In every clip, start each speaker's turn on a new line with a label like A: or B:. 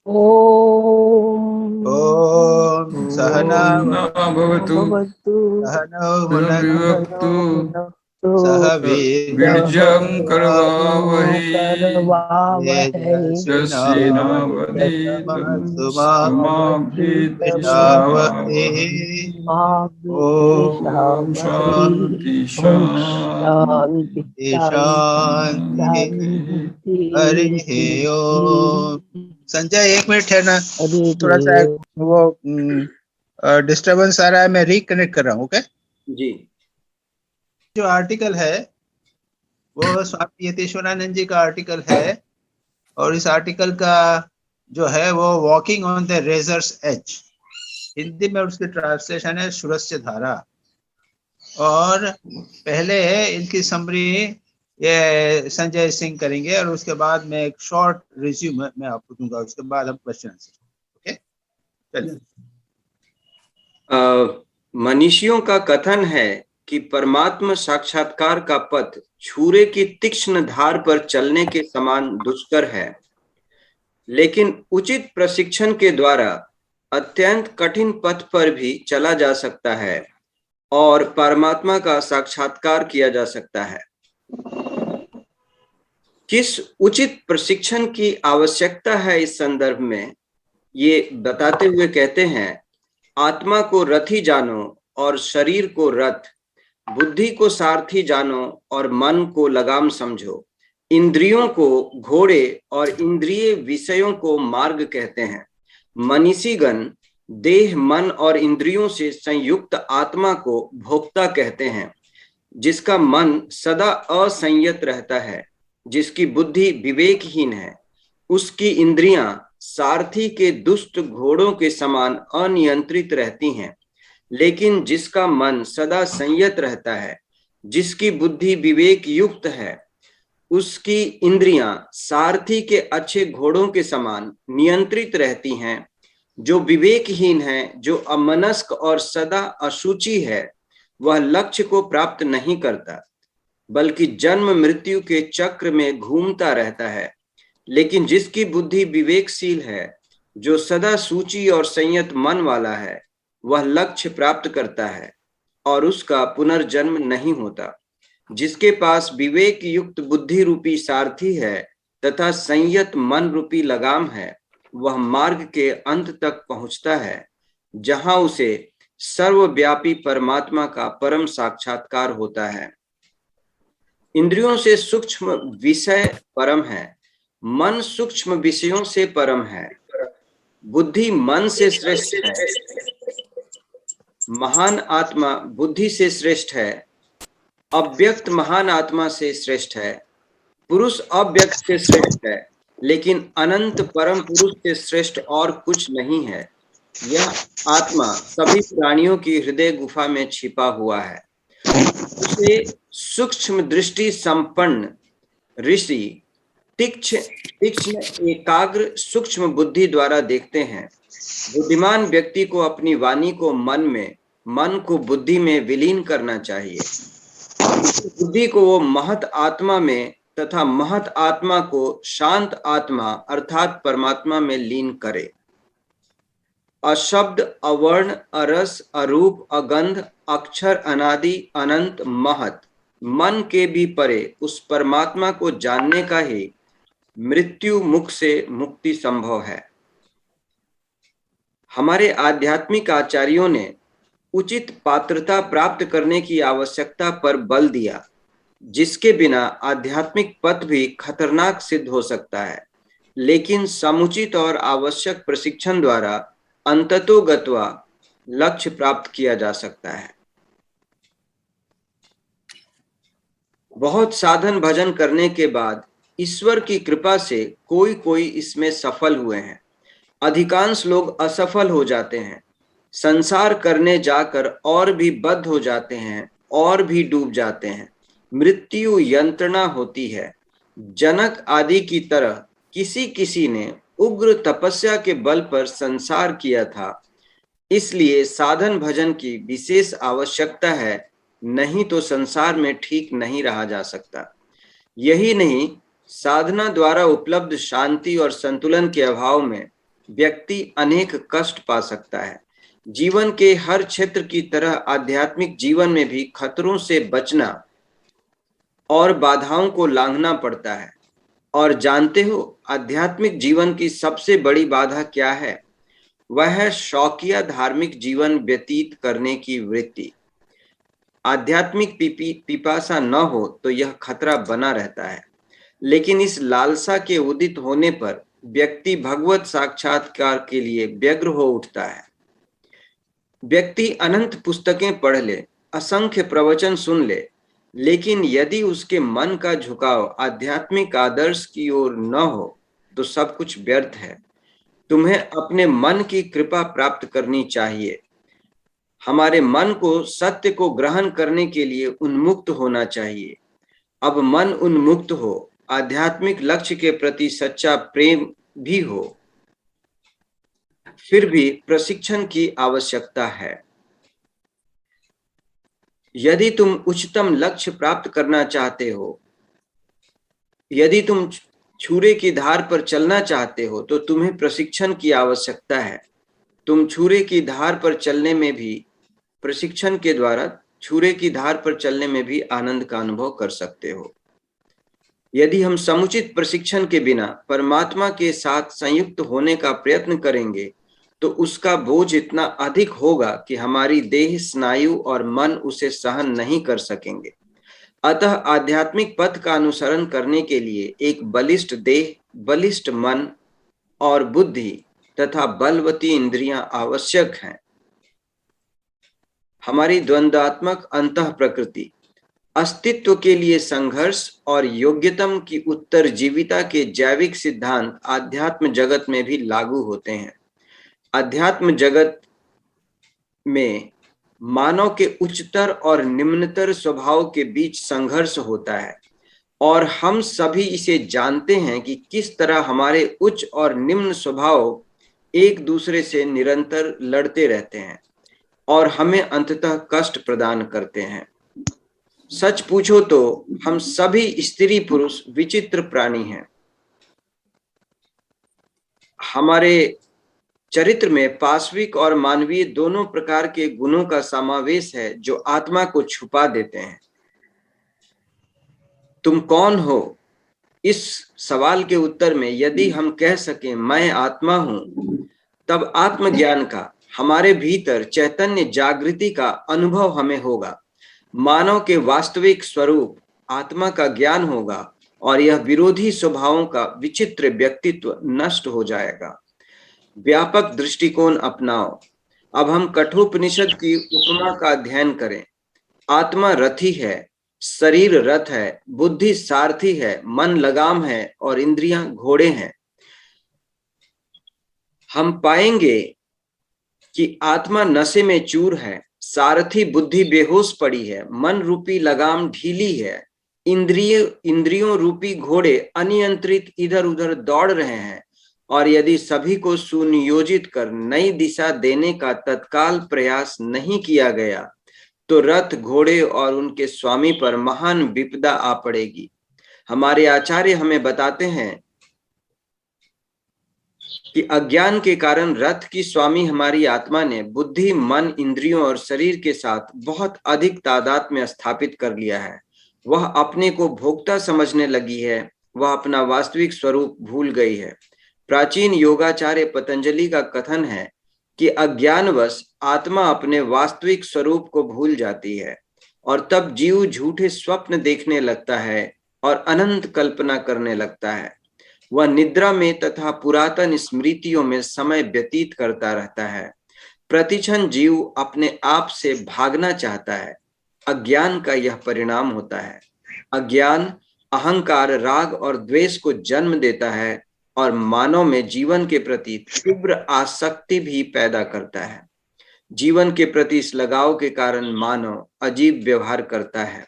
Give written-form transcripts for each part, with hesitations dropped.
A: ॐ सहना
B: भवतु
A: सहनौ
B: विभक्तु
A: भुनक्तु सह
B: बीजं करवावहै
A: तेजस्विनावधीतमस्तु मा
B: यस्येनावधीतमस्तु
A: विद्विषावहै।
B: ॐ शान्ति शान्ति
A: शान्ति हरिः ओम। संजय 1 मिनट है ना, थोड़ा सा वो डिस्टरबेंस आ रहा है, मैं रिकनेक्ट कर रहा हूँ। ओके
C: जी।
A: जो आर्टिकल है वो स्वामी यतीश्वरानंद जी का आर्टिकल है, और इस आर्टिकल का जो है वो walking on the razor's edge, Hindi में उसकी ट्रांसलेशन है सुरस्य धारा। और पहले इनकी समरी ये संजय सिंह करेंगे, और उसके बाद में एक शॉर्ट रिज्यूम मैं आपको दूंगा, उसके बाद हम क्वेश्चन आंसर। ओके चलिए।
C: मनीषियों का कथन है कि परमात्मा साक्षात्कार का पथ छुरे की तीक्ष्ण धार पर चलने के समान दुष्कर है, लेकिन उचित प्रशिक्षण के द्वारा अत्यंत कठिन पथ पर भी चला जा सकता है और परमात्मा का साक्षात्कार किया जा सकता है। किस उचित प्रशिक्षण की आवश्यकता है, इस संदर्भ में ये बताते हुए कहते हैं, आत्मा को रथी जानो और शरीर को रथ, बुद्धि को सारथी जानो और मन को लगाम समझो। इंद्रियों को घोड़े और इंद्रिय विषयों को मार्ग कहते हैं। मनीषीगण देह, मन और इंद्रियों से संयुक्त आत्मा को भोक्ता कहते हैं, जिसका मन सदा असंयत रहता है, जिसकी बुद्धि विवेकहीन है, उसकी इंद्रियां सारथी के दुष्ट घोड़ों के समान अनियंत्रित रहती हैं, लेकिन जिसका मन सदा संयत रहता है, जिसकी बुद्धि विवेक युक्त है, उसकी इंद्रियां सारथी के अच्छे घोड़ों के समान नियंत्रित रहती हैं। जो विवेकहीन है, जो अमनस्क और सदा अशुचि है, वह लक्ष्य को प्राप्त नहीं करता, बल्कि जन्म मृत्यु के चक्र में घूमता रहता है। लेकिन जिसकी बुद्धि विवेकशील है, जो सदा सूची और संयत मन वाला है, वह लक्ष्य प्राप्त करता है और उसका पुनर्जन्म नहीं होता। जिसके पास विवेक युक्त बुद्धि रूपी सारथी है तथा संयत मन रूपी लगाम है, वह मार्ग के अंत तक पहुंचता है, जहां उसे सर्वव्यापी परमात्मा का परम साक्षात्कार होता है। इंद्रियों से सूक्ष्म विषय परम है, मन सूक्ष्म विषयों से परम है, बुद्धि मन से श्रेष्ठ है, महान आत्मा बुद्धि से श्रेष्ठ है, अव्यक्त महान आत्मा से श्रेष्ठ है, पुरुष अव्यक्त से श्रेष्ठ है, लेकिन अनंत परम पुरुष से श्रेष्ठ और कुछ नहीं है। यह आत्मा सभी प्राणियों की हृदय गुफा में छिपा हुआ है। उसे सूक्ष्म दृष्टि संपन्न ऋषि तीक्ष्ण एकाग्र सूक्ष्म बुद्धि द्वारा देखते हैं। बुद्धिमान व्यक्ति को अपनी वाणी को मन को बुद्धि में विलीन करना चाहिए। बुद्धि को वो महत आत्मा में तथा महत आत्मा को शांत आत्मा अर्थात परमात्मा में लीन करे। अशब्द, अवर्ण, अरस, अरूप, अगंध, अक्षर, अनादि, अनंत, महत, मन के भी परे उस परमात्मा को जानने का ही मृत्यु मुख से मुक्ति संभव है। हमारे आध्यात्मिक आचार्यों ने उचित पात्रता प्राप्त करने की आवश्यकता पर बल दिया, जिसके बिना आध्यात्मिक पथ भी खतरनाक सिद्ध हो सकता है, लेकिन समुचित और आवश्यक प्रशिक्षण द्वारा अंततोगत्वा लक्ष्य प्राप्त किया जा सकता है। बहुत साधन भजन करने के बाद ईश्वर की कृपा से कोई इसमें सफल हुए हैं। अधिकांश लोग असफल हो जाते हैं, संसार करने जाकर और भी बद्ध हो जाते हैं और भी डूब जाते हैं। मृत्यु यंत्रणा होती है। जनक आदि की तरह किसी ने उग्र तपस्या के बल पर संसार किया था, इसलिए साधन भजन की विशेष आवश्यकता है, नहीं तो संसार में ठीक नहीं रहा जा सकता। यही नहीं, साधना द्वारा उपलब्ध शांति और संतुलन के अभाव में व्यक्ति अनेक कष्ट पा सकता है। जीवन के हर क्षेत्र की तरह आध्यात्मिक जीवन में भी खतरों से बचना और बाधाओं को लांघना पड़ता है। और जानते हो आध्यात्मिक जीवन की सबसे बड़ी बाधा क्या है? वह है शौकिया धार्मिक जीवन व्यतीत करने की वृत्ति। आध्यात्मिक पिपासा न हो तो यह खतरा बना रहता है, लेकिन इस लालसा के उदित होने पर व्यक्ति भगवत साक्षात्कार के लिए व्यग्र हो उठता है। व्यक्ति अनंत पुस्तकें पढ़ ले, असंख्य प्रवचन सुन ले, लेकिन यदि उसके मन का झुकाव आध्यात्मिक आदर्श की ओर न हो तो सब कुछ व्यर्थ है। तुम्हें अपने मन की कृपा प्राप्त करनी चाहिए। हमारे मन को सत्य को ग्रहण करने के लिए उन्मुक्त होना चाहिए। अब मन उन्मुक्त हो, आध्यात्मिक लक्ष्य के प्रति सच्चा प्रेम भी हो, फिर भी प्रशिक्षण की आवश्यकता है। यदि तुम उच्चतम लक्ष्य प्राप्त करना चाहते हो, यदि तुम छुरे की धार पर चलना चाहते हो, तो तुम्हें प्रशिक्षण की आवश्यकता है। तुम छुरे की धार पर चलने में भी प्रशिक्षण के द्वारा छुरे की धार पर चलने में भी आनंद का अनुभव कर सकते हो। यदि हम समुचित प्रशिक्षण के बिना परमात्मा के साथ संयुक्त होने का प्रयत्न करेंगे तो उसका बोझ इतना अधिक होगा कि हमारी देह, स्नायु और मन उसे सहन नहीं कर सकेंगे। अतः आध्यात्मिक पथ का अनुसरण करने के लिए एक बलिष्ठ देह, बलिष्ठ मन और बुद्धि तथा बलवती इंद्रियां आवश्यक हैं। हमारी द्वंद्वात्मक अंतः प्रकृति, अस्तित्व के लिए संघर्ष और योग्यतम की उत्तरजीविता के जैविक सिद्धांत आध्यात्म जगत में भी लागू होते हैं। अध्यात्म जगत में मानव के उच्चतर और निम्नतर स्वभाव के बीच संघर्ष होता है और हम सभी इसे जानते हैं कि किस तरह हमारे उच्च और निम्न स्वभाव एक दूसरे से निरंतर लड़ते रहते हैं और हमें अंततः कष्ट प्रदान करते हैं। सच पूछो तो हम सभी स्त्री पुरुष विचित्र प्राणी हैं। हमारे चरित्र में पाश्विक और मानवीय दोनों प्रकार के गुणों का समावेश है जो आत्मा को छुपा देते हैं। तुम कौन हो? इस सवाल के उत्तर में यदि हम कह सकें मैं आत्मा हूं, तब आत्मज्ञान का, हमारे भीतर चैतन्य जागृति का अनुभव हमें होगा। मानव के वास्तविक स्वरूप आत्मा का ज्ञान होगा और यह विरोधी स्वभावों का विचित्र व्यक्तित्व नष्ट हो जाएगा। व्यापक दृष्टिकोण अपनाओ। अब हम कठोपनिषद की उपमा का अध्ययन करें। आत्मा रथी है, शरीर रथ है, बुद्धि सारथी है, मन लगाम है और इंद्रियां घोड़े हैं। हम पाएंगे कि आत्मा नशे में चूर है, सारथी बुद्धि बेहोश पड़ी है, मन रूपी लगाम ढीली है, इंद्रियों रूपी घोड़े अनियंत्रित इधर उधर दौड़ रहे हैं और यदि सभी को सुनियोजित कर नई दिशा देने का तत्काल प्रयास नहीं किया गया तो रथ, घोड़े और उनके स्वामी पर महान विपदा आ पड़ेगी। हमारे आचार्य हमें बताते हैं कि अज्ञान के कारण रथ की स्वामी हमारी आत्मा ने बुद्धि, मन, इंद्रियों और शरीर के साथ बहुत अधिक तादाद में स्थापित कर लिया है। वह अपने को भोक्ता समझने लगी है, वह अपना वास्तविक स्वरूप भूल गई है। प्राचीन योगाचार्य पतंजलि का कथन है कि अज्ञानवश आत्मा अपने वास्तविक स्वरूप को भूल जाती है और तब जीव झूठे स्वप्न देखने लगता है और अनंत कल्पना करने लगता है। वह निद्रा में तथा पुरातन स्मृतियों में समय व्यतीत करता रहता है। प्रतिक्षण जीव अपने आप से भागना चाहता है। अज्ञान का यह परिणाम होता है। अज्ञान अहंकार, राग और द्वेष को जन्म देता है और मानव में जीवन के प्रति तीव्र आसक्ति भी पैदा करता है। जीवन के प्रति इस लगाव के कारण मानव अजीब व्यवहार करता है।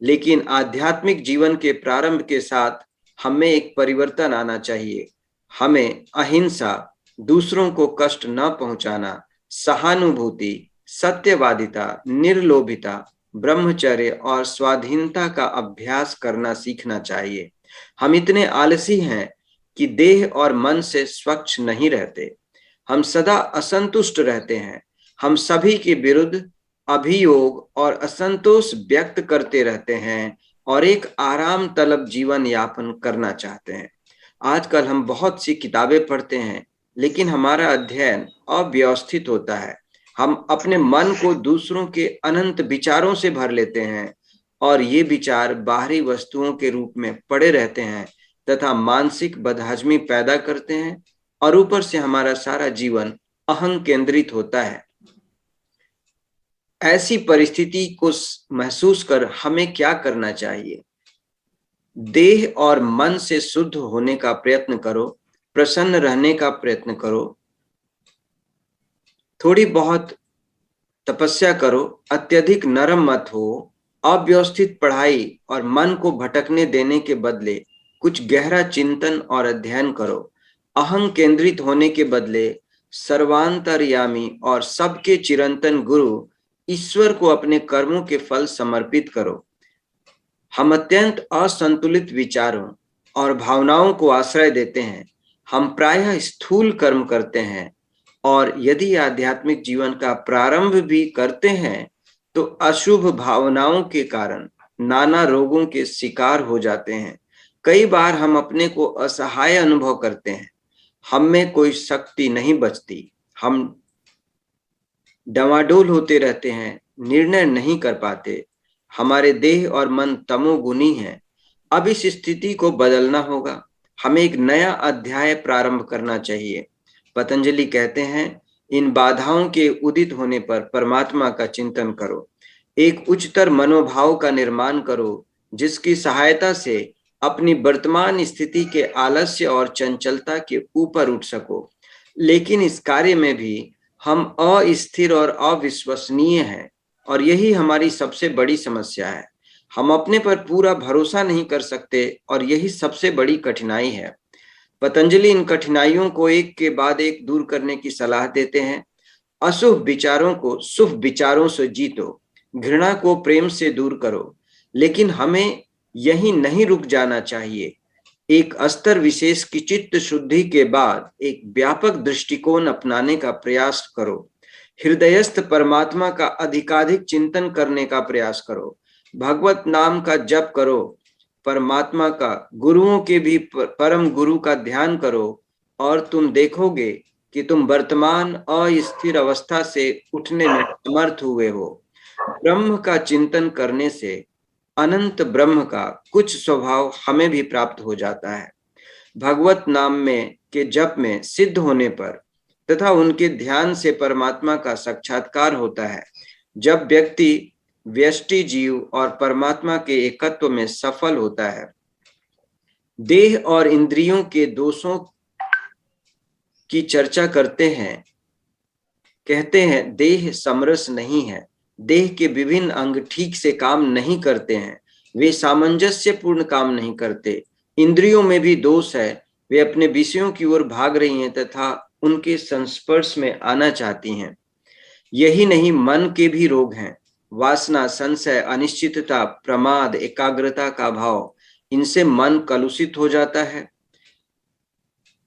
C: लेकिन आध्यात्मिक जीवन के प्रारंभ के साथ हमें एक परिवर्तन आना चाहिए। हमें अहिंसा, दूसरों को कष्ट न पहुंचाना, सहानुभूति, सत्यवादिता, निर्लोभिता, ब्रह्मचर्य और स्वाधीनता का अभ्यास करना सीखना चाहिए। हम इतने आलसी हैं कि देह और मन से स्वच्छ नहीं रहते। हम सदा असंतुष्ट रहते हैं। हम सभी के विरुद्ध अभियोग और असंतोष व्यक्त करते रहते हैं और एक आराम तलब जीवन यापन करना चाहते हैं। आजकल हम बहुत सी किताबें पढ़ते हैं, लेकिन हमारा अध्ययन अव्यवस्थित होता है। हम अपने मन को दूसरों के अनंत विचारों से भर लेते हैं और ये विचार बाहरी वस्तुओं के रूप में पड़े रहते हैं तथा मानसिक बदहजमी पैदा करते हैं, और ऊपर से हमारा सारा जीवन अहं केंद्रित होता है। ऐसी परिस्थिति को महसूस कर हमें क्या करना चाहिए? देह और मन से शुद्ध होने का प्रयत्न करो, प्रसन्न रहने का प्रयत्न करो, थोड़ी बहुत तपस्या करो, अत्यधिक नरम मत हो। अव्यवस्थित पढ़ाई और मन को भटकने देने के बदले कुछ गहरा चिंतन और अध्ययन करो। अहं केंद्रित होने के बदले सर्वांतर्यामी और सबके चिरंतन गुरु ईश्वर को अपने कर्मों के फल समर्पित करो। हम अत्यंत असंतुलित विचारों और भावनाओं को आश्रय देते हैं। हम प्रायः स्थूल कर्म करते हैं और यदि आध्यात्मिक जीवन का प्रारंभ भी करते हैं तो अशुभ भावनाओं के कारण नाना रोगों के शिकार हो जाते हैं। कई बार हम अपने को असहाय अनुभव करते हैं। हम में कोई शक्ति नहीं बचती। हम डवाडोल होते रहते हैं, निर्णय नहीं कर पाते। हमारे देह और मन तमोगुनी हैं। अब इस स्थिति को बदलना होगा। हमें एक नया अध्याय प्रारंभ करना चाहिए। पतंजलि कहते हैं, इन बाधाओं के उदित होने पर परमात्मा का चिंतन करो। एक उच्चतर मनोभाव का निर्माण करो, जिसकी सहायता से अपनी वर्तमान स्थिति के आलस्य और चंचलता के ऊपर उठ सको। लेकिन इस कार्य में भी हम अस्थिर और अविश्वसनीय हैं, और यही हमारी सबसे बड़ी समस्या है। हम अपने पर पूरा भरोसा नहीं कर सकते और यही सबसे बड़ी कठिनाई है। पतंजलि इन कठिनाइयों को एक के बाद एक दूर करने की सलाह देते हैं। अशुभ विचारों को शुभ विचारों से जीतो, घृणा को प्रेम से दूर करो। लेकिन हमें यहीं नहीं रुक जाना चाहिए। एक स्तर विशेष की चित्त शुद्धि के बाद एक व्यापक दृष्टिकोण अपनाने का प्रयास करो। हृदयस्थ परमात्मा का अधिकाधिक चिंतन करने का प्रयास करो। भगवत नाम का जप करो। परमात्मा का, गुरुओं के भी परम गुरु का ध्यान करो और तुम देखोगे कि तुम वर्तमान अस्थिर अवस्था से उठने में समर्थ हुए हो। ब्रह्म का चिंतन करने से अनंत ब्रह्म का कुछ स्वभाव हमें भी प्राप्त हो जाता है। भगवत नाम में के जप में सिद्ध होने पर तथा उनके ध्यान से परमात्मा का साक्षात्कार होता है। जब व्यक्ति व्यष्टि जीव और परमात्मा के एकत्व में सफल होता है। देह और इंद्रियों के दोषों की चर्चा करते हैं। कहते हैं देह समरस नहीं है, देह के विभिन्न अंग ठीक से काम नहीं करते हैं, वे सामंजस्यपूर्ण काम नहीं करते। इंद्रियों में भी दोष है, वे अपने विषयों की ओर भाग रही हैं तथा उनके संस्पर्श में आना चाहती हैं। यही नहीं, मन के भी रोग हैं। वासना, संशय, अनिश्चितता, प्रमाद, एकाग्रता का भाव, इनसे मन कलुषित हो जाता है।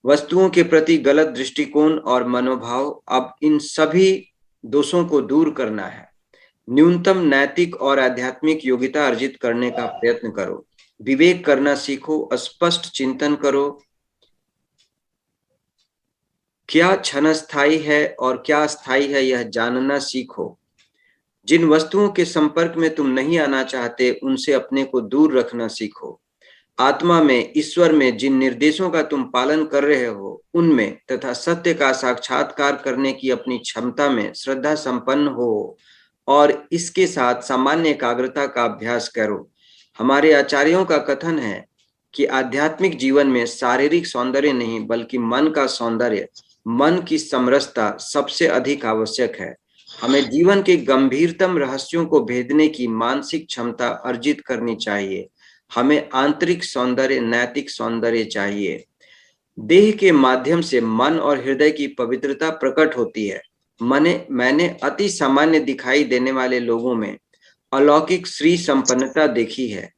C: वस्तुओं के प्रति गलत दृष्टिकोण और मनोभाव, अब इन सभी दोषों को दूर करना है। न्यूनतम नैतिक और आध्यात्मिक योग्यता अर्जित करने का प्रयत्न करो। विवेक करना सीखो, स्पष्ट चिंतन करो। क्या क्षण स्थायी है और क्या स्थायी है, यह जानना सीखो। जिन वस्तुओं के संपर्क में तुम नहीं आना चाहते, उनसे अपने को दूर रखना सीखो। आत्मा में, ईश्वर में जिन निर्देशों का तुम पालन कर रहे हो, उनमें तथा सत्य का साक्षात्कार करने की अपनी क्षमता में श्रद्धा संपन्न हो और इसके साथ सामान्य एकाग्रता का अभ्यास करो। हमारे आचार्यों का कथन है कि आध्यात्मिक जीवन में शारीरिक सौंदर्य नहीं, बल्कि मन का सौंदर्य, मन की समरसता सबसे अधिक आवश्यक है। हमें जीवन के गंभीरतम रहस्यों को भेदने की मानसिक क्षमता अर्जित करनी चाहिए। हमें आंतरिक सौंदर्य, नैतिक सौंदर्य चाहिए। देह के माध्यम से मन और हृदय की पवित्रता प्रकट होती है। मैंने अति सामान्य दिखाई देने वाले लोगों में अलौकिक श्री संपन्नता देखी है,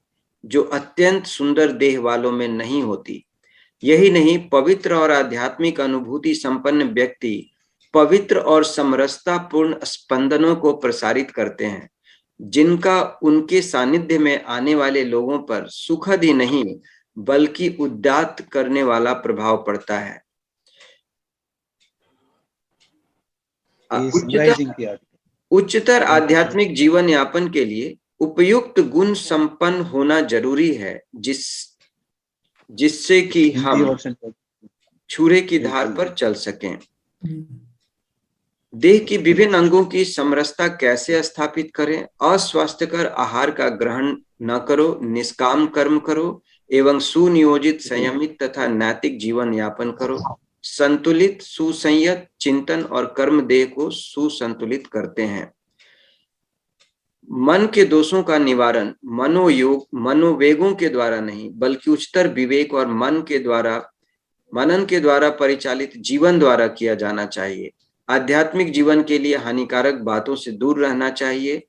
C: जो अत्यंत सुंदर देह वालों में नहीं होती। यही नहीं, पवित्र और आध्यात्मिक अनुभूति संपन्न व्यक्ति पवित्र और समरसतापूर्ण स्पंदनों को प्रसारित करते हैं, जिनका उनके सानिध्य में आने वाले लोगों पर सुखद ही नहीं बल्कि उद्दात करने वाला प्रभाव पड़ता है। उच्चतर आध्यात्मिक जीवन यापन के लिए उपयुक्त गुण संपन्न होना जरूरी है, जिससे कि हम छुरे की धार पर चल सकें। देह की विभिन्न अंगों की समरसता कैसे स्थापित करें? अस्वास्थ्यकर आहार का ग्रहण न करो, निष्काम कर्म करो एवं सुनियोजित, संयमित तथा नैतिक जीवन यापन करो। संतुलित सुसंयत चिंतन और कर्म देह को सुसंतुलित करते हैं। मन के दोषों का निवारण मनोयोग मनोवेगों के द्वारा नहीं बल्कि उच्चतर विवेक और मनन के द्वारा परिचालित जीवन द्वारा किया जाना चाहिए। आध्यात्मिक जीवन के लिए हानिकारक बातों से दूर रहना चाहिए,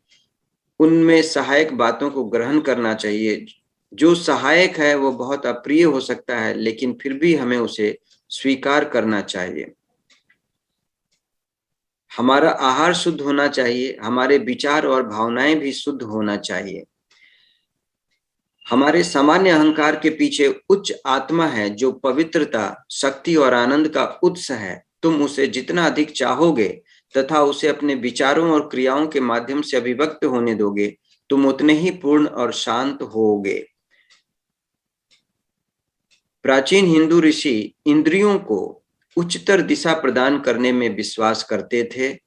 C: उनमें सहायक बातों को ग्रहण करना चाहिए। जो सहायक है वो बहुत अप्रिय हो सकता है, लेकिन फिर भी हमें उसे स्वीकार करना चाहिए। हमारा आहार शुद्ध होना चाहिए, हमारे विचार और भावनाएं भी शुद्ध होना चाहिए। हमारे सामान्य अहंकार के पीछे उच्च आत्मा है जो पवित्रता, शक्ति और आनंद का उत्स है। तुम उसे जितना अधिक चाहोगे तथा उसे अपने विचारों और क्रियाओं के माध्यम से अभिव्यक्त होने दोगे, तुम उतने ही पूर्ण और शांत होगे। प्राचीन हिंदू ऋषि इंद्रियों को उच्चतर दिशा प्रदान करने में विश्वास करते थे।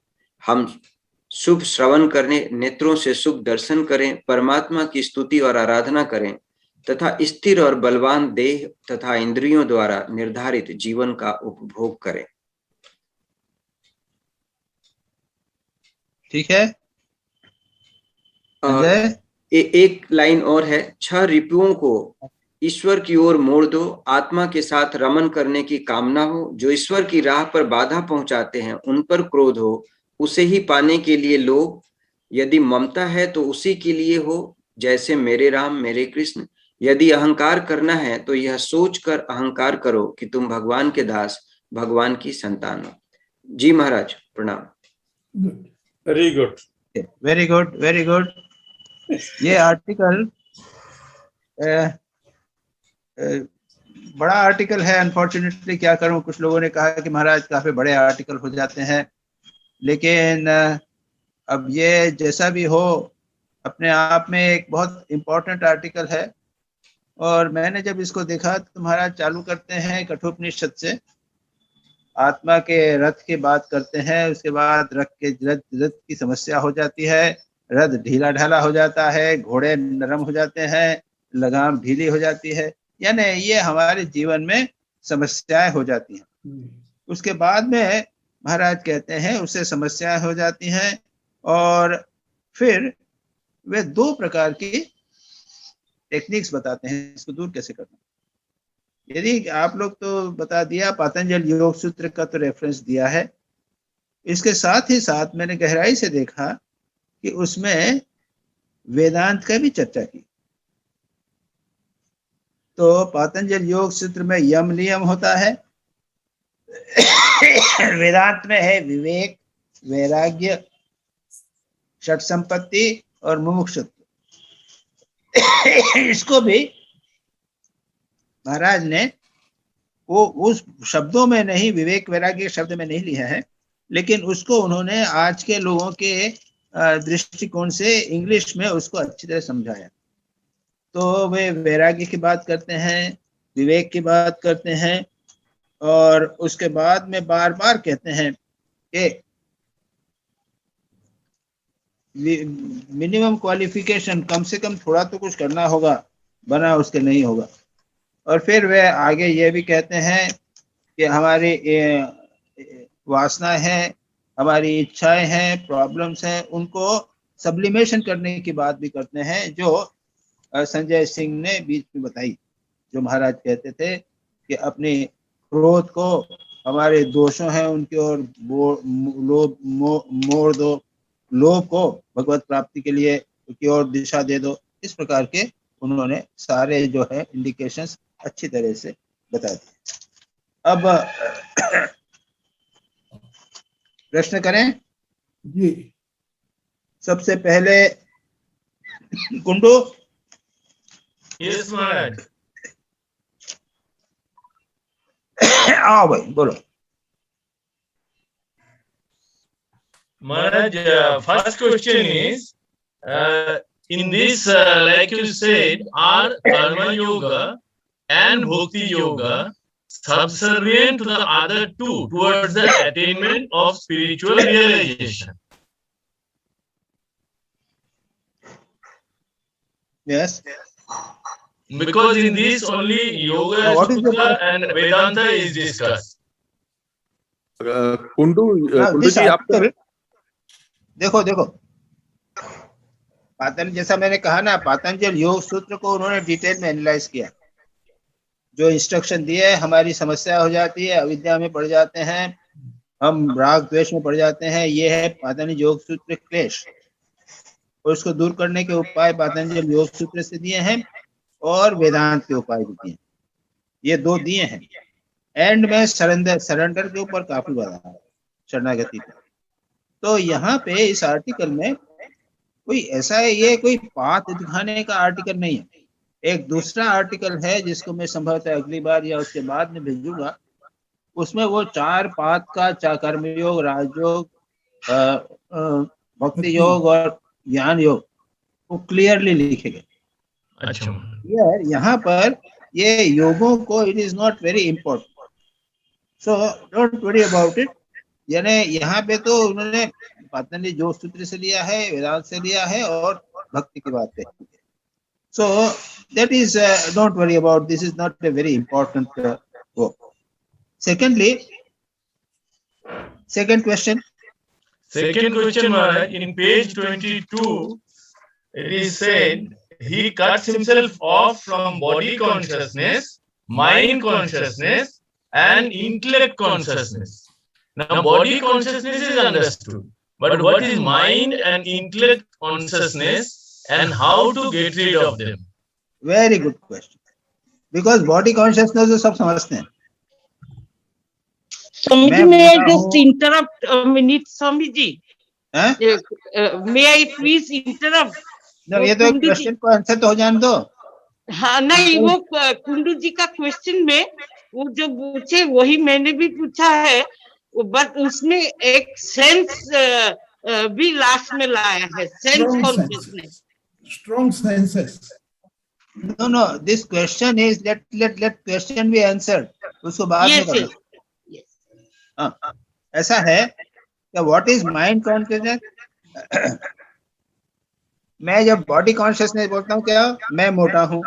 C: हम शुभ श्रवण करें, नेत्रों से शुभ दर्शन करें, परमात्मा की स्तुति और आराधना करें तथा स्थिर और बलवान देह तथा इंद्रियों द्वारा निर्धारित जीवन का उपभोग करें।
A: ठीक है।
C: एक लाइन और है, 6 रिपुओं को ईश्वर की ओर मोड़ दो। आत्मा के साथ रमन करने की कामना हो, जो ईश्वर की राह पर बाधा पहुंचाते हैं उन पर क्रोध हो, उसे ही पाने के लिए लोभ। यदि ममता है तो उसी के लिए हो, जैसे मेरे राम मेरे कृष्ण। यदि अहंकार करना है तो यह सोचकर अहंकार करो कि तुम भगवान के दास, भगवान की संतान हो। जी महाराज, प्रणाम।
D: Very good,
A: very good, very good. ये आर्टिकल बड़ा आर्टिकल है। अनफॉर्चुनेटली क्या करूं, कुछ लोगों ने कहा कि महाराज काफी बड़े आर्टिकल हो जाते हैं, लेकिन अब ये जैसा भी हो अपने आप में एक बहुत इम्पोर्टेंट आर्टिकल है। और मैंने जब इसको देखा तो महाराज चालू करते हैं कठोपनिषद से, आत्मा के रथ की बात करते हैं। उसके बाद रथ की समस्या हो जाती है, रथ ढीला ढाला हो जाता है, घोड़े नरम हो जाते हैं, लगाम ढीली हो जाती है, यानी ये हमारे जीवन में समस्याएं हो जाती हैं। उसके बाद में महाराज कहते हैं उससे समस्याएं हो जाती हैं और फिर वे 2 प्रकार की टेक्निक्स बताते हैं इसको दूर कैसे करना। यदि आप लोग तो बता दिया, पतंजल योग सूत्र का तो रेफरेंस दिया है। इसके साथ ही साथ मैंने गहराई से देखा कि उसमें वेदांत का भी चर्चा की। तो पतंजल योग सूत्र में यम नियम होता है, वेदांत में है विवेक, वैराग्य, षट संपत्ति और मुमुक्षुत्व। इसको भी महाराज ने वो उस शब्दों में नहीं, विवेक वैराग्य शब्द में नहीं लिया है, लेकिन उसको उन्होंने आज के लोगों के दृष्टिकोण से इंग्लिश में उसको अच्छी तरह समझाया। तो वे वैराग्य की बात करते हैं, विवेक की बात करते हैं और उसके बाद में बार बार कहते हैं कि मिनिमम क्वालिफिकेशन, कम से कम थोड़ा तो कुछ करना होगा, बना उसके नहीं होगा। और फिर वे आगे ये भी कहते हैं कि हमारी वासनाएं हैं, हमारी इच्छाएं हैं, प्रॉब्लम्स हैं, उनको सब्लिमेशन करने की बात भी करते हैं, जो संजय सिंह ने बीच में बताई। जो महाराज कहते थे कि अपने क्रोध को, हमारे दोषों हैं उनकी ओर मोड़ दो, लोभ को भगवत प्राप्ति के लिए की ओर दिशा दे दो। इस प्रकार के उन्होंने सारे जो है इंडिकेशंस अच्छी तरह से बता दिया। अब प्रश्न करें
E: जी।
A: सबसे पहले कुंडू।
F: Yes, Maharaj.
A: आओ भाई बोलो।
F: Maharaj, first question is, in this, like you said, are Karma Yoga and Bhakti Yoga subservient to the other two towards the attainment of spiritual realization?
A: Yes.
F: Because in this only Yoga
A: What is the
F: Sutra
A: question?
F: and Vedanta is discussed.
E: Kundu
A: Now,
E: Kundu
A: this
E: जी आप
A: article, देखो देखो, पातंजलि, जैसा मैंने कहा ना, पातंजलि योग सूत्र को उन्होंने डिटेल में एनालाइज किया। जो इंस्ट्रक्शन दिए, हमारी समस्या हो जाती है, अविद्या में पड़ जाते हैं, हम राग द्वेष में पड़ जाते हैं, ये है पातंजलि योग सूत्र क्लेश, और उसको दूर करने के उपाय पातंजलि योग सूत्र से दिए हैं और वेदांत के उपाय भी दिए हैं। ये दो दिए हैं। एंड में सरेंडर के ऊपर काफी बड़ा है, शरणागति पे। तो यहाँ पे इस आर्टिकल में कोई ऐसा है, ये कोई पाथ दिखाने का आर्टिकल नहीं है। एक दूसरा आर्टिकल है जिसको मैं संभवतः अगली बार या उसके बाद में भेजूंगा। उसमें वो 4 पाथ का, कर्म योग, राजयोग, भक्ति योग और ज्ञान योग, वो क्लियरली लिखे गए।
F: अच्छा।
A: यहाँ पर ये योगों को, it is not very important, so don't worry about it. यानी यहाँ पे तो उन्होंने पातंजलि योग सूत्र से लिया है, वेदांत से लिया है और भक्ति की बात है। So that is, don't worry about, this is not a very important work. Secondly, second question.
F: Second question, Maharaj, in page 22, it is said, he cuts himself off from body consciousness, mind consciousness, and intellect consciousness. Now, body consciousness is understood, but what is mind and intellect consciousness, and how to get rid of them?
A: Very good question. Because body consciousness is सब समझते हैं।
G: Swamiji, may I just interrupt a minute, Swamiji? May I please interrupt?
A: No, ये तो एक question को answer तो हो जाने दो।
G: हाँ नहीं, वो कुंडू जी का क्वेश्चन में वो जो पूछे वही मैंने भी पूछा है, बट उसमें एक सेंस भी लास्ट में लाया है, sense consciousness,
E: strong senses.
A: No, this question is, let question be answered, उसको बाद में करो। ऐसा है कि व्हाट इज माइंड कॉन्शियसनेस। मैं जब बॉडी कॉन्शियसनेस बोलता हूँ, क्या मैं मोटा हूँ,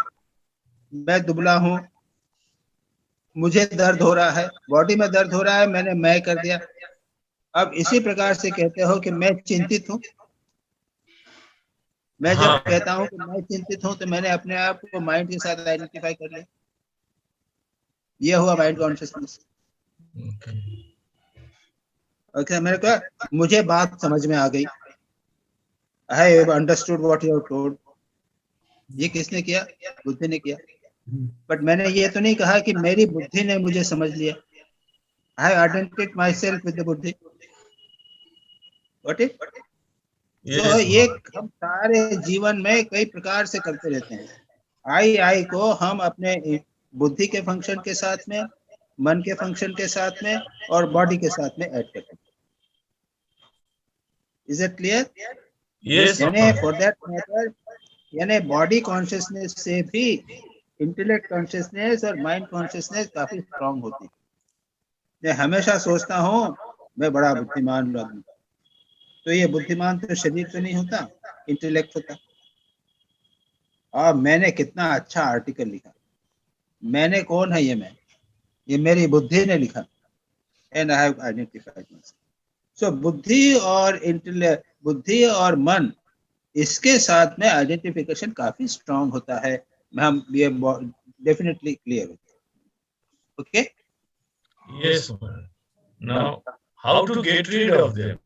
A: मैं दुबला हूँ, मुझे दर्द हो रहा है, बॉडी में दर्द हो रहा है, मैंने मैं कर दिया। अब इसी प्रकार से कहते हो कि मैं चिंतित हूँ। मैं जब कहता हूँ कि मैं चिंतित हूँ, तो मैंने अपने आप को माइंड के साथ आइडेंटिफाई कर लिया। ये हुआ माइंड कॉन्शियसनेस। ओके, मेरे को मुझे बात समझ में आ गई। I have understood what you have told. ये किसने किया? बुद्धि ने किया। बट मैंने ये तो नहीं कहा कि मेरी बुद्धि ने मुझे समझ लिया। I have identified myself with the बुद्धि। Got it? तो ये हम सारे जीवन में कई प्रकार से करते रहते हैं। आई को हम अपने बुद्धि के फंक्शन के साथ में, मन के फंक्शन के साथ में और बॉडी के साथ में ऐड करते हैं। Is it clear?
F: Yes.
A: यानी फॉर दैट मैटर, यानी बॉडी कॉन्शियसनेस से भी इंटेलेक्ट कॉन्शियसनेस और माइंड कॉन्शियसनेस काफी स्ट्रांग होती है। मैं हमेशा सोचता हूँ मैं बड़ा बुद्धिमान आदमी, तो ये बुद्धिमान तो शरीर तो नहीं होता, इंटेलेक्ट होता। और मैंने कितना अच्छा आर्टिकल लिखा। मैंने कौन है? ये मेरी बुद्धि ने लिखा। And I have identified myself. So बुद्धि और मन, इसके साथ में आइडेंटिफिकेशन काफी स्ट्रांग होता है। हम ये डेफिनेटली क्लियर होते हैं। Okay?
F: Yes. Now, how to get rid of them?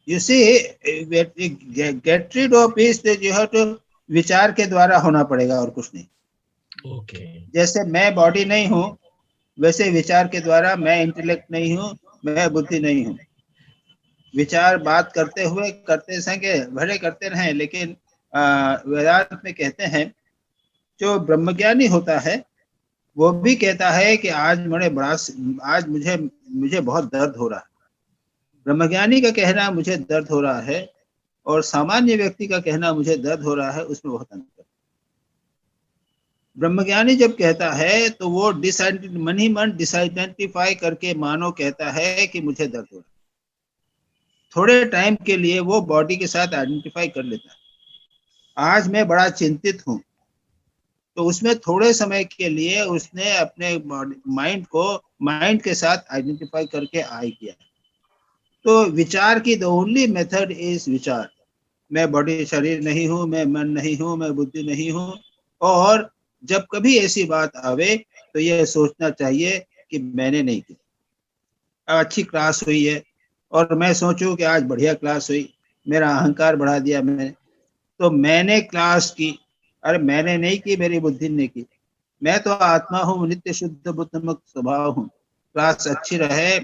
A: You see, get rid of is that you विचार के द्वारा होना पड़ेगा और कुछ नहीं।
F: Okay.
A: जैसे मैं बॉडी नहीं हूँ, वैसे विचार के द्वारा मैं इंटेलेक्ट नहीं हूँ, मैं बुद्धि नहीं हूँ। विचार बात करते हुए करते संगे भले करते रहें, लेकिन वेदांत में कहते हैं जो ब्रह्मज्ञानी होता है वो भी कहता है कि आज मुझे बहुत दर्द हो रहा है। ब्रह्मज्ञानी का कहना मुझे दर्द हो रहा है और सामान्य व्यक्ति का कहना मुझे दर्द हो रहा है, उसमें बहुत अंतर। ब्रह्मज्ञानी जब कहता है तो वो मन ही मन डिसआइडेंटिफाई करके मानो कहता है कि मुझे दर्द हो रहा है। थोड़े टाइम के लिए वो बॉडी के साथ आइडेंटिफाई कर लेता है। आज मैं बड़ा चिंतित हूँ, तो उसमें थोड़े समय के लिए उसने अपने माइंड के साथ आइडेंटिफाई करके आई किया। तो विचार की द ओनली मेथड इज विचार। मैं बॉडी शरीर नहीं हूँ, मैं मन नहीं हूँ, मैं बुद्धि नहीं हूँ। और जब कभी ऐसी बात आवे तो यह सोचना चाहिए कि मैंने नहीं की। अच्छी क्लास हुई है और मैं सोचूं कि आज बढ़िया क्लास हुई, मेरा अहंकार बढ़ा दिया मैंने, तो मैंने क्लास की। अरे मैंने नहीं की, मेरी बुद्धि ने की। मैं तो आत्मा हूँ, नित्य शुद्ध बुद्धिमुक्त स्वभाव हूँ। क्लास अच्छी रहे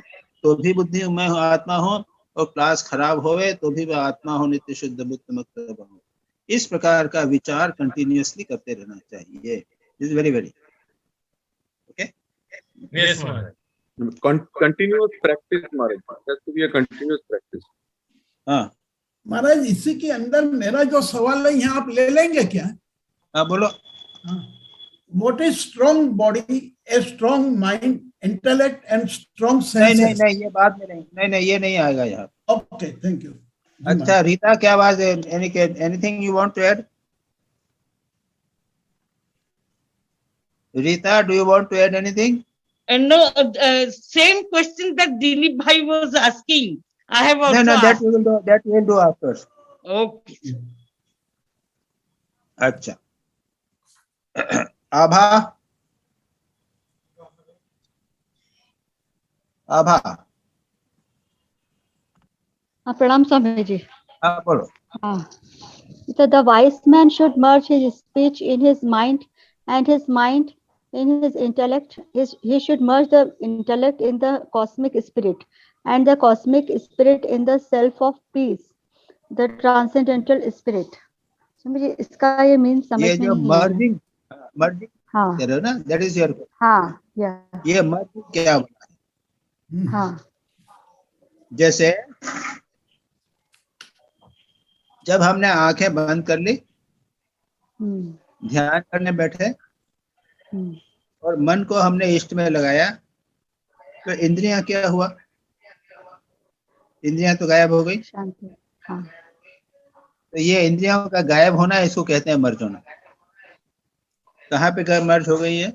A: तो भी बुद्धि मैं आत्मा हूँ, और क्लास खराब होवे तो भी मैं आत्मा हूँ, नित्य शुद्ध बुद्धिमुक्त स्वभाव हूँ। इस प्रकार का विचार कंटिन्यूअसली करते रहना चाहिए। Is very very okay.
F: Yes, Maharaj.
H: Continuous practice, Maharaj. It has to be a continuous practice.
A: हाँ
E: महाराज इसी के अंदर मेरा जो सवाल है यहाँ आप ले लेंगे क्या?
A: हाँ बोलो।
E: What is strong body, a strong mind, intellect and strong
A: नहीं नहीं
E: senses?
A: नहीं, ये बात में नहीं, ये नहीं आएगा यहाँ।
E: Okay, thank you.
A: अच्छा रीता, क्या बात है? Anything you want to add? Rita, do you want to add anything?
G: And no, same question that Dilip Bhai was asking. I have also
A: No,
G: asked.
A: that we will do after.
G: Okay.
A: अच्छा आभा,
I: Pranam Swami ji.
A: हाँ बोलो।
I: So the wise man should merge his speech in his mind and his mind in his intellect. He should merge the intellect in the cosmic spirit and the cosmic spirit in the self of peace, the transcendental spirit. Swami ji इसका ये mean समझ
A: ये
I: में
A: जो
I: नहीं आया।
A: Merging
I: हाँ
A: कह रहे हो ना, दैट इज योर।
I: हाँ या
A: ये मर्जिंग क्या होता है?
I: हाँ
A: जैसे जब हमने आंखें बंद कर ली, ध्यान करने बैठे और मन को हमने इष्ट में लगाया, तो इंद्रियां क्या हुआ? इंद्रियां तो गायब हो गई।
I: शांति। हाँ
A: तो ये इंद्रियों का गायब होना, इसको कहते हैं मर्ज होना। कहाँ पे मर्ज हो गई है?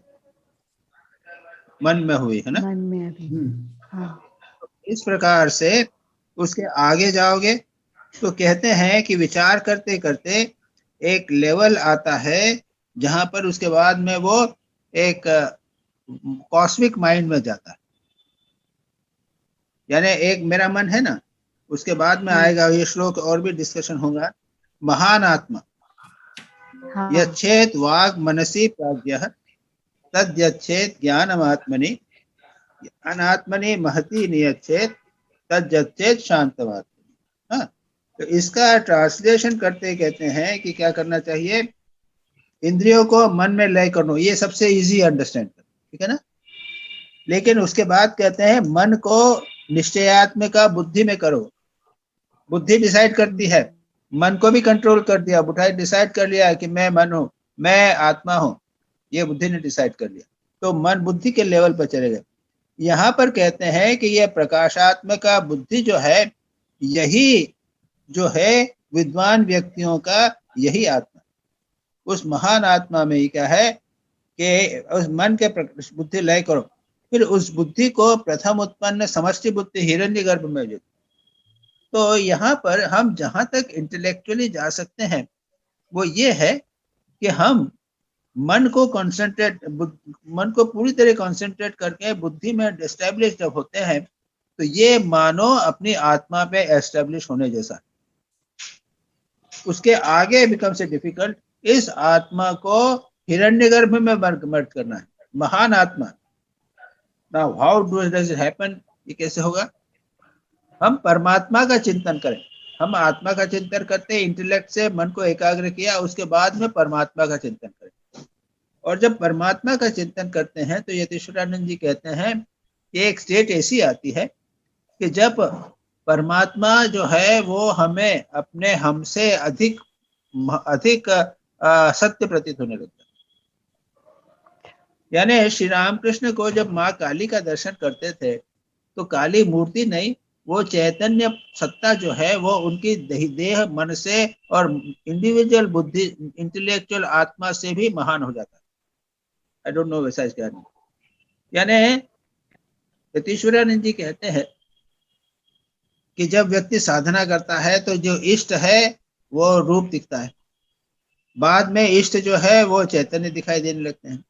A: मन में हुई है ना।
I: मन में अभी। हाँ
A: इस प्रकार से उसके आगे जाओगे तो कहते हैं कि विचार करते करते एक लेवल आता है जहां पर उसके बाद में वो एक कॉस्मिक माइंड में जाता है। यानी एक मेरा मन है ना, उसके बाद में आएगा ये श्लोक और भी डिस्कशन होगा। महान आत्मा यच्छेत वाग मनसी प्राज्ञः तद्यच्छेत ज्ञानमात्मनि अनात्मनि महति नियच्छेत तद्यच्छेत शांतमात्मनि। हाँ, तो इसका ट्रांसलेशन करते कहते हैं कि क्या करना चाहिए? इंद्रियों को मन में लय करना, ये सबसे इजी अंडरस्टैंड कर, ठीक है ना। लेकिन उसके बाद कहते हैं मन को निश्चयात्मिका बुद्धि में करो। बुद्धि डिसाइड करती है, मन को भी कंट्रोल कर दिया, डिसाइड कर लिया कि मैं मन हूं, मैं आत्मा हूं, ये बुद्धि ने डिसाइड कर लिया, तो मन बुद्धि के लेवल पर चले गए। यहाँ पर कहते हैं कि यह प्रकाशात्मका बुद्धि जो है, यही जो है विद्वान व्यक्तियों का यही आत्मा। उस महान आत्मा में ही क्या है कि उस मन के बुद्धि लय करो, फिर उस बुद्धि को प्रथम उत्पन्न समष्टि बुद्धि हिरण्यगर्भ में जो। तो यहाँ पर हम जहां तक इंटेलेक्चुअली जा सकते हैं वो ये है कि हम मन को पूरी तरह कंसंट्रेट करके बुद्धि में एस्टेब्लिश जब होते हैं तो ये मानो अपनी आत्मा पे एस्टेब्लिश होने जैसा। उसके आगे बिकम्स ए डिफिकल्ट इस आत्मा को हिरण्यगर्भ में मर्ज करना है, महान आत्मा। Now how does it happen? ये कैसे होगा? हम परमात्मा का चिंतन करें। हम आत्मा का चिंतन करते हैं, इंटेलेक्ट से मन को एकाग्र किया, उसके बाद में परमात्मा का चिंतन करें। और जब परमात्मा का चिंतन करते हैं तो यतीश्वरानंद जी कहते हैं कि एक स्टेट ऐसी आती है कि जब परमात्मा जो है वो हमें अपने हमसे अधिक सत्य प्रतीत होने लगता है। यानी श्री रामकृष्ण को जब माँ काली का दर्शन करते थे तो काली मूर्ति नहीं, वो चैतन्य सत्ता जो है वो उनकी देह मन से और इंडिविजुअल बुद्धि इंटेलेक्चुअल आत्मा से भी महान हो जाता है। आई डोंट नो वैसा क्या नहीं। यानी यतीश्वरानंद जी कहते हैं कि जब व्यक्ति साधना करता है तो जो इष्ट है वो रूप दिखता है, बाद में इष्ट जो है वो चैतन्य दिखाई देने लगते हैं,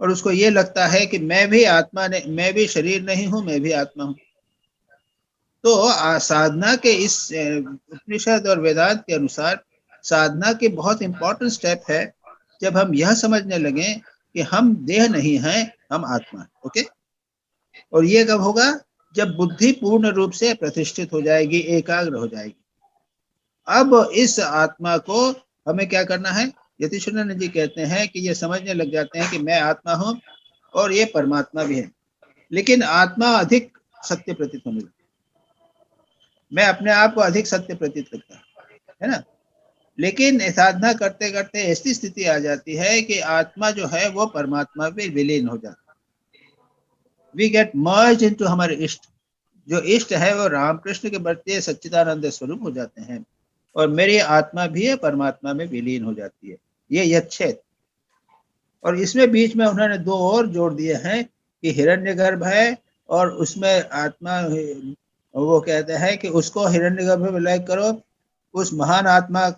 A: और उसको ये लगता है कि मैं भी आत्मा ने, मैं भी शरीर नहीं हूं, मैं भी आत्मा हूं। तो साधना के इस उपनिषद और वेदांत के अनुसार साधना की बहुत इंपॉर्टेंट स्टेप है जब हम यह समझने लगे कि हम देह नहीं हैं, हम आत्मा है। ओके, और ये कब होगा? जब बुद्धि पूर्ण रूप से प्रतिष्ठित हो जाएगी, एकाग्र हो जाएगी। अब इस आत्मा को हमें क्या करना है? यतीश्वरानंद जी कहते हैं कि ये समझने लग जाते हैं कि मैं आत्मा हूं और ये परमात्मा भी है, लेकिन आत्मा अधिक सत्य प्रतीत होने लगता है। मैं अपने आप को अधिक सत्य प्रतीत करता है ना, लेकिन साधना करते करते ऐसी स्थिति आ जाती है कि आत्मा जो है वो परमात्मा में विलीन हो जाता है। वी गेट मर्ज इनटू हमारे इष्ट। जो इष्ट है वो रामकृष्ण के बढ़ते सच्चिदानंद स्वरूप हो जाते हैं, और मेरी आत्मा भी है परमात्मा में विलीन हो जाती है। ये यच्छेद। और इसमें बीच में उन्होंने दो और जोड़ दिए हैं कि हिरण्यगर्भ है, और उसमें आत्मा वो कहते हैं कि उसको हिरण्यगर्भ में लय करो, उस महान आत्मा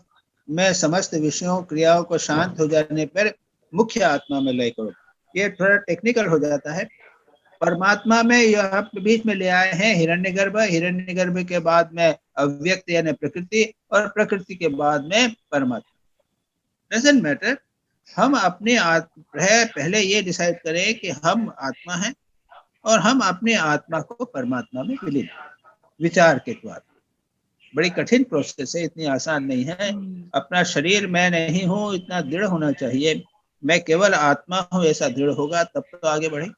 A: में समस्त विषयों क्रियाओं को शांत हो जाने पर मुख्य आत्मा में लय करो। ये थोड़ा टेक्निकल हो जाता है। परमात्मा में यह बीच में ले आए हैं हिरण्यगर्भ, हिरण्यगर्भ के बाद में अव्यक्त यानी प्रकृति, और प्रकृति के बाद में परमात्मा। डजंट मैटर, हम अपने पहले ये डिसाइड करें कि हम आत्मा हैं और हम अपने आत्मा को परमात्मा में विलीन, विचार के द्वारा। बड़ी कठिन प्रोसेस है, इतनी आसान नहीं है। अपना शरीर मैं नहीं हूँ इतना दृढ़ होना चाहिए, मैं केवल आत्मा हूँ ऐसा दृढ़ होगा तब तो आगे बढ़े।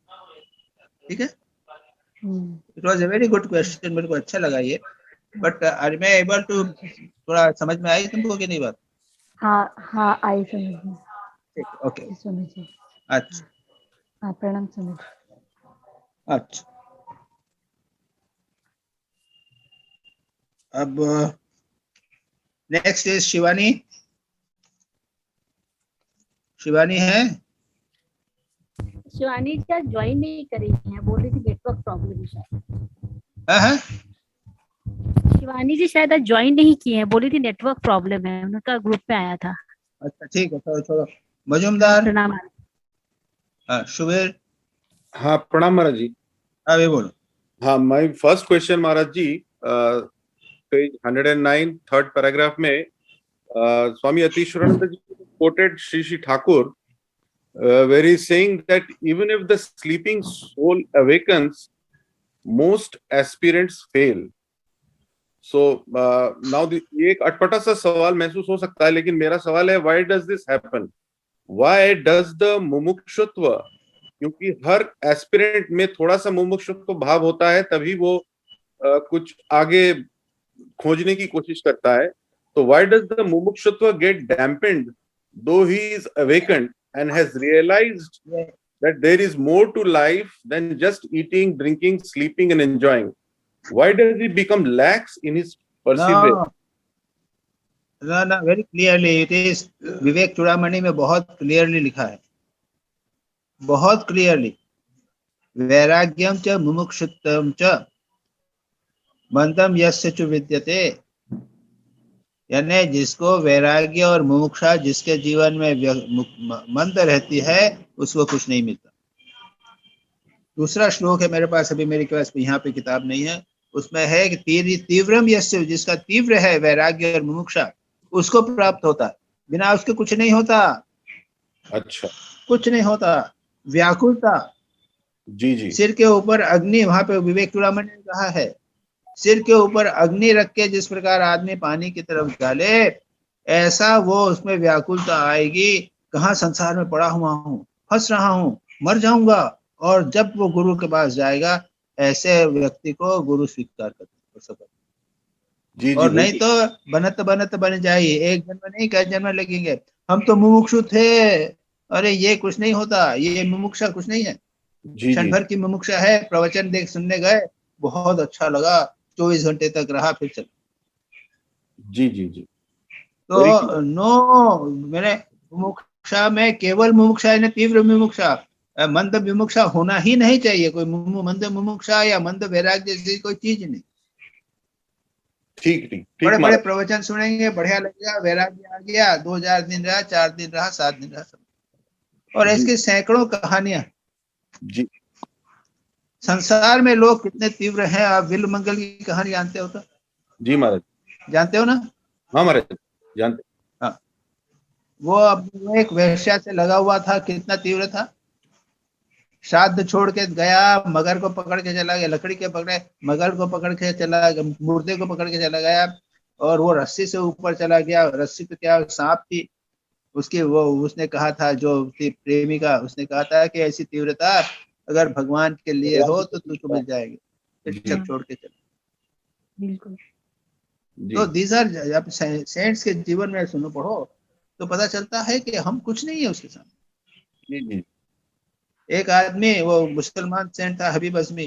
A: ठीक है, it was a very good question, मेरे को अच्छा लगा ये। बट आर मैं एबल टू, थोड़ा समझ में आई तुमको कि नहीं बात?
I: हाँ आई समझ में।
A: ओके, अच्छा
I: हाँ, प्रणाम समझ।
A: अच्छा, अब नेक्स्ट इज शिवानी। शिवानी है?
J: शिवानी क्या ज्वाइन नहीं कर रही है, बोल रही थी नेटवर्क प्रॉब्लम शायद।
A: हाँ,
J: शिवानी जी शायद आज ज्वाइन नहीं की है, बोली थी नेटवर्क प्रॉब्लम है, उनका ग्रुप में आया था।
A: अच्छा ठीक है, छोड़ो। मजुमदार?
J: प्रणाम।
A: हाँ, शुभेर?
H: हाँ, प्रणाम महाराज जी।
A: हाँ, वे बोलो।
H: हाँ, my first question Maharaj ji, page 109 third paragraph में स्वामी यतीश्वरानंद जी quoted Shri Thakur where he is saying that even if the sleeping soul awakens, most aspirants fail. So now ये एक अटपटा सा सवाल महसूस हो सकता है, लेकिन मेरा सवाल है, why does this happen? Why does the मुमुक्षुत्व, क्योंकि हर एस्पिरेंट में थोड़ा सा मुमुक्षुत्व भाव होता है, तभी वो कुछ आगे खोजने की कोशिश करता है। तो why does the मुमुक्षुत्व get dampened though he is awakened and has realized that there is more to life than just eating, drinking, sleeping and enjoying? Why does he become lax in his perseverance?
A: No, very clearly it is, विवेक चूड़ामणि में बहुत clearly लिखा है, बहुत clearly, वैराग्यम च मुमुक्षुत्वम च मंदम यस्य च विद्यते। यानी जिसको वैराग्य और मुमुक्षा जिसके जीवन में मंद रहती है उसको कुछ नहीं मिलता। दूसरा श्लोक है मेरे पास, अभी मेरे पास यहाँ पे किताब नहीं है, उसमें है कि तीव्रम यस्य, जिसका तीव्र है वैराग्य और मुमुक्षा, उसको प्राप्त होता है। बिना उसके कुछ नहीं होता,
H: अच्छा,
A: कुछ नहीं होता। व्याकुलता,
H: जी जी,
A: सिर के ऊपर अग्नि, वहां पे विवेक चूड़ामणि ने कहा है, सिर के ऊपर अग्नि रख के जिस प्रकार आदमी पानी की तरफ डाले, ऐसा वो उसमें व्याकुलता आएगी, कहाँ संसार में पड़ा हुआ हूँ, फंस रहा हूँ, मर जाऊंगा। और जब वो गुरु के पास जाएगा, ऐसे व्यक्ति को गुरु स्वीकार करते हैं।
H: जी जी,
A: और नहीं
H: बिल्कुल।
A: तो बनत बनत बन जाइए, एक जन्म नहीं कई जन्म लगेंगे। हम तो मुमुक्षु थे, अरे ये कुछ नहीं होता, ये मुमुक्षा कुछ नहीं है,
H: जी
A: क्षण
H: जी,
A: भर की मुमुक्षा है। प्रवचन देख सुनने गए, बहुत अच्छा लगा, 24 घंटे तक रहा, फिर चल।
H: जी जी जी, वेरी
A: तो
H: क्लियर।
A: नो, मैंने मुमुक्षा में केवल मुमुक्षा है, तीव्र मुमुक्षा, मंद विमुक्षा होना ही नहीं चाहिए। कोई मंद मुमुक्षा या मंद वैराग्य जैसी कोई चीज नहीं।
H: ठीक ठीक ठीक
A: बड़े बड़े
H: महाराज।
A: प्रवचन सुनेंगे, बढ़िया लगेगा, वैराग्य आ गया, 2000 दिन रहा, 4 दिन रहा, 7 दिन रहा, और
H: जी
A: इसकी सैकड़ों कहानियां।
H: जी
A: संसार में लोग कितने तीव्र हैं। आप विल मंगल की कहानी जानते हो? तो
H: जी महाराज,
A: जानते हो ना?
H: हाँ महाराज, जानते।
A: हाँ, वो अब एक वेश्या से लगा हुआ था, कितना तीव्र था। श्राद्ध छोड़ के गया, मगर को पकड़ के चला गया, लकड़ी के पकड़े मगर को पकड़ के चला, मुर्दे को पकड़ के चला गया, और वो रस्सी से ऊपर चला गया। रस्सी तो क्या, सांप थी उसकी। वो उसने कहा था, जो थी प्रेमिका, उसने कहा था कि ऐसी तीव्रता अगर भगवान के लिए हो तो तुझको मिल जाएगी, फिर
H: जी
A: सब छोड़ के चल।
J: बिल्कुल।
A: तो
H: जी
A: दीज आर, जब सेंट्स के जीवन में सुनो पढ़ो तो पता चलता है कि हम कुछ नहीं है उसके सामने।
H: जी जी,
A: एक आदमी, वो मुसलमान सेंट था, हबीब अजमी,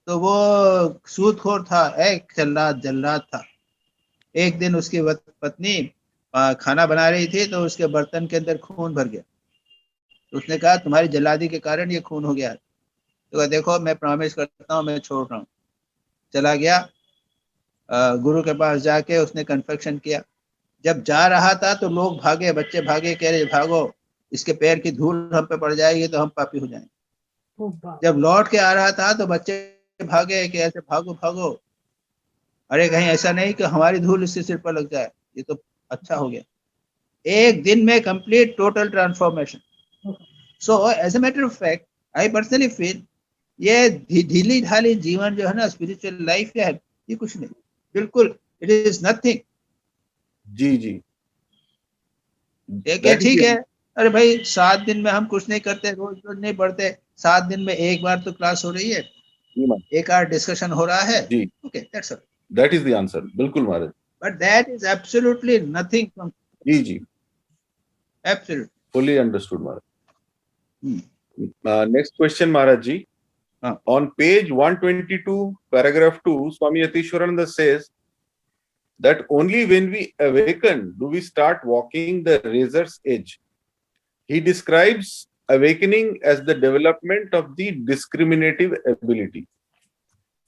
A: तो वो सूदखोर था, एक जल्लाद था। एक दिन उसकी पत्नी खाना बना रही थी, तो उसके बर्तन के अंदर खून भर गया। तो उसने कहा, तुम्हारी जल्लादी के कारण ये खून हो गया है। तो कहा, देखो मैं प्रॉमिस करता हूँ, मैं छोड़ रहा हूँ। चला गया, गुरु के पास जाके उसने कन्फेक्शन किया। जब जा रहा था तो लोग भागे, बच्चे भागे, कह रहे भागो, इसके पैर की धूल हम पे पड़ जाएगी तो हम पापी हो जाएंगे। जब लौट के आ रहा था तो बच्चे भागे कि ऐसे भागो भागो, अरे कहीं ऐसा नहीं कि हमारी धूल इसके सिर पर लग जाए। ये तो अच्छा हो गया, एक दिन में complete total transformation. So as a matter of fact, I personally feel ये ढीली ढाली जीवन जो है ना, स्पिरिचुअल लाइफ है, ये कुछ नहीं, बिल्कुल इट इज नथिंग।
H: जी जी,
A: ठीक है, ठीक है। अरे भाई 7 दिन में हम कुछ नहीं करते, रोज रोज नहीं पढ़ते, 7 दिन में एक बार तो क्लास हो रही है, एक आध डिस्कशन हो रहा है,
H: जी,
A: okay, that's all.
H: That is the answer, बिल्कुल Maharaj.
A: But that is absolutely nothing from,
H: जी जी,
A: absolute.
H: fully understood Maharaj. Next question Maharaj ji, on page 122 paragraph 2 Swami Yatishwarananda says that only when we awaken do we start walking the razor's edge. He describes awakening as the development of the discriminative ability.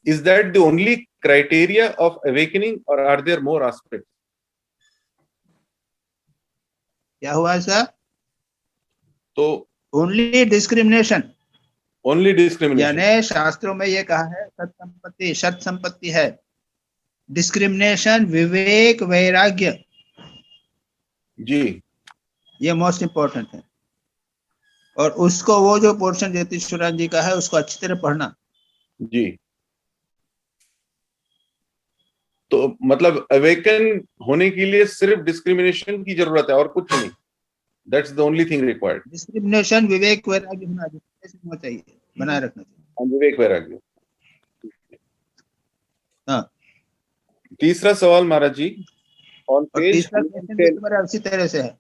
H: Is that the only criteria of awakening or are there more aspects?
A: क्या हुआ ऐसा?
H: तो
A: only discrimination,
H: only discrimination,
A: यानी शास्त्रों में ये कहा है, सत संपत्ति, सत संपत्ति है। डिस्क्रिमिनेशन, विवेक, वैराग्य,
H: जी
A: ये मोस्ट इंपॉर्टेंट है। और उसको, वो जो पोर्शन यतीश्वरानंद जी का है, उसको अच्छी तरह पढ़ना।
H: जी, तो मतलब अवेकन होने के लिए सिर्फ डिस्क्रिमिनेशन की जरूरत है और कुछ नहीं। That's the only thing required.
A: Discrimination, विवेक, वैराग्य होना चाहिए, बनाए रखना चाहिए।
H: विवेक वैराग्य।
A: हाँ,
H: तीसरा सवाल महाराज जी, ऑन
A: और
H: पेज
A: तीसरा क्वेश्चन भी तुम्हारा उसी तरह से है।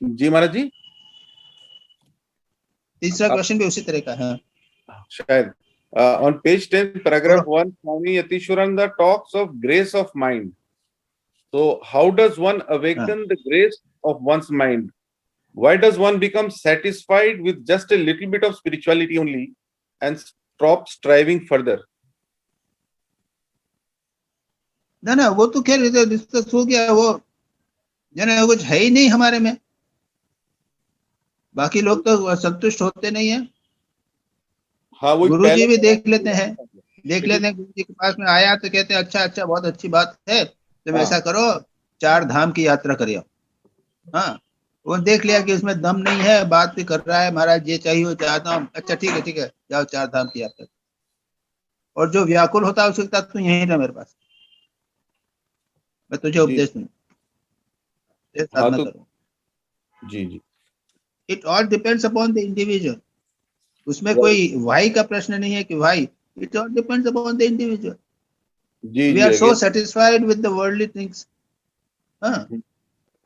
H: जी महाराज जी,
A: तीसरा क्वेश्चन भी उसी तरह का है
H: शायद। on page 10 paragraph 1 Swami Yatishwarananda talks of grace of mind. So how does one awaken the grace of one's mind? Why does one become satisfied with just a little bit of spirituality only and stop striving further?
A: ना वो तो खैर discuss हो गया, वो जाने कुछ है ही नहीं हमारे में। बाकी लोग तो संतुष्ट होते नहीं है।
H: हाँ, वो
A: गुरु जी भी देख लेते हैं, गुरु जी के पास में आया तो कहते हैं अच्छा अच्छा, बहुत अच्छी बात है, तुम ऐसा करो 4 धाम की यात्रा करिए। हाँ, वो देख लिया कि उसमें दम नहीं है, बात भी कर रहा है, महाराज ये चाहिए वो चाहता हूँ, अच्छा ठीक है जाओ 4 धाम की यात्रा। और जो व्याकुल होता है उसके साथ तू यहीं रह मेरे पास, मैं तुझे उपदेश दूँ, साधना
H: तो
A: करूँ।
H: जी जी
A: it all depends upon the individual. उसमें कोई भाई का प्रश्न नहीं है कि भाई, it all depends upon the individual.
H: जी
A: वी
H: जी
A: are so
H: again.
A: Satisfied with the worldly things. हाँ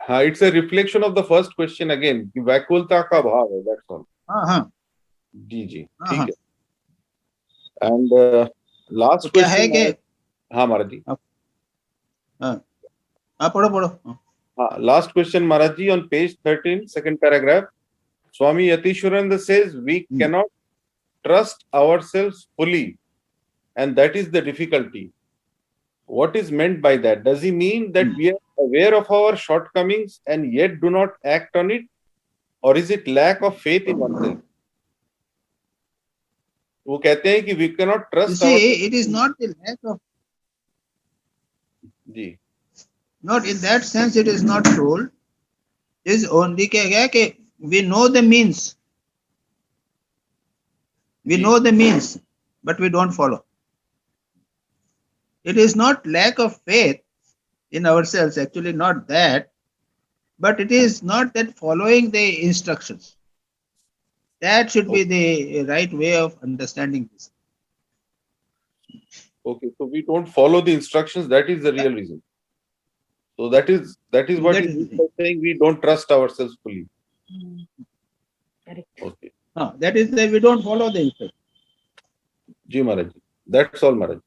H: हाँ, it's a reflection of the first question again कि व्याकुलता का भाव है, दैट्स ऑल।
A: हाँ हाँ
H: जी जी
A: हाँ,
H: ठीक
A: हाँ।
H: है। एंड लास्ट
A: तो क्या है
H: क्वेश्चन।
A: कि
H: हाँ महाराज जी,
A: हाँ हाँ पढ़ो।
H: हाँ last question Maharaj ji, on page 13 second paragraph, Swami Yatishurananda says we cannot trust ourselves fully, and that is the difficulty. What is meant by that? Does he mean that we are aware of our shortcomings and yet do not act on it, or is it lack of faith in oneself? वो कहते हैं कि we cannot
A: You
H: trust
A: see,
H: ourselves.
A: it is not the lack of,
H: ji
A: not in that sense it is not told. It is only क्या है कि we know the means. We
H: ji
A: know the means, but we don't follow. It is not lack of faith in ourselves, actually not that, but it is not that following the instructions. That should be the right way of understanding this.
H: Okay, so we don't follow the instructions. That is the real reason. So that is what
A: That
H: he
A: is the
H: means
A: thing.
H: by saying we don't trust ourselves fully.
J: Correct.
H: Okay,
A: That is that we don't follow the instructions.
H: Ji Maharaj ji, that's all महाराज।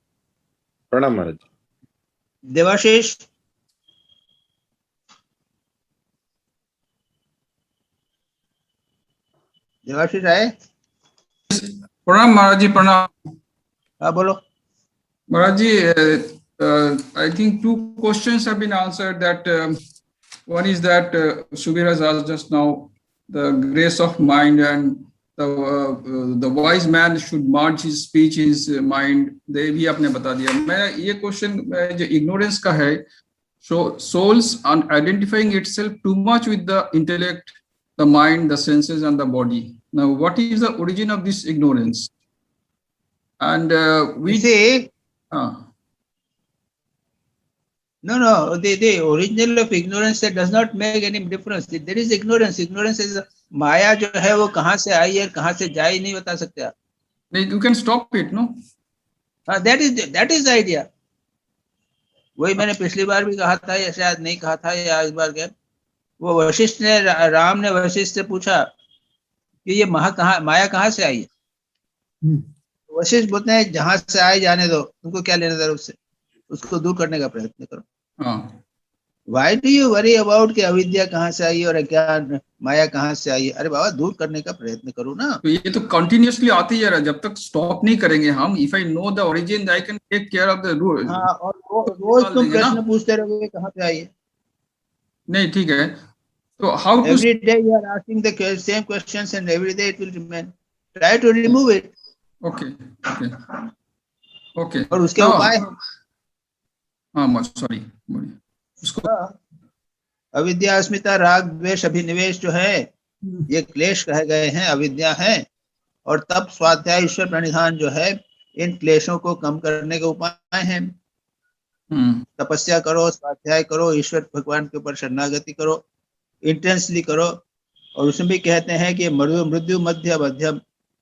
H: प्रणाम महाराज जी।
A: Devashish, Debashish आए?
B: प्रणाम महाराज जी, प्रणाम
A: हाँ बोलो।
B: महाराज जी। I think 2 questions have been answered. That one is that Subir has asked just now, the grace of mind, and the wise man should merge his speech, his mind. ये भी आपने बता दिया। मैं ये क्वेश्चन जो ignorance का है, so souls on identifying itself too much with the intellect, the mind, the senses, and the body. Now, what is the origin of this ignorance? And we
A: You see,
B: uh,
A: no, the original of ignorance that does not make any difference. There is ignorance. Ignorance is माया जो है वो कहाँ से आई है कहाँ से जाई नहीं बता सकते आप।
B: you can stop it, no?
A: that is the idea. वही मैंने पिछली बार भी कहा था या शायद नहीं कहा था या इस बार क्या, वो वशिष्ठ ने राम ने वशिष्ठ से पूछा कि ये माया कहाँ से आई है। वशिष्ठ बोलते हैं जहां से आई जाने दो, तुमको क्या लेना था उससे, उसको दूर करने का प्रयत्न करो। Why do you worry about कि अविद्या कहाँ से आई और अज्ञान माया कहाँ से आई? अरे बाबा दूर करने का प्रयत्न करो ना।
B: तो ये तो कंटिन्यूअसली आती जा रहा है, जब तक स्टॉप नहीं करेंगे हम। If I know the origin, I can take care of the rule.
A: हाँ, और रोज तुम प्रश्न पूछते रहोगे कहाँ से आई है।
B: नहीं ठीक है, तो how to
A: every day you are asking the same questions and every day it will remain. Try to remove it.
B: Okay
A: और उसके उपाय हैं।
B: हाँ सॉरी, उसको
A: अविद्या अस्मिता राग द्वेष अभिनिवेश जो है ये क्लेश कहे गए हैं, अविद्या है। और तब स्वाध्याय ईश्वर प्रणिधान जो है इन क्लेशों को कम करने के उपाय हैं। तपस्या करो, स्वाध्याय करो, ईश्वर भगवान के ऊपर शरणागति करो, इंटेंसली करो। और उसमें भी कहते हैं कि मृत्यु मध्य मध्यम,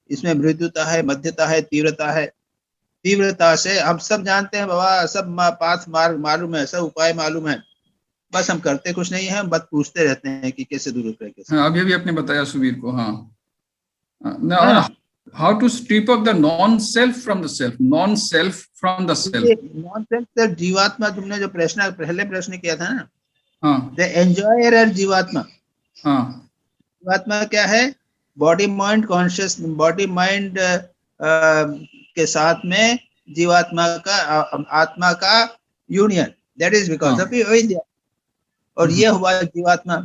A: इसमें मृत्युता है, मध्यता है, तीव्रता है। तीव्रता से हम सब जानते हैं बाबा, सब पाथ मार्ग मालूम है, सब उपाय मालूम है, बस हम करते कुछ नहीं है, हम बस पूछते रहते हैं कि कैसे दूर करें कैसे।
B: हाँ, अभी आपने बताया सुबीर को। How to strip up the non self from the self, non self from the self.
A: Non self जीवात्मा, तुमने जो पहले प्रश्न किया था ना,
B: हाँ,
A: द एंजॉयर और जीवात्मा।
B: हाँ,
A: जीवात्मा क्या है? Body mind conscious, body mind के साथ में जीवात्मा का आत्मा का union, that is because of अविद्या। और ये हुआ जीवात्मा।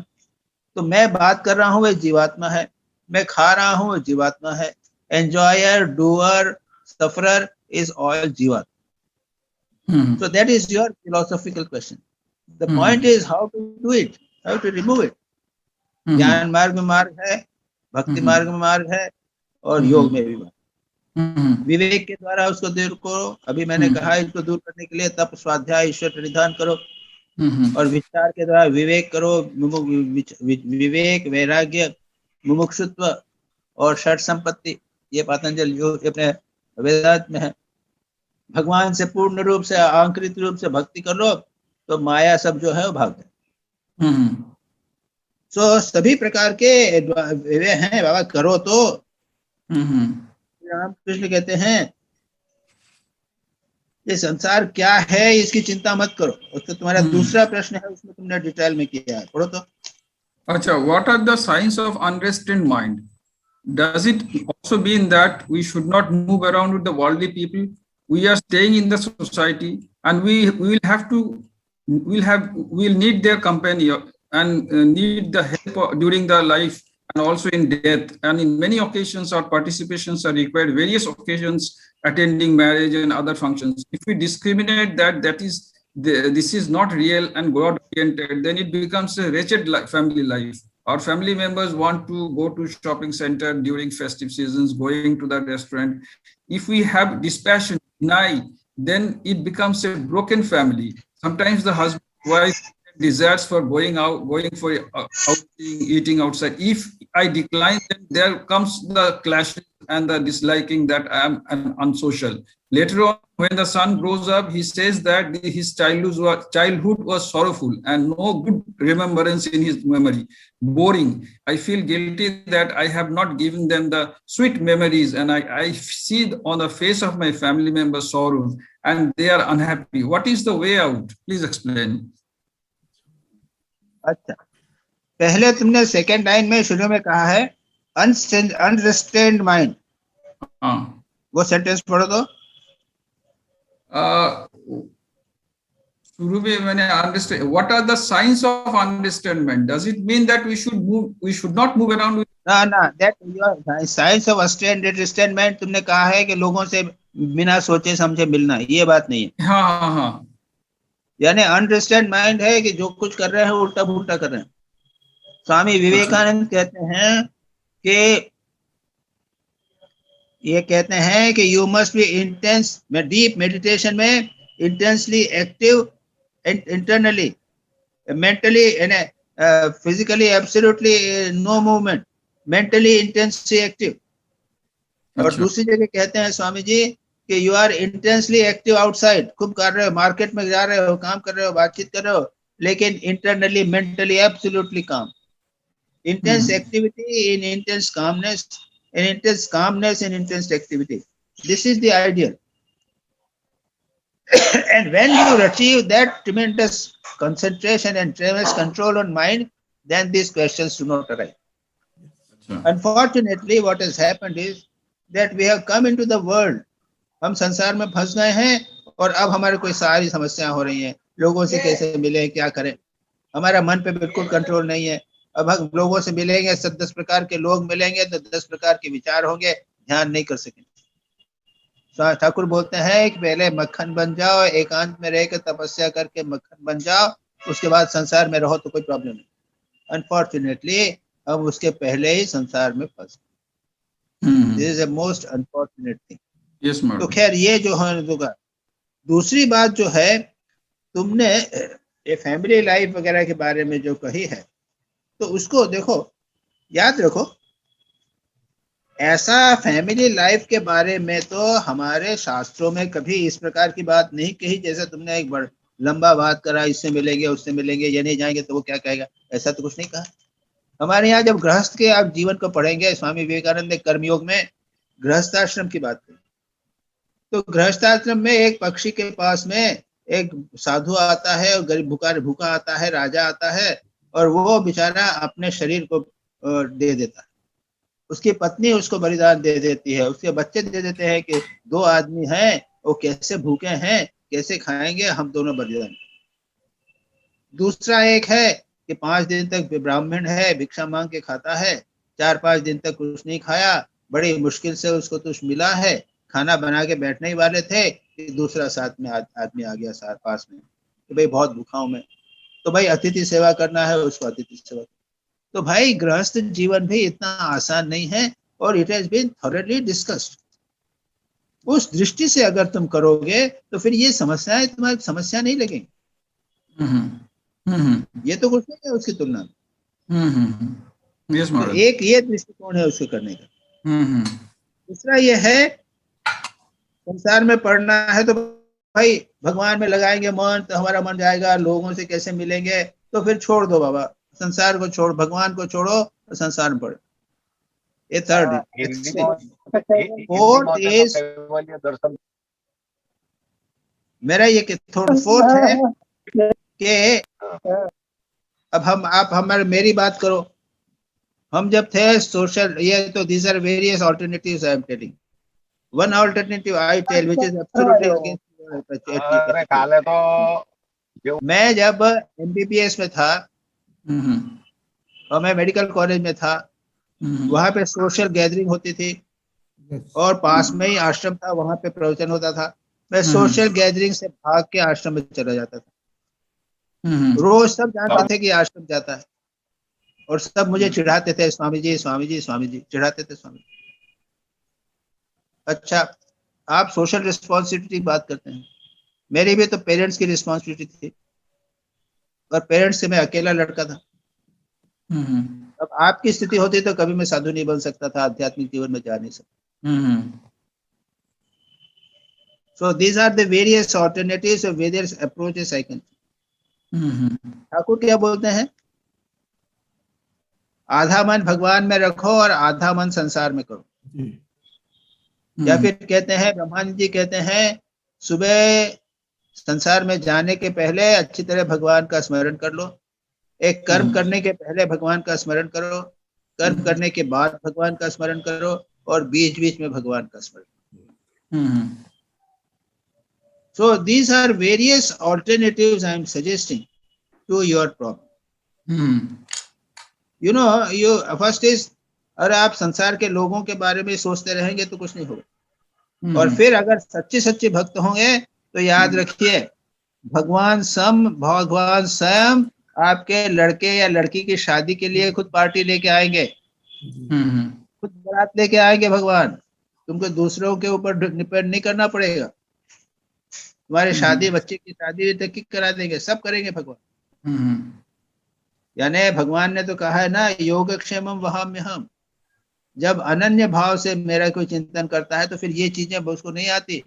A: तो मैं बात कर रहा हूँ वो जीवात्मा है, मैं खा रहा हूँ वो जीवात्मा है। Enjoyer, doer, sufferer is all जीवात्मा। So that is your philosophical question. The point is how to do it, how to remove it. ज्ञान मार्ग में मार्ग है, भक्ति मार्ग में मार्ग है, और योग में भी मार्ग। विवेक के द्वारा उसको दूर करो। अभी मैंने कहा इसको दूर करने के लिए तप, स्वाध्याय, ईश्वर प्रणिधान करो, और विचार के द्वारा विवेक करो। विवेक, वैराग्य, मुमुक्षुत्व और षट संपत्ति, ये पतंजलि योग अपने वेदांत में है। भगवान से पूर्ण रूप से, आंतरिक रूप से भक्ति कर लो तो माया सब जो है वो भाग जाए। सो सभी प्रकार के वे हैं बाबा, करो तो। रामकृष्ण कहते हैं ये संसार क्या है इसकी चिंता मत करो। उसका तुम्हारा दूसरा प्रश्न है, उसमें तुमने डिटेल में किया है, पढ़ो तो।
B: अच्छा, what are the signs of unrestrained mind? Does it also mean that we should not move around with the worldly people? We are staying in the society, and we'll need their company and need the help during the life and also in death. And in many occasions, our participations are required. Various occasions, attending marriage and other functions. If we discriminate this is not real and God-oriented, then it becomes a wretched family life. Our family members want to go to shopping center during festive seasons, going to the restaurant. If we have dispassion, deny, then it becomes a broken family. Sometimes the husband, wife desires for going for outing, eating outside. If I decline, then there comes the clash and the disliking that I am unsocial. Later on, when the son grows up, he says that his childhood was sorrowful and no good remembrance in his memory. Boring. I feel guilty that I have not given them the sweet memories, and I see on the face of my family members sorrows and they are unhappy. What is the way out? Please explain.
A: अच्छा, पहले तुमने second line में शुरू में कहा है अनरिस्ट्रेन्ड mind, वो sentence पढ़ो तो।
B: शुरू में मैंने understand. What are the signs of unrestrained? Does it mean that we should not move around with?
A: ना, that your signs of unrestrained तुमने कहा है कि लोगों से बिना सोचे समझे मिलना, ये बात नहीं है।
B: हाँ।
A: यानी अनरिस्ट्रेन्ड माइंड है कि जो कुछ कर रहे हैं उल्टा पुल्टा कर रहे हैं। स्वामी विवेकानंद कहते हैं कि यू मस्ट बी इंटेंस में डीप मेडिटेशन में intensely active internally, mentally physically absolutely no movement, mentally intensely active. और दूसरी जगह कहते हैं स्वामी जी कि you are intensely active outside, खूब कर रहे हो, मार्केट में जा रहे हो, काम कर रहे हो, बातचीत कर रहे हो, लेकिन इंटरनली मेंटली एब्सोल्युटली काम। Intense activity in intense calmness, in intense calmness and intense activity. This is the ideal. And when you achieve that tremendous concentration and tremendous control on mind, then these questions do not arise. Unfortunately, what has happened is that we have come into the world. हम संसार में फंस गए हैं और अब हमारे कोई सारी समस्याएं हो रही हैं। लोगों से कैसे मिले, क्या करें, हमारा मन पे बिल्कुल कंट्रोल नहीं है। अब हम लोगों से मिलेंगे, 10 प्रकार के लोग मिलेंगे तो 10 प्रकार के विचार होंगे, ध्यान नहीं कर सकेंगे। ठाकुर बोलते हैं कि पहले मक्खन बन जाओ, एकांत में रहकर तपस्या करके मक्खन बन जाओ, उसके बाद संसार में रहो तो कोई प्रॉब्लम नहीं। अनफॉर्चुनेटली हम उसके पहले ही संसार में फंस गए। This is a most unfortunate thing. तो खैर ये जो है, दूसरी बात जो है तुमने ये फैमिली लाइफ वगैरह के बारे में जो कही है, तो उसको देखो, याद रखो, ऐसा फैमिली लाइफ के बारे में तो हमारे शास्त्रों में कभी इस प्रकार की बात नहीं कही। जैसे तुमने एक बड़ा लंबा बात करा, इससे मिलेंगे, उससे मिलेंगे, ये नहीं जाएंगे तो वो क्या कहेगा, ऐसा तो कुछ नहीं कहा। हमारे यहाँ जब गृहस्थ के आप जीवन को पढ़ेंगे, स्वामी विवेकानंद ने कर्मयोग में गृहस्थाश्रम की बात करी। तो गृहस्थाश्रम में एक पक्षी के पास में एक साधु आता है और गरीब भूखा आता है, राजा आता है, और वो बेचारा अपने शरीर को दे देता है। उसकी पत्नी उसको बलिदान दे देती है, उसके बच्चे दे देते हैं कि 2 आदमी हैं, वो कैसे भूखे हैं, कैसे खाएंगे, हम दोनों बलिदान। दूसरा एक है कि 5 दिन तक ब्राह्मण है, भिक्षा मांग के खाता है, 4-5 दिन तक कुछ नहीं खाया, बड़ी मुश्किल से उसको कुछ मिला है, खाना बना के बैठने ही वाले थे कि दूसरा साथ में आदमी आ गया साथ पास में कि भाई बहुत भूखा हूं मैं, तो भाई अतिथि सेवा करना है, उसको अतिथि सेवा। तो भाई गृहस्थ जीवन भी इतना आसान नहीं है, और it has been thoroughly discussed. उस दृष्टि से अगर तुम करोगे तो फिर ये समस्याएं तुम्हारी समस्या नहीं लगेंगी। ये तो कुछ नहीं है उसकी तुलना में।
B: यस
A: तो
B: महाराज।
A: एक ये दृष्टिकोण है उसको करने का। दूसरा ये है, संसार में पढ़ना है तो भाई भगवान में लगाएंगे मन तो हमारा मन जाएगा, लोगों से कैसे मिलेंगे, तो फिर छोड़ दो बाबा, संसार को छोड़, भगवान को छोड़ो और संसार में पढ़ो। ये थर्ड है। फोर्थ इज, मेरा ये फोर्थ है कि अब आप हमारे मेरी बात करो। हम जब थे सोशल, ये तो these are various alternatives I am telling. One alternative I tell which is absolutely against. मैं जब एमबीबीएस में था और मैं मेडिकल कॉलेज में था, वहां पे सोशल गैदरिंग होती थी और पास में ही आश्रम था, वहां पे प्रवचन होता था। मैं सोशल गैदरिंग से भाग के आश्रम में चला जाता था। रोज सब जानते थे कि आश्रम जाता है, और सब मुझे चिढ़ाते थे, स्वामी जी स्वामी जी स्वामी जी, चिढ़ाते थे स्वामी। अच्छा, आप सोशल रिस्पॉन्सिबिलिटी की बात करते हैं, मेरी भी तो पेरेंट्स की रिस्पॉन्सिबिलिटी थी, और पेरेंट्स से मैं अकेला लड़का था। अब आपकी स्थिति होती तो कभी मैं साधु नहीं बन सकता था, आध्यात्मिक जीवन में जा नहीं सकता। So these are the various alternatives or various approaches I can. Thakur क्या बोलते हैं, आधा मन भगवान में रखो और आधा मन संसार में करो। या फिर कहते हैं, ब्रह्मानंद जी कहते हैं, सुबह संसार में जाने के पहले अच्छी तरह भगवान का स्मरण कर लो। एक कर्म करने के पहले भगवान का स्मरण करो, कर्म करने के बाद भगवान का स्मरण करो, और बीच बीच में भगवान का स्मरण। So these are various alternatives I am suggesting to your problem. You know, you first is, अगर आप संसार के लोगों के बारे में सोचते रहेंगे तो कुछ नहीं होगा। और फिर अगर सच्चे सच्चे भक्त होंगे तो याद रखिए, भगवान स्वयं आपके लड़के या लड़की की शादी के लिए खुद पार्टी लेके आएंगे, खुद बारात लेके आएंगे भगवान। तुमको दूसरों के ऊपर डिपेंड नहीं करना पड़ेगा। तुम्हारे शादी, बच्चे की शादी तक करा देंगे, सब करेंगे भगवान। यानी भगवान ने तो कहा है ना, योगक्षेमम वहाम्यहम्। जब अनन्य भाव से मेरा कोई चिंतन करता है तो फिर ये चीजें उसको नहीं आती।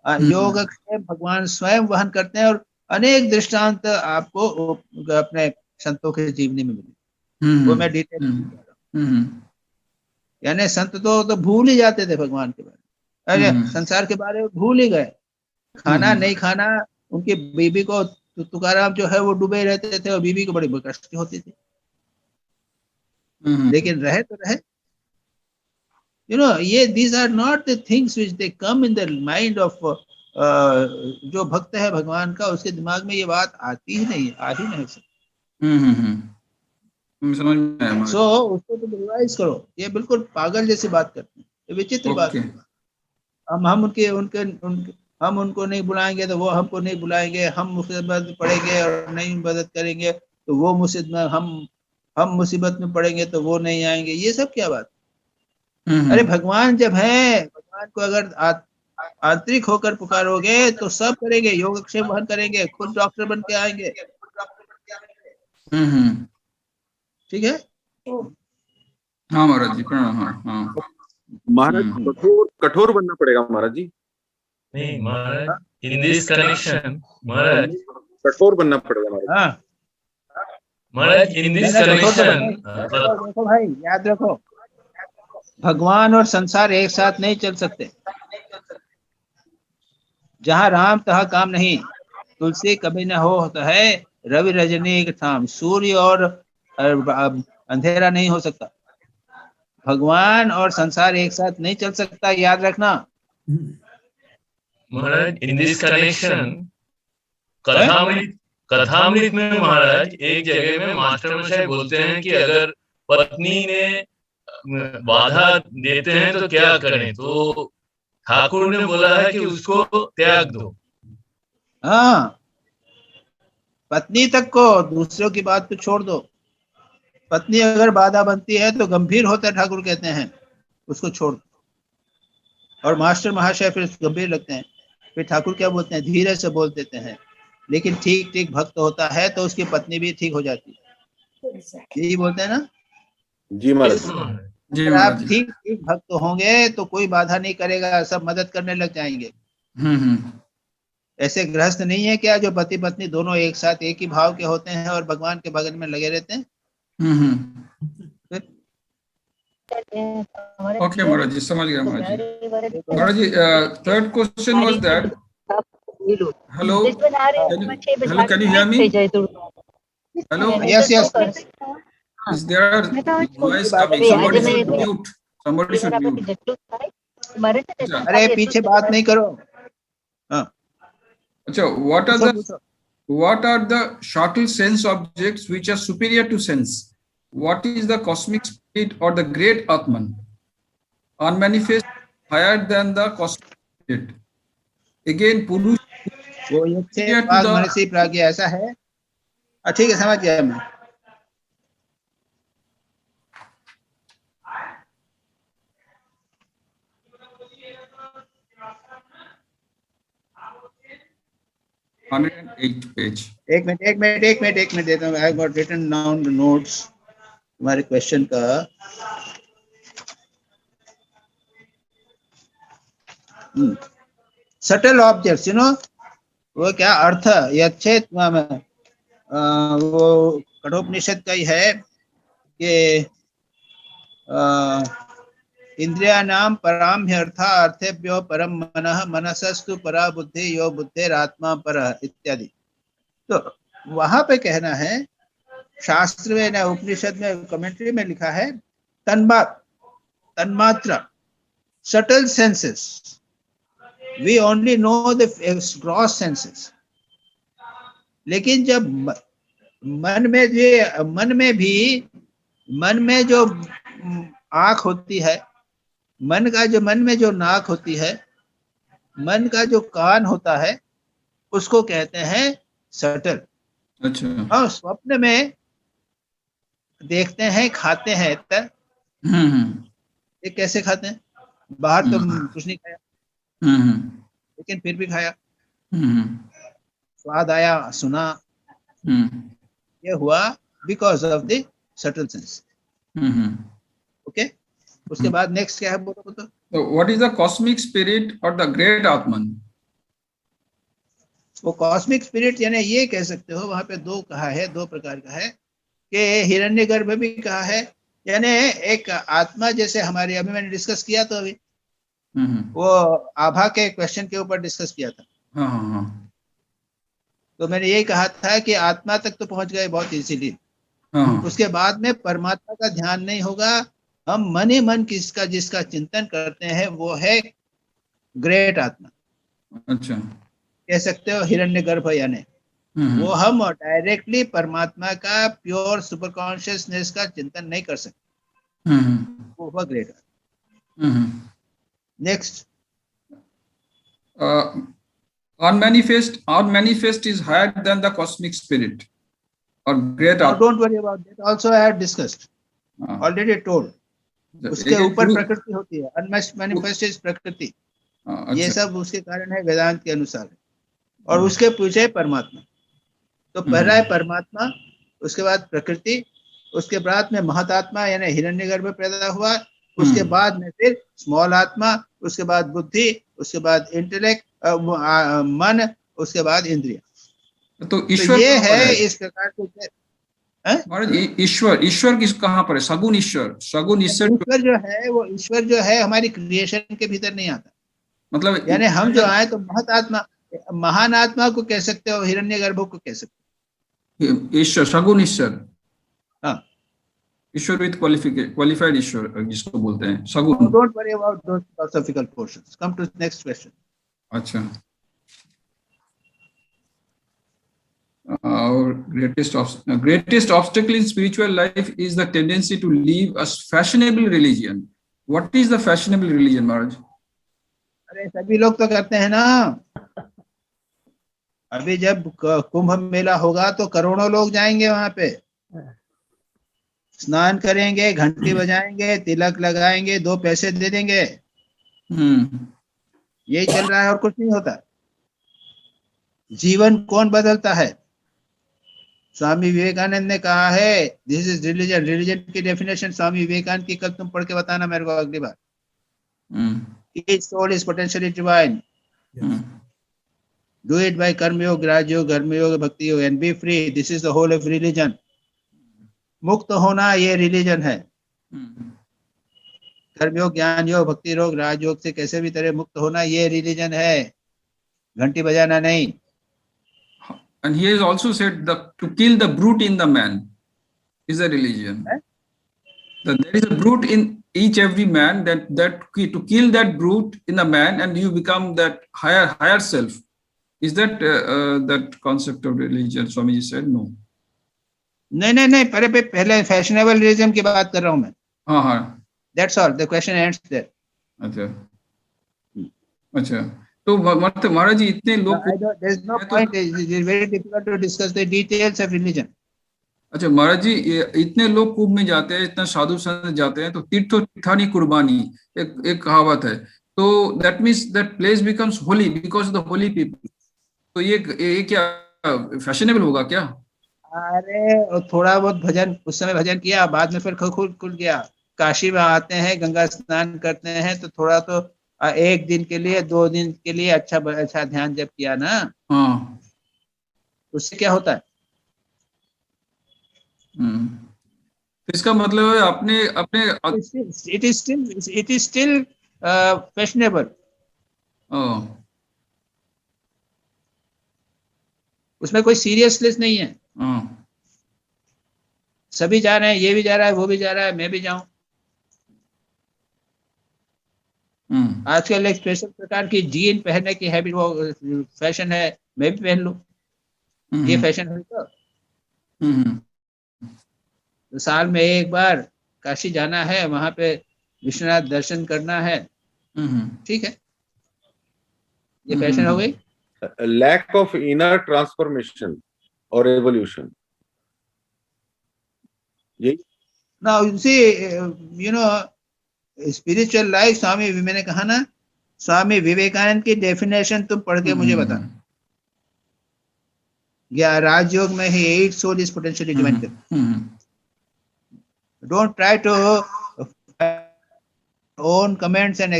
A: योगक्षेम भगवान स्वयं वहन करते हैं, और अनेक दृष्टांत आपको अपने संतों के जीवनी में मिले, वो मैं डिटेल में बता रहा हूं। यानी संत तो भूल ही जाते थे भगवान के बारे में, अरे संसार के बारे में भूल ही गए। खाना नहीं खाना, उनकी बीबी को तुकाराम जो है वो डूबे रहते थे, और बीबी को बड़ी कष्ट होती थी, लेकिन रहे तो रहे। You know, ये these are not the things which they come in the mind of जो भक्त है भगवान का, उसके दिमाग में ये बात आती ही नहीं, आ ही नहीं सकती। So उसको तो रिवाइज करो। ये बिल्कुल पागल जैसी बात करते हैं, ये विचित्र बात है। हम उनको नहीं बुलाएंगे तो वो हमको नहीं बुलाएंगे, हम मुसीबत पड़ेंगे और नहीं मदद करेंगे तो वो मुसीबत, हम मुसीबत में पड़ेंगे तो वो नहीं आएंगे। ये सब क्या बात? अरे भगवान जब है, भगवान को अगर आंतरिक होकर पुकारोगे तो सब करेंगे, योगक्षेम वहन करेंगे, खुद डॉक्टर बन के आएंगे। ठीक है?
B: हाँ महाराज जी, प्रणाम। हाँ
H: महाराज कठोर बनना पड़ेगा महाराज जी।
F: नहीं महाराज, इन दिस कनेक्शन महाराज
H: कठोर बनना पड़ेगा महाराज।
A: हाँ
F: महाराज, इन दिस कनेक्शन
A: देखो भाई, याद रखो, भगवान और संसार एक साथ नहीं चल सकते। जहाँ राम तहाँ काम नहीं, तुलसी कभी न हो होता है, रवि रजनी थाम, सूर्य और अंधेरा नहीं हो सकता। भगवान और संसार एक साथ नहीं चल सकता, याद रखना।
F: महाराज, इन दिस कनेक्शन कथामृत में महाराज एक जगह में मास्टर मशाई बोलते हैं कि अगर पत्नी ने बाधा देते हैं तो क्या करें, तो ठाकुर ने बोला है कि उसको त्याग दो।
A: हाँ, पत्नी तक को, दूसरों की बात को छोड़ दो। पत्नी अगर बाधा बनती है तो गंभीर होता है, ठाकुर कहते हैं उसको छोड़, और मास्टर महाशय फिर गंभीर लगते हैं। फिर ठाकुर क्या बोलते हैं, धीरे से बोल देते हैं, लेकिन ठीक ठीक भक्त होता है तो उसकी पत्नी भी ठीक हो जाती है, यही बोलते हैं ना
H: जी महाराज।
B: जी
A: अगर आप
B: महाराज जी।
A: ठीक ठीक भक्त होंगे तो कोई बाधा नहीं करेगा, सब मदद करने लग जाएंगे। ऐसे गृहस्थ नहीं है क्या जो पति पत्नी दोनों एक साथ एक ही भाव के होते हैं और भगवान के भजन में लगे रहते हैं।
B: ओके महाराज जी, समझ गया Maharaj ji. Maharaj ji, third question was that, hello hello, can you hear me? Hello,
A: yes yes
B: is there noise coming? Somebody should mute. Somebody should mute.
A: अरे पीछे बात नहीं करो। हाँ
B: अच्छा, what are the subtle sense objects which are superior to sense? What is the cosmic spirit or the great Atman, unmanifest, higher than the cosmic spirit? Again, Purush
A: वो ये प्राग मनसी प्राज्ञा ऐसा है। ठीक है, समझ गया मैं।
B: पेज।
A: एक मिनट देता हूँ। I got written down the notes तुम्हारे क्वेश्चन का। सटल ऑब्जेक्ट्स, यू नो, वो क्या अर्थ, ये अच्छे वो कठोपनिषद का ही है कि इंद्रियाणाम पराम ह्यर्था अर्थेभ्यो परम मनः मनसस्तु परा बुद्धि यो बुद्धिरात्मा परः इत्यादि। तो वहां पे कहना है, शास्त्र में ना उपनिषद में कमेंट्री में लिखा है तन्मात्रा, subtle senses, we only know the gross senses. लेकिन जब मन में जो आँख होती है, मन में जो नाक होती है, मन का जो कान होता है, उसको कहते हैं सटल।
B: अच्छा।
A: और स्वप्न में देखते हैं, खाते हैं, ये कैसे खाते हैं? बाहर तो कुछ नहीं खाया, लेकिन फिर भी खाया, स्वाद आया, सुना, ये हुआ because of the subtle sense. Okay, उसके बाद नेक्स्ट क्या है, बोलो।
B: What is the cosmic spirit और द ग्रेट आत्मन?
A: वो कॉस्मिक स्पिरिट यानी ये कह सकते हो, वहां पे दो कहा है, दो प्रकार का है कि हिरण्यगर्भ भी कहा है, यानी एक आत्मा, जैसे हमारे अभी मैंने डिस्कस किया तो अभी वो आभा के क्वेश्चन के ऊपर डिस्कस किया था। तो मैंने यही कहा था कि आत्मा तक तो पहुंच गए बहुत इजीली, उसके बाद में परमात्मा का ध्यान नहीं होगा, हम मन ही मन जिसका चिंतन करते हैं वो है ग्रेट आत्मा।
B: अच्छा,
A: कह सकते हो हिरण्यगर्भ, यानी वो हम डायरेक्टली परमात्मा का प्योर सुपर कॉन्शियसनेस का चिंतन नहीं कर सकते, वो हुआ ग्रेट आत्मा। Next,
B: unmanifest is higher than the cosmic spirit or great
A: no,
B: Atman.
A: don't worry about that, also I had discussed, already told। उसके ऊपर प्रकृति होती है, अनमैनिफेस्ट इज प्रकृति। ये सब उसके कारण है वेदांत के अनुसार, और उसके पीछे परमात्मा। तो पहला है परमात्मा, उसके बाद प्रकृति, उसके बाद में महतात्मा यानी हिरण्यगर्भ पैदा हुआ, उसके बाद में फिर स्मॉल आत्मा, उसके बाद बुद्धि, उसके बाद इंटेलेक्ट, मन, उसके बाद इंद्रिया।
B: तो ईश्वर
A: ये है इस प्रकार से।
B: ईश्वर किस कहाँ पर है? सगुण ईश्वर
A: जो है, वो ईश्वर जो है हमारी क्रिएशन के भीतर नहीं आता,
B: मतलब
A: यानी हम जो आए तो महत आत्मा, महान आत्मा को कह सकते हो, हिरण्यगर्भ को कह सकते हो,
B: ईश्वर, सगुण ईश्वर।
A: हाँ,
B: ईश्वर विद क्वालिफाइड ईश्वर जिसको बोलते हैं सगुण।
A: Don't worry about those philosophical portions, come to next question.
B: अच्छा, our greatest obstacle in spiritual life is the tendency to live a fashionable religion. What is the fashionable religion, Maharaj?
A: अरे सभी लोग तो करते हैं ना। अभी जब कुंभ मेला होगा तो करोड़ों लोग जाएंगे वहां पे, स्नान करेंगे, घंटी बजाएंगे, तिलक लगाएंगे, 2 पैसे दे देंगे, यही चल रहा है और कुछ नहीं होता। जीवन कौन बदलता है? स्वामी विवेकानंद ने कहा है दिस इज रिलीजन। रिलीजन की डेफिनेशन स्वामी विवेकानंद की कल तुम पढ़ के बताना मेरे को अगली बार। Each soul is potentially divine. Do it by karma yoga, raj yoga, karma yoga, bhakti yoga and be free. This is the whole of religion. मुक्त होना ये रिलीजन है। कर्मयोग, ज्ञान योग, भक्ति योग, राजयोग से कैसे भी तरह मुक्त होना ये रिलीजन है, घंटी बजाना नहीं।
B: And he has also said that to kill the brute in the man is a religion. That there is a brute in each every man, that to kill that brute in the man and you become that higher self. Is that that concept of religion? Swamiji said no.
A: नहीं, पहले fashionable religion की बात कर रहा हूँ मैं।
B: हाँ।
A: That's all. The question ends there.
B: अच्छा। तो मतलब महाराज जी इतने लोग,
A: there's no point. It is very difficult to discuss the details of religion.
B: अच्छा महाराज जी, इतने लोग कुंभ में जाते हैं, इतना साधु संत जाते हैं, तो तीर्थानी कुर्बानी एक कहावत है, तो that means that place becomes holy because of the holy people. तो ये क्या फैशनेबल होगा क्या?
A: अरे थोड़ा बहुत भजन उस समय भजन किया, बाद में फिर खुल गया। काशी में आते हैं, गंगा स्नान करते हैं, तो थोड़ा तो 1 दिन के लिए 2 दिन के लिए अच्छा ध्यान जब किया ना,
B: हाँ,
A: उससे क्या होता है?
B: इसका मतलब है अपने
A: it is still fashionable. उसमें कोई सीरियसनेस नहीं है। सभी जा रहे हैं, ये भी जा रहा है, वो भी जा रहा है, मैं भी जाऊं। आजकल एक स्पेशल प्रकार की जीन पहनने की हैबिट, वो फैशन है, मैं भी पहन लूं, ये फैशन है। तो साल में 1 बार काशी जाना है, वहां पे विश्वनाथ दर्शन करना है, ठीक है, ये फैशन हो गई।
H: Lack of inner transformation or evolution.
A: Now you see, spiritual life, स्वामी, मैंने कहा ना, स्वामी विवेकानंद की डेफिनेशन तुम पढ़ के मुझे बता। या राजयोग में ही 8 soul is potentially divine. Don't try to own comments and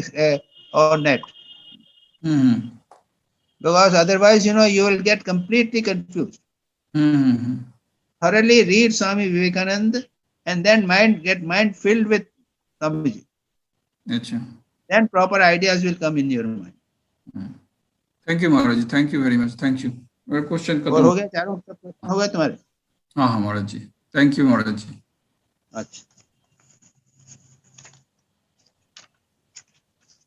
A: on net, because otherwise you will get completely confused. Thoroughly read Swami Vivekananda and then get mind filled with Swamiji. Then proper ideas will come in your mind.
B: Thank you Maharaj. Thank you very much. Thank you. मेरा question खत्म
A: हो गया, चारों प्रश्न हो गए तुम्हारे?
B: हाँ महाराज जी, थैंक यू महाराज जी।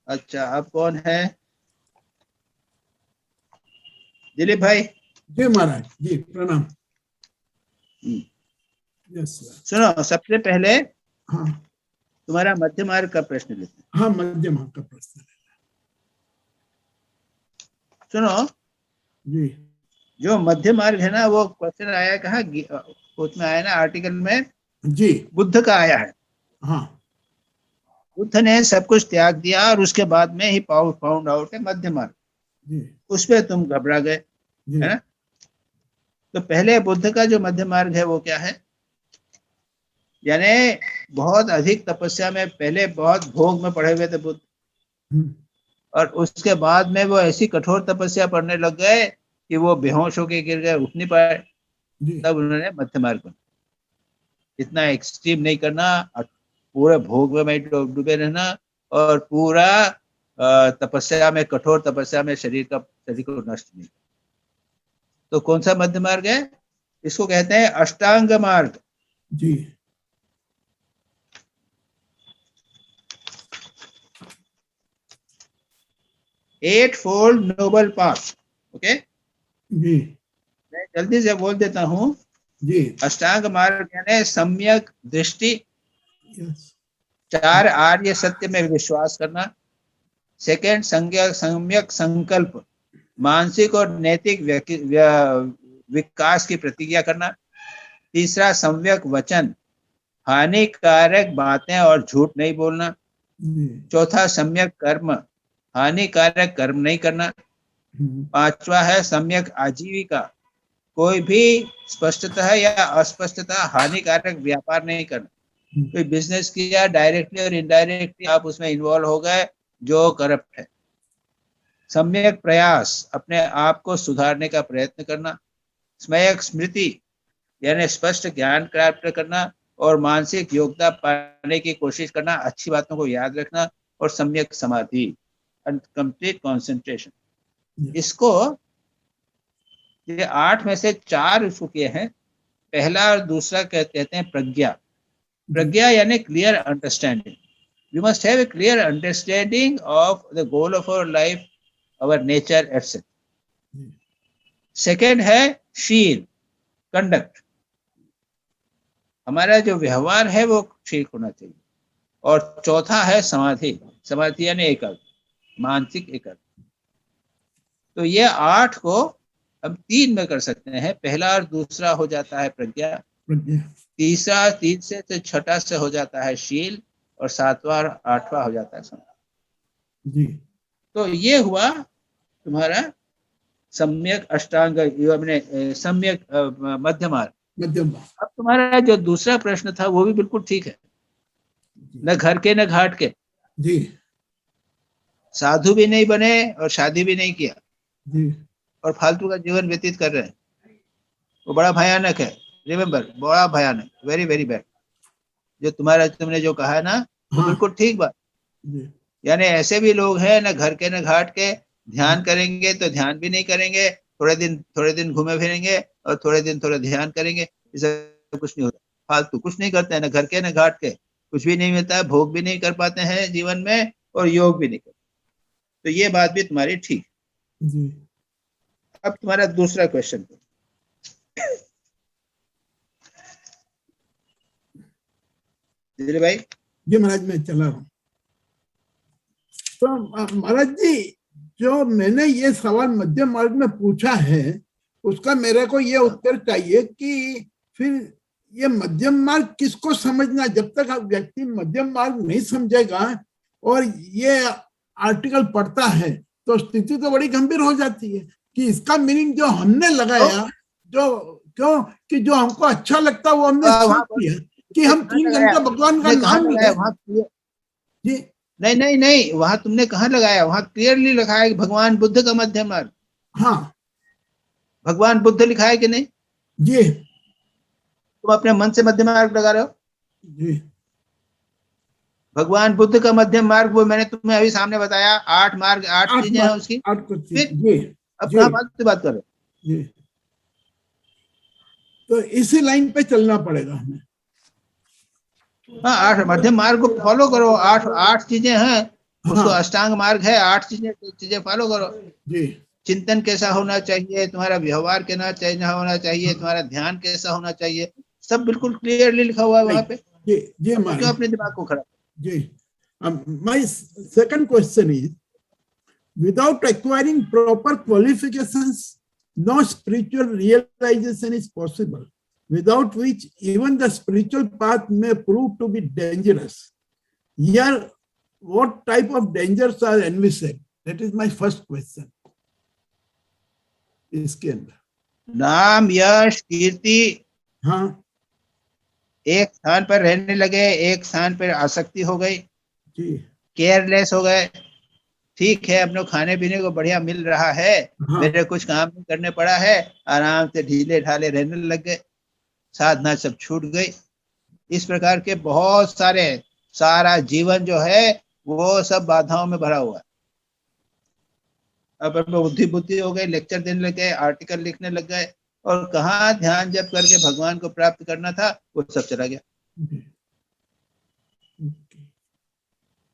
A: अच्छा, अब कौन है? दिलीप भाई।
E: जी महाराज जी, प्रणाम।
A: सुनो, सबसे पहले
E: हाँ,
A: तुम्हारा मध्य मार्ग का प्रश्न लेते हैं।
E: हाँ, मध्य मार्ग का प्रश्न
A: सुनो
E: जी।
A: जो मध्य मार्ग है ना, वो क्वेश्चन आया कहाँ, उसमें आया ना आर्टिकल में
E: जी,
A: बुद्ध का आया है।
E: हाँ,
A: बुद्ध ने सब कुछ त्याग दिया और उसके बाद में ही फाउंड आउट है मध्य मार्ग। उस पे तुम घबरा गए, है ना? तो पहले बुद्ध का जो मध्य मार्ग है वो क्या है? यानी बहुत अधिक तपस्या में, पहले बहुत भोग में पड़े हुए थे बुद्ध, और उसके बाद में वो ऐसी कठोर तपस्या करने लग गए कि वो बेहोश होके गिर गए, उठ नहीं पाए। तब उन्होंने मध्य मार्ग बना। इतना एक्सट्रीम नहीं करना, पूरे भोग में डूबे रहना, और पूरा तपस्या में, कठोर तपस्या में शरीर को नष्ट नहीं। तो कौन सा मध्य मार्ग है? इसको कहते हैं अष्टांग मार्ग
E: जी।
A: 8-fold noble path. ओके
E: जी,
A: मैं जल्दी से बोल देता हूँ
E: जी।
A: अष्टांग मार्ग यानी सम्यक दृष्टि, 4 आर्य सत्य में विश्वास करना, सेकंड सम्यक संकल्प, मानसिक और नैतिक विकास की प्रतिज्ञा करना, तीसरा सम्यक वचन, हानिकारक बातें और झूठ नहीं बोलना।
E: जी,
A: चौथा सम्यक कर्म, हानिकारक कर्म नहीं करना। पांचवा है सम्यक आजीविका, कोई भी स्पष्टतः या अस्पष्टतः हानिकारक व्यापार नहीं करना। कोई बिजनेस किया डायरेक्टली और इनडायरेक्टली आप उसमें इन्वॉल्व हो गए जो करप्ट है। सम्यक प्रयास, अपने आप को सुधारने का प्रयत्न करना। सम्यक स्मृति यानी स्पष्ट ज्ञान प्राप्त करना और मानसिक योग्यता पाने की कोशिश करना, अच्छी बातों को याद रखना। और सम्यक समाधि, कंप्लीट कंसंट्रेशन। इसको ये 8 में से 4 इसको किए हैं। पहला और दूसरा कहते हैं प्रज्ञा। प्रज्ञा यानी clear understanding. We must have a clear understanding of the goal of our life, our nature etcetera. Second है शील, कंडक्ट, हमारा जो व्यवहार है वो ठीक होना चाहिए। और चौथा है समाधि, समाधि यानी एकाग्र, मानसिक एकाग्र। तो ये 8 को हम 3 में कर सकते हैं। पहला और दूसरा हो जाता है प्रज्ञा, तीसरा 3 से 6 से हो जाता है शील, और 7वां और 8वां हो जाता है समाधि।
E: जी,
A: तो ये हुआ तुम्हारा सम्यक अष्टांग, सम्यक मध्य मार्ग।
E: मध्यम।
A: अब तुम्हारा जो दूसरा प्रश्न था वो भी बिल्कुल ठीक है। न घर के न घाट के,
E: जी,
A: साधु भी नहीं बने और शादी भी नहीं किया
E: जी,
A: और फालतू का जीवन व्यतीत कर रहे हैं, वो बड़ा भयानक है। रिमेम्बर, बड़ा भयानक, वेरी वेरी बैड। जो तुमने जो कहा है ना, वो
E: हाँ,
A: बिल्कुल ठीक बात।
E: जी,
A: यानी ऐसे भी लोग हैं न घर के न घाट के, ध्यान करेंगे तो ध्यान भी नहीं करेंगे, थोड़े दिन घूमे फिरेंगे और थोड़े दिन थोड़ा ध्यान करेंगे, इससे कुछ नहीं होता। फालतू कुछ नहीं करते हैं, न घर के न घाट के, कुछ भी नहीं मिलता है, भोग भी नहीं कर पाते हैं जीवन में और योग भी नहीं करते। तो ये बात भी तुम्हारी ठीक।
E: जी।
A: अब तुम्हारा दूसरा क्वेश्चन। भाई
E: जी महाराज, मैं चला रहा हूँ। तो महाराज जी, जो मैंने ये सवाल मध्य मार्ग में पूछा है उसका मेरे को ये उत्तर चाहिए कि फिर ये मध्यम मार्ग किसको समझना। जब तक व्यक्ति मध्यम मार्ग नहीं समझेगा और ये आर्टिकल पढ़ता है तो स्थिति तो बड़ी गंभीर हो जाती है कि इसका मीनिंग जो हमने लगाया, कि जो हमको अच्छा लगता वो हमने सोच लिया कि हम 3 घंटे भगवान का नाम लें। जी,
A: नहीं, वहां तुमने कहाँ लगाया? वहां क्लियरली लिखा है कि भगवान बुद्ध का मध्य मार्ग।
E: हाँ,
A: भगवान बुद्ध लिखा है कि नहीं?
E: जी,
A: तुम अपने मन से मध्य मार्ग लगा रहे हो।
E: जी,
A: भगवान बुद्ध का मध्य मार्ग वो मैंने तुम्हें अभी सामने बताया। 8 मार्ग, 8 चीजें हैं उसकी।
E: 8 कुछ।
A: फिर
E: जी,
A: अब कहाँ बात कर रहे हो?
E: जी, तो इसी लाइन पे चलना पड़ेगा हमें।
A: हाँ, 8 मध्यम मार्ग को फॉलो करो। 8 चीजें हैं, उसको
E: हाँ,
A: अष्टांग मार्ग है। 8 चीजें फॉलो करो।
E: जी,
A: चिंतन कैसा होना चाहिए, तुम्हारा व्यवहार कैसा होना चाहिए, तुम्हारा ध्यान कैसा होना चाहिए, सब बिल्कुल क्लियरली लिखा हुआ है वहां पे।
E: जी, जी
A: क्यों
E: महाराज
A: अपने दिमाग को खराब?
E: जी। My second question is, without acquiring proper qualifications, no spiritual realization is possible, without which even the spiritual path may prove to be dangerous. Here, what type of dangers are envisaged? That is my first question. इसके अंदर
A: नाम, यश, कीर्ति,
E: हाँ
A: एक स्थान पर रहने लगे, एक स्थान पर आसक्ति हो गई,
E: जी,
A: केयरलेस हो गए। ठीक है, अपने खाने पीने को बढ़िया मिल रहा है,
E: हाँ,
A: मेरे कुछ काम नहीं करने पड़ा है, आराम से ढीले ढाले रहने लग गए, साधना सब छूट गई। इस प्रकार के बहुत सारा जीवन जो है वो सब बाधाओं में भरा हुआ है। अब बुद्धि हो गए, लेक्चर देने लग गए, आर्टिकल लिखने लग गए, और कहाँ ध्यान जप करके भगवान को प्राप्त करना था वो सब चला गया।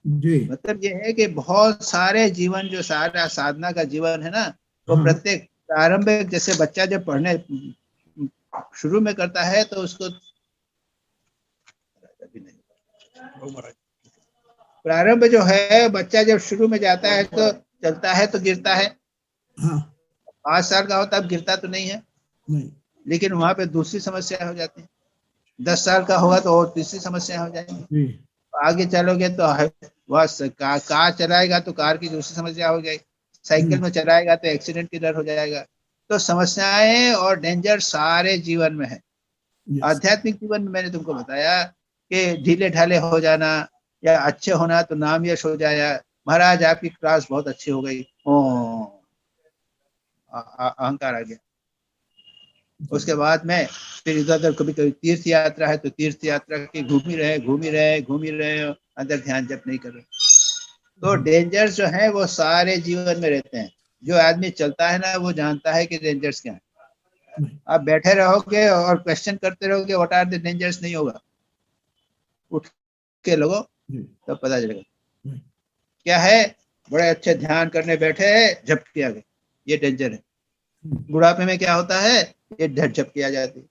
E: जी,
A: मतलब ये है कि बहुत सारे जीवन, जो सारा साधना का जीवन है ना, वो
E: हाँ,
A: प्रत्येक प्रारंभिक, जैसे बच्चा जब पढ़ने शुरू में करता है तो उसको प्रारंभ जो है, बच्चा जब शुरू में जाता है तो चलता है तो गिरता है।
E: हाँ,
A: 5 साल का होता है, अब गिरता तो नहीं है,
E: नहीं,
A: लेकिन वहां पे दूसरी समस्या हो जाती है। 10 साल का होगा तो और तीसरी समस्या हो जाएगी।
E: जी
A: आगे चलोगे तो वह कार चलाएगा तो कार की दूसरी समस्या हो जाएगी, साइकिल में चलाएगा तो एक्सीडेंट की डर हो जाएगा। तो समस्याएं और डेंजर सारे जीवन में है।
E: yes.
A: आध्यात्मिक जीवन में मैंने तुमको बताया कि ढीले ढाले हो जाना या अच्छे होना तो नाम यश हो जाया, महाराज आपकी क्लास बहुत अच्छी हो गई, अहंकार आ गया। उसके बाद में फिर इधर उधर कभी कभी तीर्थ यात्रा है तो तीर्थ यात्रा की घूम ही रहे अंदर ध्यान जप नहीं कर रहे। तो डेंजर्स जो है वो सारे जीवन में रहते हैं। जो आदमी चलता है ना वो जानता है कि डेंजर्स क्या है। आप बैठे रहोगे और क्वेश्चन करते रहोगे व्हाट आर द डेंजर्स नहीं होगा, उठ के लोगो तो पता चलेगा क्या है। बड़े अच्छे ध्यान करने बैठे है, झपकी आ गई, ये डेंजर है। बुढ़ापे में क्या होता है, ये झपकी आ जाती है।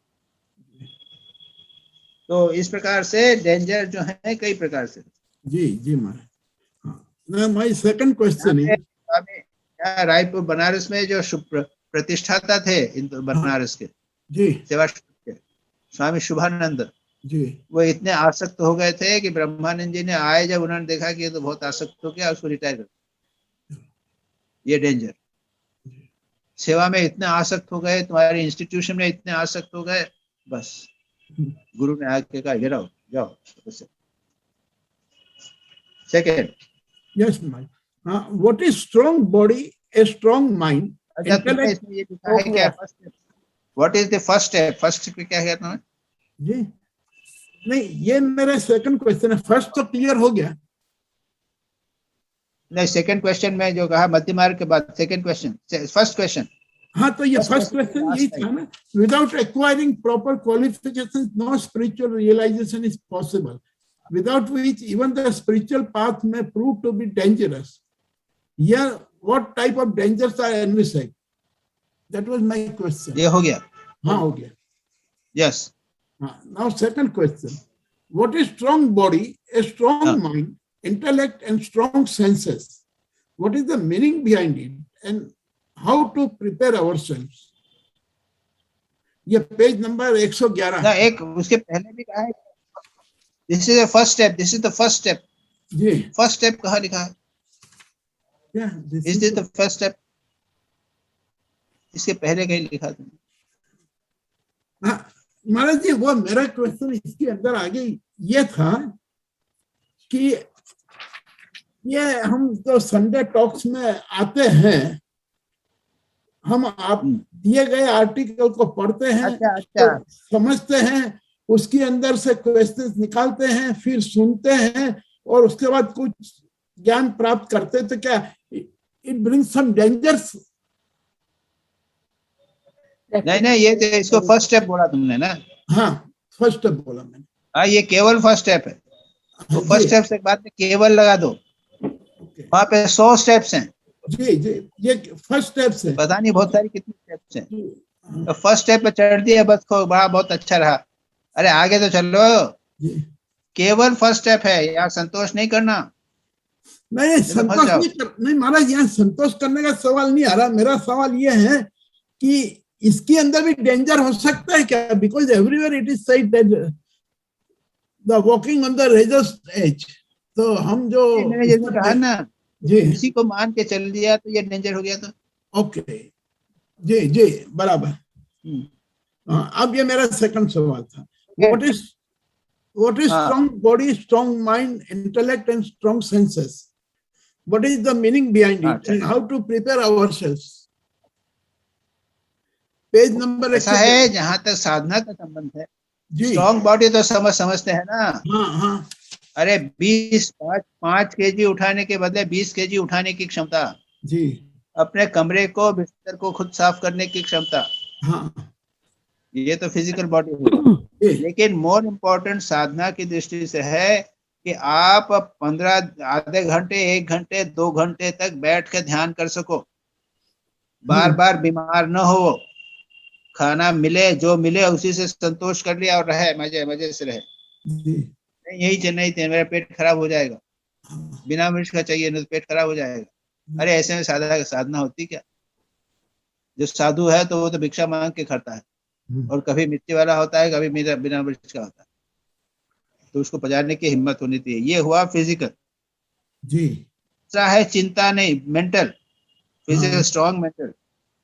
A: तो इस प्रकार से डेंजर जो है कई प्रकार से।
E: जी जी महाराज। माय सेकंड क्वेश्चन है,
A: रायपुर बनारस में जो प्रतिष्ठाता थे बनारस के
E: जी
A: सेवा के स्वामी शुभानंद
E: जी,
A: वो इतने आसक्त हो गए थे कि ब्रह्मानंद जी ने आए जब उन्होंने देखा कि ये तो बहुत आसक्त हो गया, उसको रिटायर कर। ये डेंजर। सेवा में इतने आसक्त हो गए, तुम्हारे इंस्टीट्यूशन में इतने आसक्त हो गए, बस गुरु ने आके कहा गिराओ जाओ। Second,
E: yes my, what is strong body, a strong mind, intellect.
A: इसमें ये लिखा है क्या first step? What is the first step? First step क्या कहता हूँ
E: जी नहीं, ये मेरा सेकंड क्वेश्चन है। फर्स्ट तो क्लियर हो गया।
A: नहीं, सेकंड क्वेश्चन में जो कहा मध्य मार्ग के बाद सेकंड क्वेश्चन, फर्स्ट क्वेश्चन।
E: हाँ, तो ये फर्स्ट क्वेश्चन यही था ना, without acquiring proper qualification no spiritual realization is possible, without which even the spiritual path may prove to be dangerous. Here, what type of dangers are envisaged? That was my question.
A: ये हो गया?
E: हाँ, हो गया।
A: Yes.
E: Now, second question. What is strong body, a strong mind, intellect and strong senses? What is the meaning behind it and how to prepare ourselves? ये page number 111
A: ना, एक उसके पहले भी कहा है This is the first step. This is the first step.
E: Ji,
A: First step कहाँ लिखा है?
E: yeah, this
A: Is this the first step? इसके पहले कहीं लिखा था?
E: हाँ महाराज जी, वो मेरा क्वेश्चन इसके अंदर आगे ये था कि ये हम तो संडे टॉक्स में आते हैं, हम आप दिए गए आर्टिकल को पढ़ते हैं,
A: अच्छा।
E: तो समझते हैं, उसके अंदर से क्वेश्चंस निकालते हैं, फिर सुनते हैं और उसके बाद कुछ ज्ञान प्राप्त करते हैं। तो क्या इट ब्रिंग्स सम डेंजर्स?
A: नहीं, ये तो इसको फर्स्ट स्टेप बोला तुमने ना?
E: हाँ, फर्स्ट स्टेप बोला मैंने।
A: हाँ, ये केवल फर्स्ट स्टेप है। तो फर्स्ट स्टेप से बाद में केवल लगा दो, वहाँ पे 100 स्टेप्स हैं।
E: जी जी, ये फर्स्ट स्टेप है।
A: पता नहीं बहुत सारी कितनी स्टेप्स हैं। तो फर्स्ट स्टेप पे चढ़ दिया बस को, बड़ा बहुत अच्छा रहा। अरे आगे तो चलो, केवल फर्स्ट स्टेप है यार, संतोष नहीं करना।
E: नहीं, संतोष नहीं महाराज, यहाँ संतोष करने का सवाल नहीं आ रहा। मेरा सवाल ये है कि इसके अंदर भी डेंजर हो सकता है क्या? Because everywhere it is said that the walking on the razor's edge. तो हम जो
A: मैंने जैसे कहा ना
E: जी,
A: इसी को मान के चल दिया तो ये डेंजर हो गया। तो
E: ओके, जी जी, बराबर। अब ये मेरा सेकंड सवाल था। What is strong body, strong mind, intellect and strong senses? What is the meaning behind it and how to prepare ourselves? Page number
A: ऐसा है, जहां तक साधना का संबंध है,
E: जी,
A: स्ट्रॉन्ग बॉडी तो समझते हैं ना।
E: हाँ हाँ,
A: अरे 5 केजी उठाने के बदले 20 केजी उठाने की क्षमता,
E: जी,
A: अपने कमरे को बिस्तर को खुद साफ करने की क्षमता,
E: हाँ,
A: ये तो फिजिकल बॉडी है। लेकिन मोर इम्पोर्टेंट साधना की दृष्टि से है कि आप 15 आधे घंटे 1 घंटे 2 घंटे तक बैठ के ध्यान कर सको, बार बार बीमार न हो, खाना मिले जो मिले उसी से संतोष कर लिया और रहे, मजे से रहे। नहीं यही नहीं थे, मेरा पेट खराब हो जाएगा, बिना मिर्च का चाहिए नहीं तो पेट खराब हो जाएगा। अरे ऐसे में साधना होती क्या? जो साधु है तो वो तो भिक्षा मांग के खाता है, और कभी मिर्ची वाला होता है, कभी बिना मिर्च का होता है, तो उसको पचाने की हिम्मत होनी चाहिए। ये हुआ फिजिकल।
E: जी।
A: दूसरा है चिंता नहीं, मेंटल। फिजिकल
E: हाँ।
A: Strong, mental.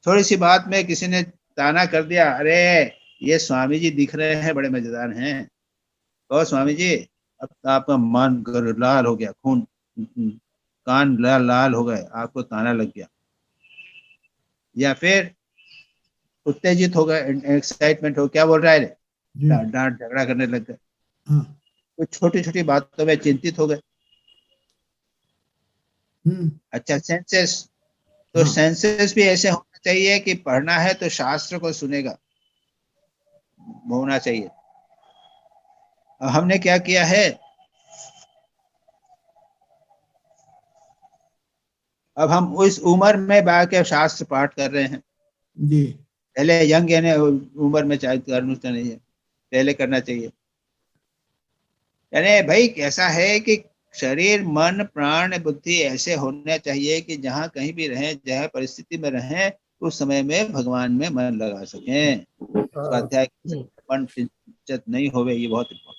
A: थोड़ी सी बात में किसी ने ताना कर दिया, अरे ये स्वामी जी दिख रहे हैं बड़े मजेदार हैं, और स्वामी जी अब तो आपका मन लाल हो गया, खून कान लाल लाल हो गए, आपको ताना लग गया, या फिर उत्तेजित हो गए, एक्साइटमेंट हो, क्या बोल रहा है रे,
E: जी।
A: डांट झगड़ा करने लग गए,
E: हाँ।
A: कुछ छोटी छोटी बातों में चिंतित हो गए। अच्छा, सेंसेस, तो
E: हाँ।
A: सेंसेस भी ऐसे होना चाहिए कि पढ़ना है तो शास्त्र को सुनेगा, होना चाहिए। अब हमने क्या किया है, अब हम उस उम्र में के शास्त्र पाठ कर रहे हैं।
E: जी।
A: पहले यंग यानी उम्र में चाहे करना नहीं है, पहले करना चाहिए। यानी भाई कैसा है कि शरीर मन प्राण बुद्धि ऐसे होने चाहिए कि जहाँ कहीं भी रहें, जहाँ परिस्थिति में रहें, उस समय में भगवान में मन लगा सकें, स्वाध्याय मन चिंतित नहीं होवे, ये बहुत इम्पोर्टेंट।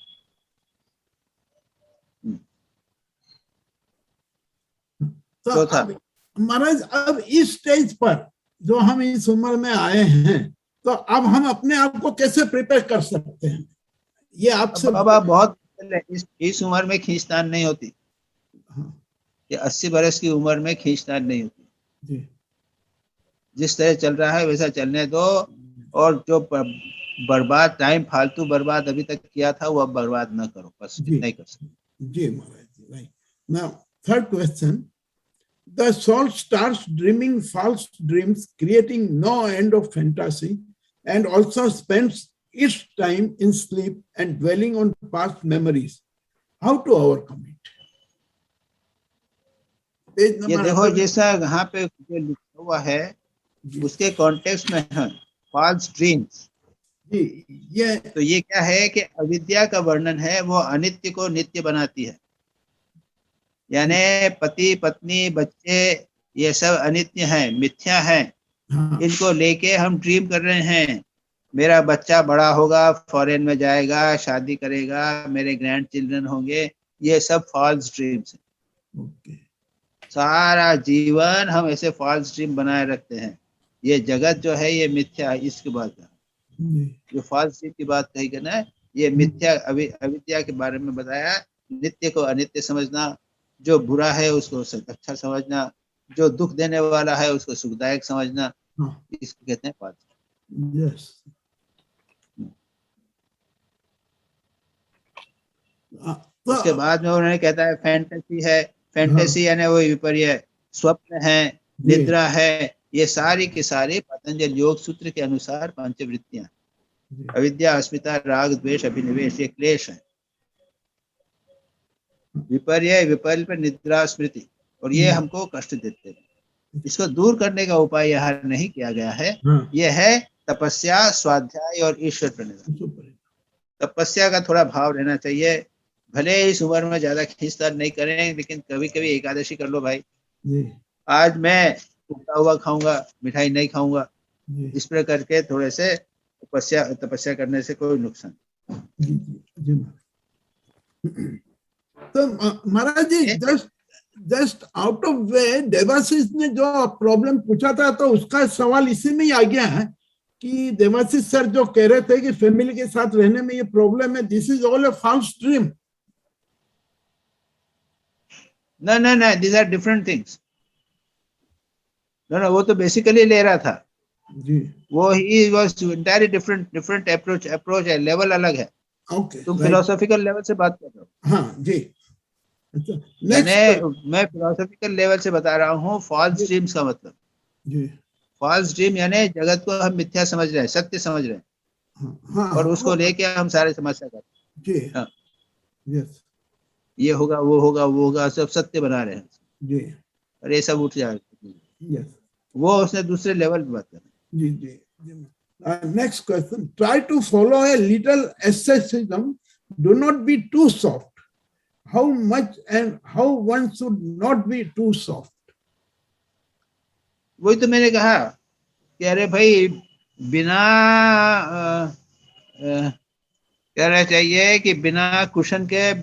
E: तो अब महाराज, अब इस स्टेज पर जो हम इस उम्र में आए हैं, तो अब हम अपने आप को कैसे प्रिपेयर कर सकते हैं? ये आपसे
A: अब बहुत इस उम्र में खींचतान नहीं होती। ये 80 बरस की उम्र में खींचतान नहीं होती।
E: जी।
A: जिस तरह चल रहा है वैसा चलने दो, और जो बर्बाद टाइम फालतू बर्बाद अभी तक किया था वो अब बर्बाद ना करो, बस नहीं कर सकते।
E: जी Maharaj ji, right. Now third question, the soul starts dreaming false dreams, creating no end of fantasy, and also spends its time in sleep and dwelling on past memories. How to overcome it?
A: ये देखो, जैसा यहाँ पे लिखा हुआ है उसके context में है फॉल्स ड्रीम्स।
E: ये
A: तो ये क्या है कि अविद्या का वर्णन है, वो अनित्य को नित्य बनाती है। यानी पति पत्नी बच्चे ये सब अनित्य हैं, मिथ्या हैं। इनको लेके हम ड्रीम कर रहे हैं, मेरा बच्चा बड़ा होगा, फॉरेन में जाएगा, शादी करेगा, मेरे ग्रैंड चिल्ड्रन होंगे, ये सब फॉल्स ड्रीम्स हैं। सारा जीवन हम ऐसे फॉल्स ड्रीम बनाए रखते हैं। ये जगत जो है ये मिथ्या है, इसकी बात है। जो फॉल्स ड्रीम की बात कही गई ना, ये मिथ्या अविद्या के बारे में बताया। नित्य को अनित्य समझना, जो बुरा है उसको अच्छा समझना, जो दुख देने वाला है उसको सुखदायक समझना, इसको कहते हैं फॉल्स।
E: यस।
A: उसके बाद में उन्होंने कहता है फैंटेसी है। फैंटेसी यानी वो विपर्य, स्वप्न है, निद्रा है, ये सारी की सारी पतंजलि योग सूत्र के अनुसार पंचवृत्तियां। अविद्या, अस्मिता, राग, द्वेष, अभिनिवेश, ये क्लेश है। विपर्य, विकल्प, निद्रा, स्मृति, और ये हमको कष्ट देते हैं। इसको दूर करने का उपाय यहाँ नहीं किया गया है। यह है तपस्या, स्वाध्याय और ईश्वर प्रणिधान। तपस्या का थोड़ा भाव रहना चाहिए। भले इस उम्र में ज्यादा खींचतान नहीं करें, लेकिन कभी कभी एकादशी कर लो भाई। आज मैं उगता हुआ खाऊंगा, मिठाई नहीं खाऊंगा, इस पर करके थोड़े से तपस्या करने से कोई नुकसान।
E: तो Maharaj ji, just out of way Debashish ने जो प्रॉब्लम पूछा था, तो उसका सवाल इसी में ही आ गया है कि देवाशीष सर जो कह रहे थे कि फैमिली के साथ रहने में ये प्रॉब्लम है, this is all a false dream.
A: No, these are different things. No, वो तो बेसिकली ले रहा था
E: जी।
A: वो ही was entirely different approach है, लेवल अलग है। तुम फिलोसॉफिकल लेवल से बात कर रहे हो।
E: हाँ जी।
A: मैं फिलोसॉफिकल लेवल से बता रहा हूँ फॉल्स ड्रीम्स का मतलब।
E: जी।
A: फॉल्स ड्रीम यानी जगत को हम मिथ्या समझ रहे हैं, सत्य समझ रहे हैं, और उसको लेके हम सारे समस्या करते हैं। हाँ,
E: यस,
A: ये होगा, वो होगा, वो होगा, सब सत्य बना रहे हैं
E: जी।
A: और ये सब उठ जाएगा।
E: यस,
A: वो उसने दूसरे लेवल पे बात कर रहे
E: हैं। जी। Next question. Try to follow a little asceticism. Do not be too soft. How much and how one should not be too soft?
A: वही तो मैंने कहा कि अरे भाई बिना कहना चाहिए कि बिना कुशन के,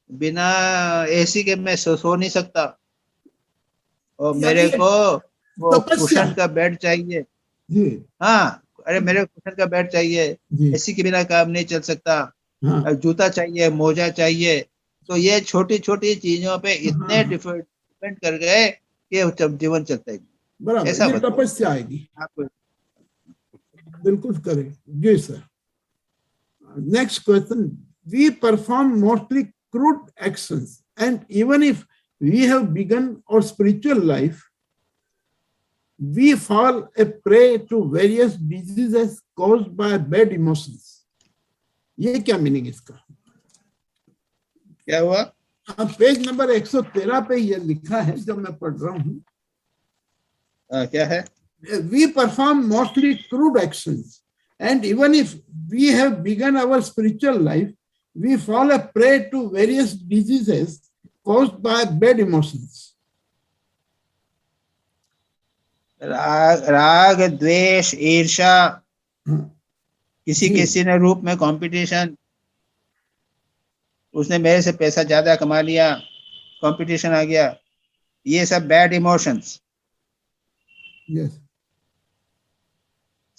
A: बिना एसी के मैं सो नहीं सकता, और मेरे
E: यानी
A: को वो
E: तपस्या।
A: कुशन का बेड चाहिए।
E: जी
A: हाँ, अरे मेरे को कुशन का बेड चाहिए,
E: जी
A: एसी के बिना काम नहीं चल सकता,
E: हाँ
A: और जूता चाहिए, मोजा चाहिए। तो ये छोटी छोटी चीजों पे इतने
E: हाँ,
A: डिपेंड कर गए कि जब जीवन चलता है।
E: बराबर,
A: ऐसा
E: ये
A: बताओ
E: तपस्या आएगी,
A: आपको।
E: बिल्कुल करें। जी sir. Next question. We perform mostly crude actions, and even if we have begun our spiritual life, we fall a prey to various diseases caused by bad emotions. ये क्या मीनिंग इसका?
A: क्या हुआ?
E: पेज नंबर 113 पे ये लिखा है जो मैं पढ़ रहा हूँ।
A: क्या है?
E: We perform mostly crude actions, and even if we have begun our spiritual life, we fall a prey to various diseases caused by bad emotions.
A: राग, द्वेष, ईर्ष्या, किसी ने रूप में कंपटीशन, उसने मेरे से पैसा ज्यादा कमा लिया, कंपटीशन आ गया, ये सब बैड इमोशंस।
E: Yes.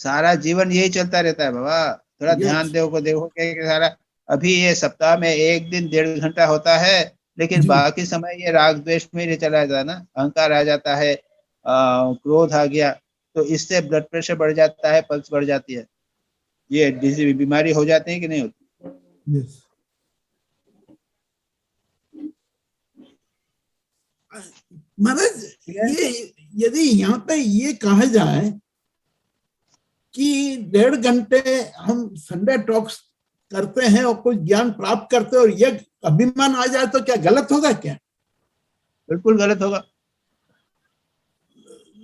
A: सारा जीवन यही चलता रहता है बाबा। थोड़ा ध्यान देखो कि सारा, अभी ये सप्ताह में 1 दिन 1.5 घंटा होता है, लेकिन बाकी समय ये राग द्वेष में ही चला जाता है ना। अहंकार आ जाता है, क्रोध आ गया, तो इससे ब्लड प्रेशर बढ़ जाता है, पल्स बढ़ जाती है, ये बीमारी हो जाती है कि नहीं होती?
E: Yes. महाराज, ये यदि यहाँ पे ये कहा जाए कि 1.5 घंटे हम संडे टॉक्स करते हैं और कुछ ज्ञान प्राप्त करते हैं, और ये अभिमान आ जाए तो क्या गलत होगा क्या?
A: बिल्कुल गलत होगा।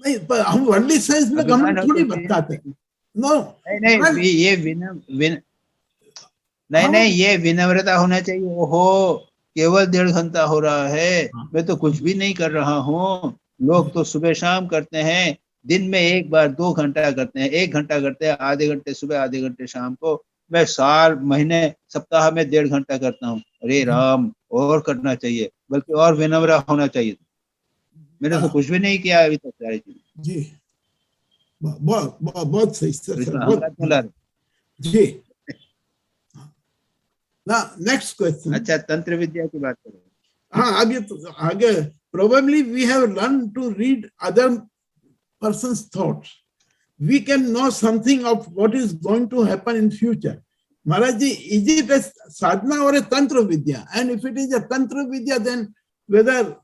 E: नहीं, पर हम वर्ल्डली साइंस में हम थोड़ी बताते। नो
A: नहीं, ये विनम्रता होना चाहिए। ओहो, केवल 1.5 घंटा हो रहा है, मैं तो कुछ भी नहीं कर रहा हूँ। लोग तो सुबह शाम करते हैं, दिन में 1 बार 2 घंटा करते हैं, 1 घंटा करते हैं, आधे घंटे सुबह, आधे घंटे शाम को। मैं साल, महीने, सप्ताह में 1.5 घंटा करता हूँ। अरे राम, और करना चाहिए, बल्कि और विनम्र होना चाहिए। मैंने तो कुछ भी नहीं किया अभी तक सारी चीज।
E: जी, बहुत सही सर। जी, नेक्स्ट क्वेश्चन।
A: अच्छा, तंत्र विद्या की बात करें।
E: हाँ, आगे probably we have learned to read other person's thoughts. We can know something of what is going to happen in future. Maharaj ji, is it a sadhana or a tantra vidya? And if it is a tantra vidya, then whether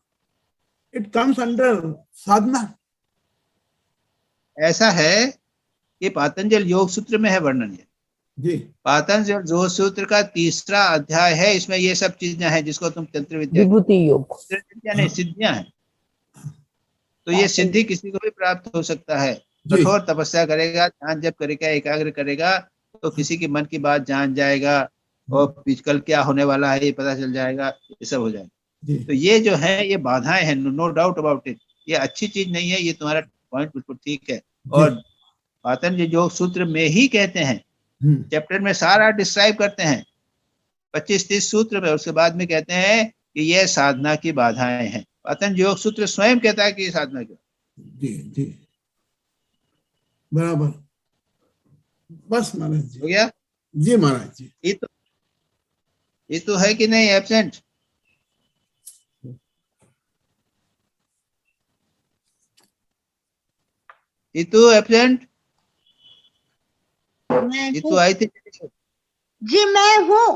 E: it comes under sadhana?
A: ऐसा है कि पातंजल योग सूत्र में है वर्णन। ये
E: जी,
A: पातंजल योग सूत्र का 3रा अध्याय है, इसमें ये सब चीजें हैं जिसको तुम तंत्र विद्या,
K: विभूति योग,
A: नहीं, सिद्धियां हैं। तो ये सिद्धि किसी को भी प्राप्त हो सकता है। कठोर तपस्या करेगा, ध्यान जप करेगा, एकाग्र करेगा, तो किसी की मन की बात जान जाएगा, और कल क्या होने वाला है ये पता चल जाएगा, ये सब हो जाएगा। तो ये जो है, ये बाधाएं हैं, नो डाउट अबाउट इट। ये अच्छी चीज नहीं है, ये तुम्हारा पॉइंट बिल्कुल ठीक है। और पातंजल योग सूत्र में ही कहते हैं, चैप्टर में सारा डिस्क्राइब करते हैं, 25-30 सूत्र में, उसके बाद में कहते हैं कि ये साधना की बाधाएं हैं। पातंजल योग सूत्र स्वयं कहता है कि साधना की।
E: जी जी, बराबर। बस महाराज जी,
A: हो गया?
E: जी महाराज जी।
A: ये तो है कि नहीं एब्सेंट? ये तो एब्सेंट? ये तो आई थी
L: जी, मैं हूँ।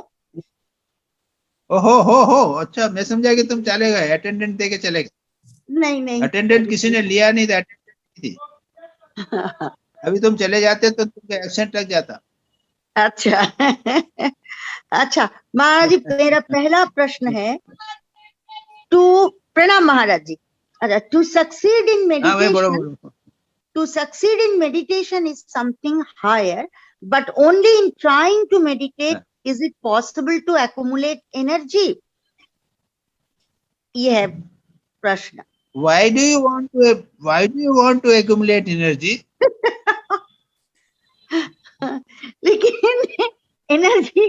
A: हो, अच्छा, मैं समझा कि तुम चले गए, अटेंडेंट दे के चले गए।
L: नहीं,
A: अटेंडेंट किसी ने लिया नहीं था, अटेंडेंट थी। अभी तुम चले जाते तो तुमको एब्सेंट लग जाता।
L: अच्छा अच्छा महाराज जी, मेरा पहला प्रश्न है प्रणाम महाराज जी। अच्छा, to succeed in meditation, to succeed in meditation is something higher, but only in trying to meditate is it possible to accumulate energy? ये है प्रश्न।
A: Why do you want to accumulate energy?
L: लेकिन एनर्जी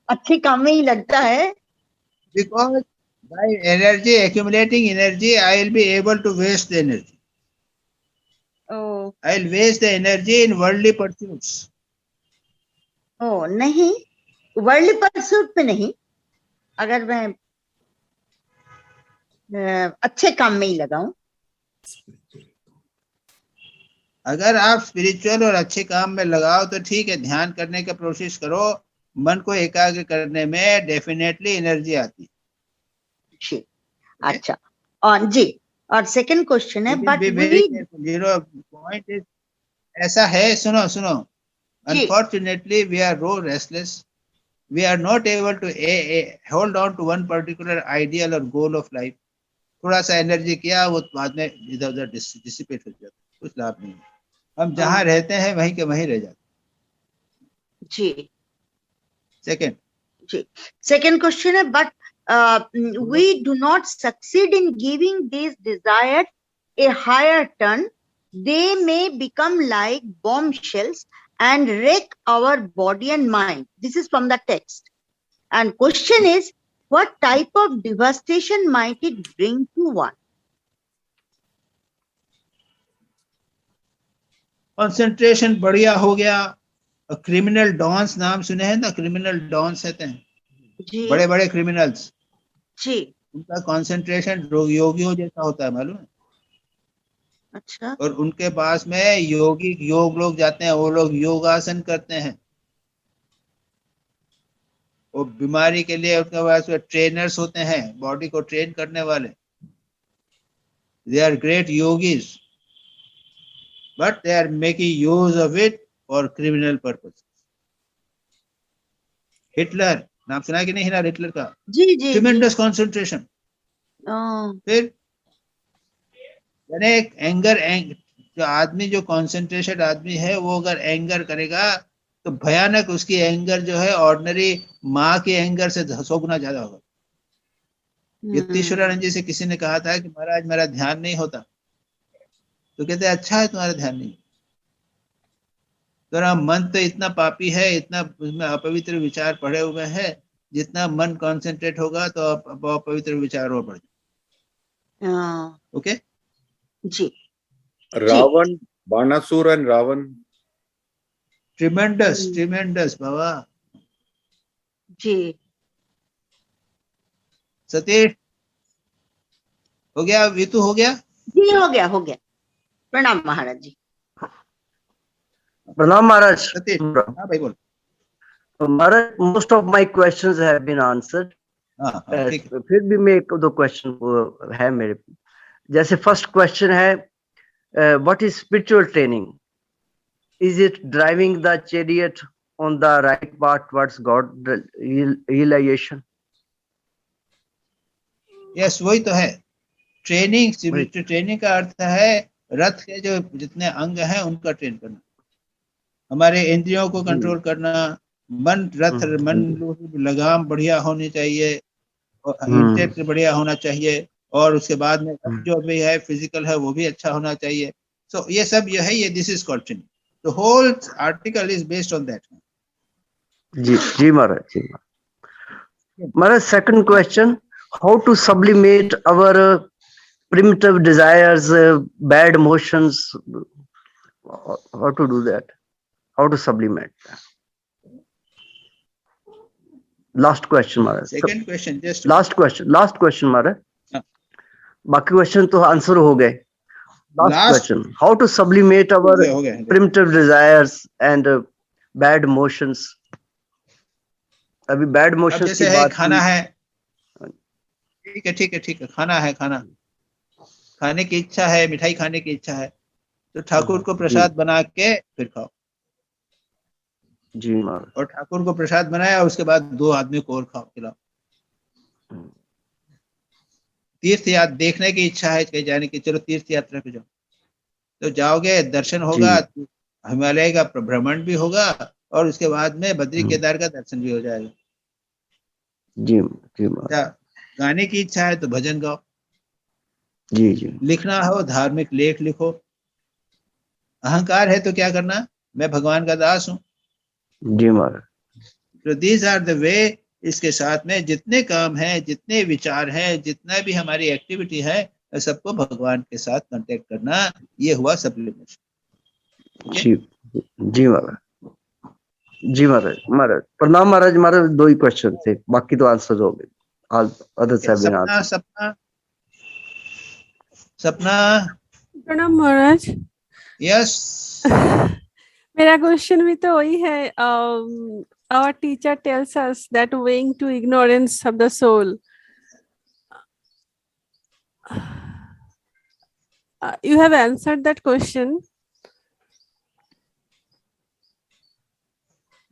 L: अच्छे काम में ही लगता है.
A: Because by energy accumulating energy, I will be able to waste the energy.
L: Oh
A: I will waste the energy in worldly pursuits.
L: नहीं, वर्ल्ड परसूट पे नहीं, अगर मैं अच्छे काम में ही लगाऊं.
A: अगर आप स्पिरिचुअल और अच्छे काम में लगाओ तो ठीक है, ध्यान करने का कोशिश करो, मन को एकाग्र करने में डेफिनेटली एनर्जी आती है.
L: जी, अच्छा. और जी, और सेकंड क्वेश्चन है, बट
A: पॉइंट इज ऐसा है, सुनो, unfortunately we are row restless, we are not able to hold on to one particular ideal or goal of life. थोड़ा सा एनर्जी किया, वो बाद में इधर उधर डिसिपेट हो जाता है, कुछ लाभ नहीं. हम जहां रहते हैं वहीं के वहीं रह जाते.
L: जी.
A: सेकंड
L: क्वेश्चन है, but we do not succeed in giving these desires a higher turn. They may become like bombshells and wreck our body and mind. This is from the text. And question is, what type of devastation might it bring to one?
A: Concentration बढ़िया हो गया. Criminal dons नाम सुने हैं ना, criminal dons रहते हैं, बड़े बड़े क्रिमिनल्स
L: जी,
A: उनका कंसंट्रेशन योगियों जैसा होता है, मालूम है.
L: अच्छा.
A: और उनके पास में योग लोग जाते हैं, वो लोग योगासन करते हैं. वो बीमारी के लिए उनके पास में ट्रेनर्स होते हैं, बॉडी को ट्रेन करने वाले. They are great yogis, but they are making use of it for criminal purposes. Hitler नाम सुना है कि नहीं, हिटलर का?
L: जी.
A: Tremendous concentration. फिर यानी एक एंगर जो आदमी, जो कंसंट्रेशन आदमी है, वो अगर एंगर करेगा तो भयानक उसकी एंगर जो है ऑर्डिनरी माँ के एंगर से 100 गुना ज्यादा होगा. यतीश्वरानंद जी से किसी ने कहा था कि महाराज मेरा ध्यान नहीं होता, तो कहते अच्छा है तुम्हारा ध्यान नहीं, तेरा मन तो इतना पापी है, इतना उसमें अपवित्र विचार पड़े हुए हैं, जितना मन कंसंट्रेट होगा तो अपवित्र विचार और बढ़ जाए. ओके
L: जी.
H: रावण, बाणासुर एंड रावण.
A: ट्रिमेंडस बाबा.
L: जी.
A: सतीश हो गया, वितु हो गया?
L: जी, हो गया. प्रणाम महाराज जी.
K: प्रणाम महाराज.
A: सतीश, हाँ भाई बोल.
K: महाराज, most of my questions have been answered. फिर भी मैं एक दो क्वेश्चन है मेरे. जैसे फर्स्ट क्वेश्चन है, what is spiritual training? Is it driving the chariot on the right path towards God realization?
A: Yes, वही तो है ट्रेनिंग. स्पिरिचुअल ट्रेनिंग का अर्थ है रथ के जो जितने अंग हैं उनका ट्रेन करना, हमारे इंद्रियों को कंट्रोल करना, मन लगाम बढ़िया होनी चाहिए, और इंटेलेक्ट बढ़िया होना चाहिए, और उसके बाद में जो भी है फिजिकल है वो भी अच्छा होना चाहिए. सो ये सब ये है, ये this is called training. The whole article is based on that.
K: जी महाराज. महाराज, second question, how to sublimate our primitive desires, bad emotions? How to do that? How to sublimate that? Last question, Maharaj.
A: Second question, just
K: last question, Maharaj. बाकी question तो answer हो गए. Last question, how to sublimate our primitive desires and bad emotions? अभी bad emotions की बात.
A: खाना है, ठीक है, खाने की इच्छा है, मिठाई खाने की इच्छा है, तो ठाकुर को प्रसाद बना के फिर खाओ.
K: जी महाराज.
A: और ठाकुर को प्रसाद बनाया, उसके बाद 2 आदमी को और खिलाओ. तीर्थ यात्रा देखने की इच्छा है कहीं जाने की, चलो तीर्थ यात्रा पे जाओ, तो जाओगे, दर्शन होगा, हिमालय का भ्रमण भी होगा, और उसके बाद में बद्री केदार का दर्शन भी हो जाएगा.
K: जी महाराज.
A: गाने की इच्छा है तो भजन गाओ.
K: जी.
A: लिखना हो, धार्मिक लेख लिखो. अहंकार है तो क्या करना, मैं भगवान का दास हूं,
K: जी महाराज।
A: तो दीज आर द वे, इसके साथ में जितने काम हैं, जितने विचार हैं, जितना भी हमारी एक्टिविटी है, सबको भगवान के साथ कांटेक्ट करना, ये हुआ सप्लीमेंट।
K: जी जी महाराज, जी महाराज। महाराज प्रणाम महाराज। महाराज 2 ही क्वेश्चन थे, बाकी तो आंसर हो गए। All others have been answered.
A: Sapna Sapna
M: प्रणाम महाराज।
A: यस।
M: मेरा क्वेश्चन भी तो वही है। Our teacher tells us that owing to ignorance of the soul, you have answered that question.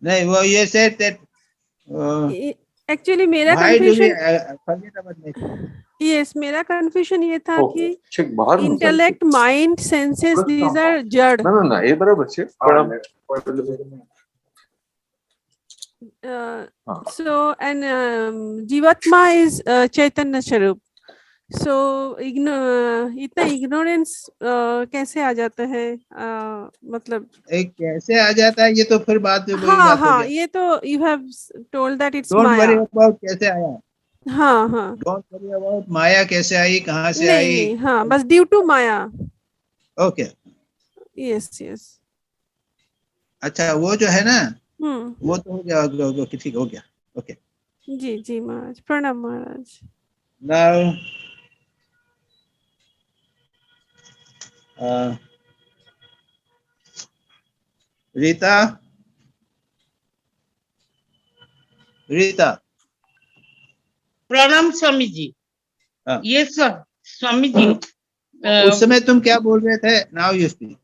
A: नहीं, वो ये said that
M: Actually मेरा
A: why do we
M: confusion,
A: forget about nature?
M: yes, मेरा confusion ये था कि intellect, mind, senses, these are जड़।
D: ना ये बराबर है।
M: So and Jivatma is Chaitanya Swarup. So इतना ignorance कैसे आ जाता है? मतलब
A: कैसे आ जाता है ये तो फिर बात में
M: हाँ हाँ, ये तो you have told that it's
A: Don't
M: Maya।
A: worry about कैसे आया।
M: हाँ हाँ।
A: Don't worry about माया कैसे आई, कहाँ से आई।
M: नहीं, हाँ, बस due to Maya।
A: Okay।
M: Yes yes।
A: अच्छा, वो जो है ना, वो तो हो गया, ठीक हो गया। ओके।
M: जी जी महाराज, प्रणाम महाराज।
A: Now रीता,
G: प्रणाम स्वामी जी। ये स्वामी जी,
A: उस समय तुम क्या बोल रहे थे? Now you speak.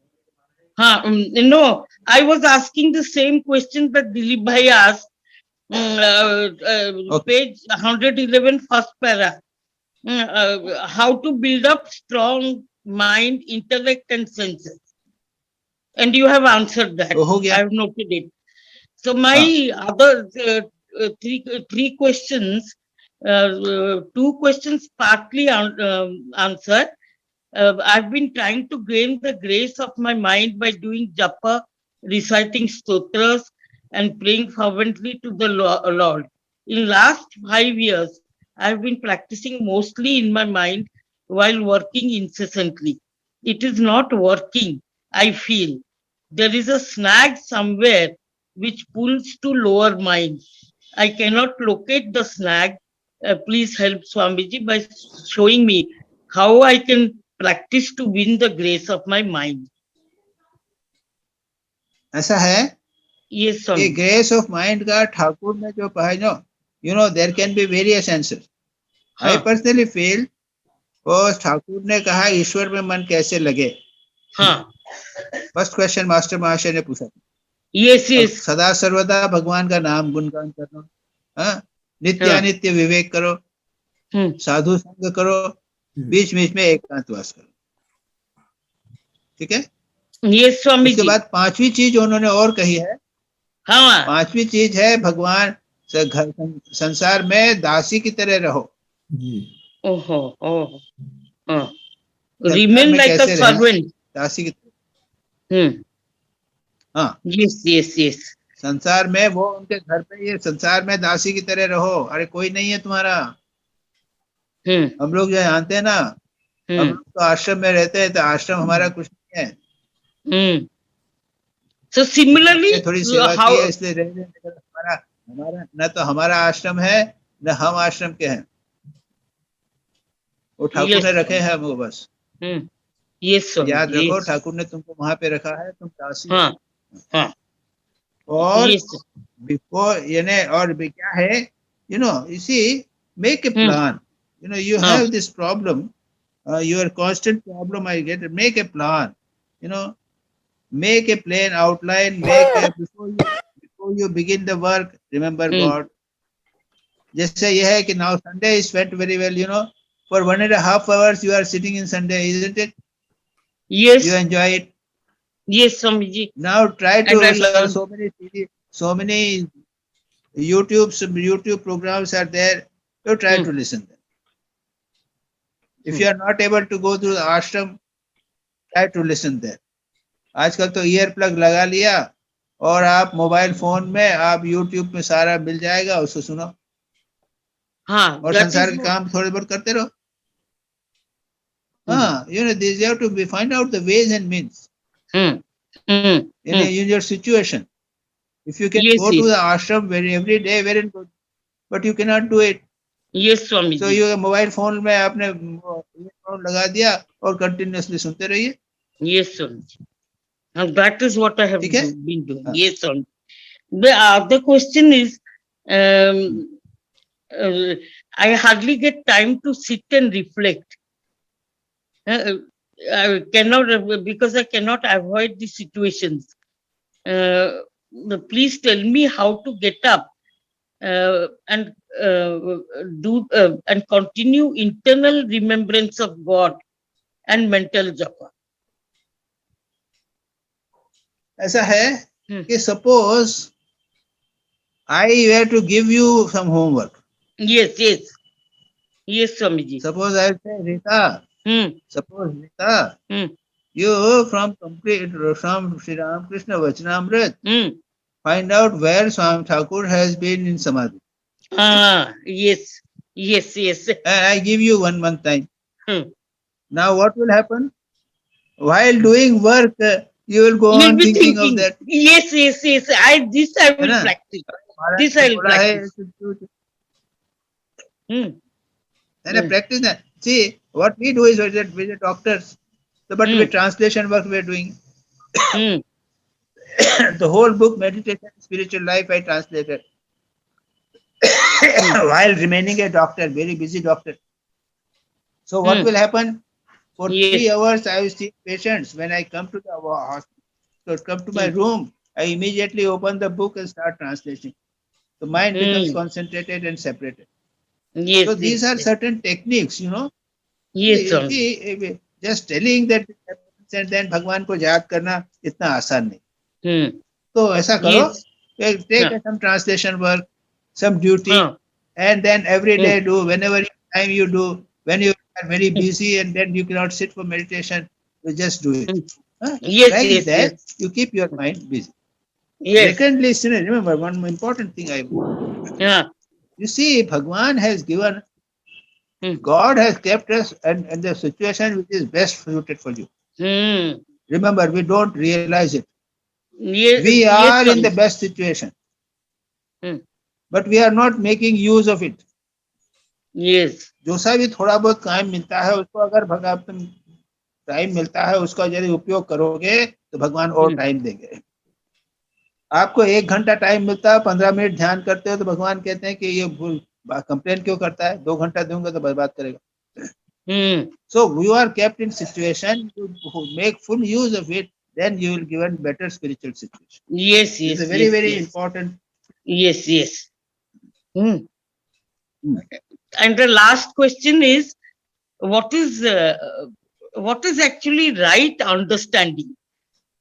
G: हाँ, no, I was asking the same question that Dilip bhai asked, page 111, first para. How to build up strong mind, intellect, and senses. And you have answered that. I have noted it. So my other three questions, 2 questions partly answered. I've been trying to gain the grace of my mind by doing japa, reciting stotras, and praying fervently to the Lord. In last 5 years, I've been practicing mostly in my mind while working incessantly. It is not working, I feel. There is a snag somewhere which pulls to lower mind. I cannot locate the snag. Please help Swamiji by showing me how I can practice to win the grace of my mind.
A: ऐसा है?
G: Yes,
A: ये grace of mind का ठाकुर ने जो कहा, you know, there can be various answers. I personally feel वो ठाकुर ने कहा ईश्वर में मन कैसे लगे।
G: हाँ।
A: फर्स्ट क्वेश्चन मास्टर महाशय ने पूछा।
G: Yes yes.
A: सदा सर्वदा भगवान का नाम गुणगान करो, हाँ, नित्यानित्य विवेक करो, साधु संग करो, बीच बीच में एकांतवास करो। ठीक है?
G: ये स्वामी
A: उसके बाद 5वीं चीज उन्होंने और कही है।
G: हाँ।
A: 5वीं चीज है भगवान संसार में दासी की तरह रहो।
G: ओहो ओहो। Remain like a servant.
A: दासी की तरह। हाँ।
G: Yes yes yes.
A: संसार में वो उनके घर पे ये संसार में दासी की तरह रहो। अरे कोई नहीं है तुम्हारा। हम लोग जो जानते हैं ना, हम लोग तो आश्रम में रहते हैं, तो आश्रम हमारा कुछ नहीं है।
G: So similarly,
A: थोड़ी सेवा की है इसलिए रह रहे हैं। हमारा न तो हमारा आश्रम है न हम आश्रम के हैं, वो ठाकुर ने रखे हैं हमको बस। याद रखो, ठाकुर ने तुमको वहां पे रखा है, तुम दासी। और बिफोर यानी और क्या है, you know, you see, make a plan. You know, you have this problem, your constant problem I get. Make a plan. You know, make a plain outline. Before you begin the work, remember God. जैसे यह है कि now Sunday is spent very well. You know, for 1.5 hours you are sitting in Sunday, isn't it?
G: Yes.
A: You enjoy it.
G: Yes, Swamiji.
A: Now try to so many YouTube programs are there. You try to listen them. If you are not able to go to the ashram, try to listen there. आजकल तो ear plug लगा लिया और आप mobile phone में आप YouTube में सारा मिल जाएगा, उसको सुनो।
G: हाँ,
A: और संसार के काम थोड़े बहुत करते रहो। हाँ, you know, this you have to find out the ways and means in your situation. If you can go to the ashram every day, very good, but you cannot do it.
G: Yes, Swami.
A: So you mobile phone में आपने earphone लगा दिया और continuously सुनते रहिए।
G: Yes, Swami. And that is what I have been doing. Yes, Swami. The other question is, I hardly get time to sit and reflect. I cannot, because I cannot avoid the situations. Please tell me how to get up and do and continue internal remembrance of God and mental japa.
A: ऐसा है कि suppose I were to give you some homework.
G: Yes, Swami ji.
A: Suppose I say, Rita, you from Sri Ramakrishna Vachanamrit, find out where Swami Thakur has been in Samadhi.
G: Yes.
A: And I give you 1 month time. Now what will happen? While doing work, you will go on thinking of that.
G: Yes. I will practice. This I will practice.
A: And I practice that. See, what we do is we're the doctors, but with translation work we're doing. The whole book, Meditation, Spiritual Life, I translated. While remaining a doctor, very busy doctor. So what will happen? For 3 hours, I will see patients. When I come to the hospital, come to my room, I immediately open the book and start translating. The mind becomes concentrated and separated. So these are certain techniques, you know. Just telling that and then Bhagwan ko yaad karna itna आसान नहीं. तो ऐसा करो, take some translation work, some duty, and then every day do, whenever time you do. When you are very busy and then you cannot sit for meditation, you just do it. You keep your mind busy. Secondly, remember one important thing you see, Bhagwan has given, God has kept us in the situation which is best suited for you. Remember, we don't realize it. We are in the best situation, but we are not making use of it. जो सा भी थोड़ा बहुत time मिलता है उसको अगर भगवान टाइम मिलता है उसका यदि उपयोग करोगे तो भगवान और टाइम देंगे. आपको 1 घंटा टाइम मिलता है, 15 मिनट ध्यान करते हो तो भगवान कहते हैं कि ये कंप्लेन क्यों करता है, 2 घंटा दूंगा तो बर्बाद करेगा. So you are kept in situation to make full use of it, then you will given better spiritual situation. It's a very important.
G: Yes. And the last question is, what is actually right understanding?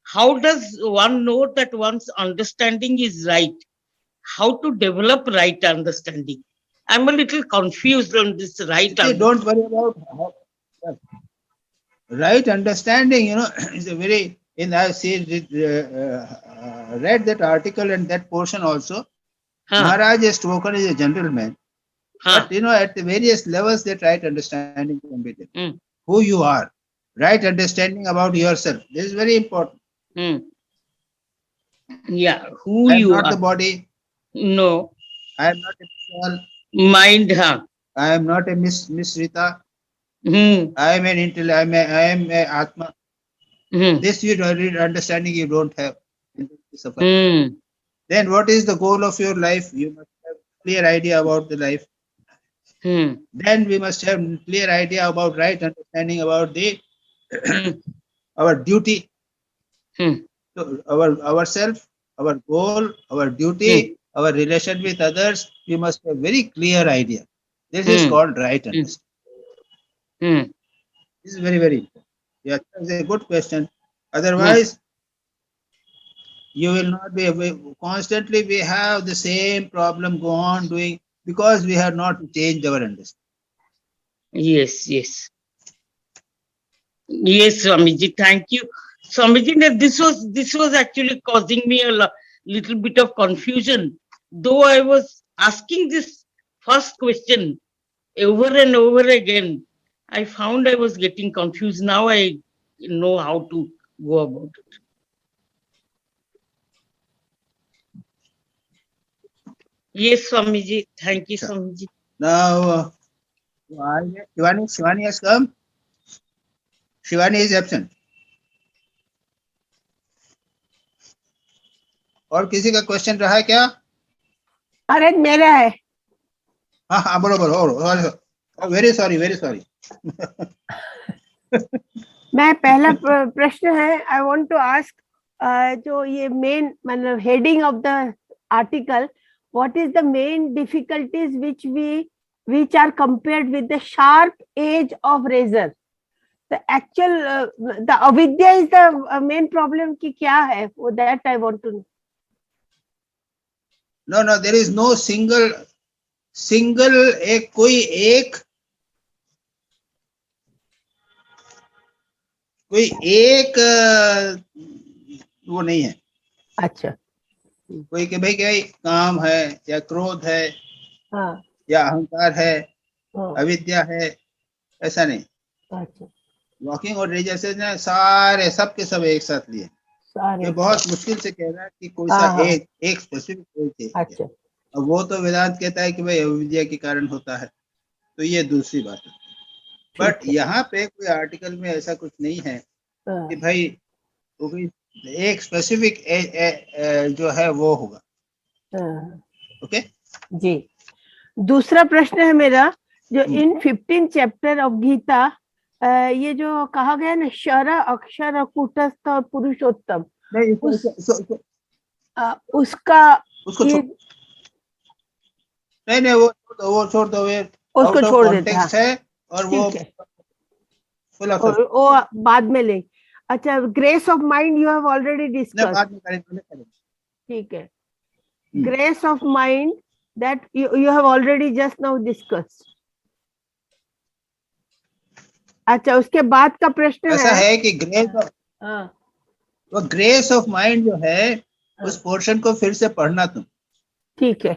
G: How does one know that one's understanding is right? How to develop right understanding? I'm a little confused on this right understanding.
A: Don't worry about right understanding, you know, is a very, I read that article and that portion also. Maharaj has spoken as a gentleman. But you know, at the various levels, that right understanding can be there. Who you are, right understanding about yourself. This is very important.
G: Yeah, who you are.
A: I am not the body.
G: No.
A: I am not a soul.
G: Mind.
A: I am not a Miss Rita. I am an intellect. I am a Atma. This you understanding you don't have. Then what is the goal of your life? You must have a clear idea about the life. Then we must have clear idea about right understanding about the our duty. So ourself, our goal, our duty, our relation with others, we must have very clear idea. This is called right understanding. This is very important. Yeah, that's a good question. Otherwise, you will not be constantly. We have the same problem go on doing because we have not changed our understanding.
G: Yes, Swamiji. Thank you, Swamiji. This was actually causing me little bit of confusion. Though I was asking this first question over and over again, I found I was getting confused. Now I know how to go about it. Yes, Swamiji. Thank you, Swamiji.
A: Now, Shivani has come. Shivani is absent. और किसी का question रहा है क्या?
N: महाराज मेरा है.
A: हाँ हाँ बरोबर. और वेरी सॉरी.
N: मैं पहला प्रश्न है, आई वांट टू आस्क जो ये मेन मतलब heading of the article, what is the main difficulties which are compared with the sharp edge of razor? The actual the avidya is the main problem ki kya hai? For that I want to know.
A: No, there is no single कोई एक वो नहीं है.
N: अच्छा.
A: कोई कि भाई क्या काम है या क्रोध है,
N: हाँ.
A: या अहंकार है,
N: हाँ.
A: अविद्या है, ऐसा नहीं.
N: अच्छा.
A: वॉकिंग और रेजर से ना सारे सब के सब एक साथ लिए. ये बहुत मुश्किल से कह रहा है कि कोई सा एक स्पेसिफिक कोई.
N: अच्छा.
A: अब वो तो वेदांत कहता है कि भाई अविद्या के कारण होता है, तो ये दूसरी बात है. बट यहाँ पे कोई आर्टिकल में ऐसा कुछ नहीं है कि भाई वो कोई एक स्पेसिफिक जो है वो होगा. ओके
N: जी. दूसरा प्रश्न है मेरा, जो इन 15 चैप्टर ऑफ गीता ये जो कहा गया ना, शर, अक्षर, कूटस्थ और पुरुषोत्तम, उसका
A: नहीं वो छोड़ दो.
N: उसको छोड़ देता
A: है और
N: वो बाद में ले. अच्छा, grace of mind you have already discussed. ठीक है. Grace of mind that you have already just now discussed. अच्छा, उसके बाद का प्रश्न
A: ऐसा है कि ग्रेस ऑफ माइंड जो है उस पोर्शन को फिर से पढ़ना तुम.
N: ठीक है.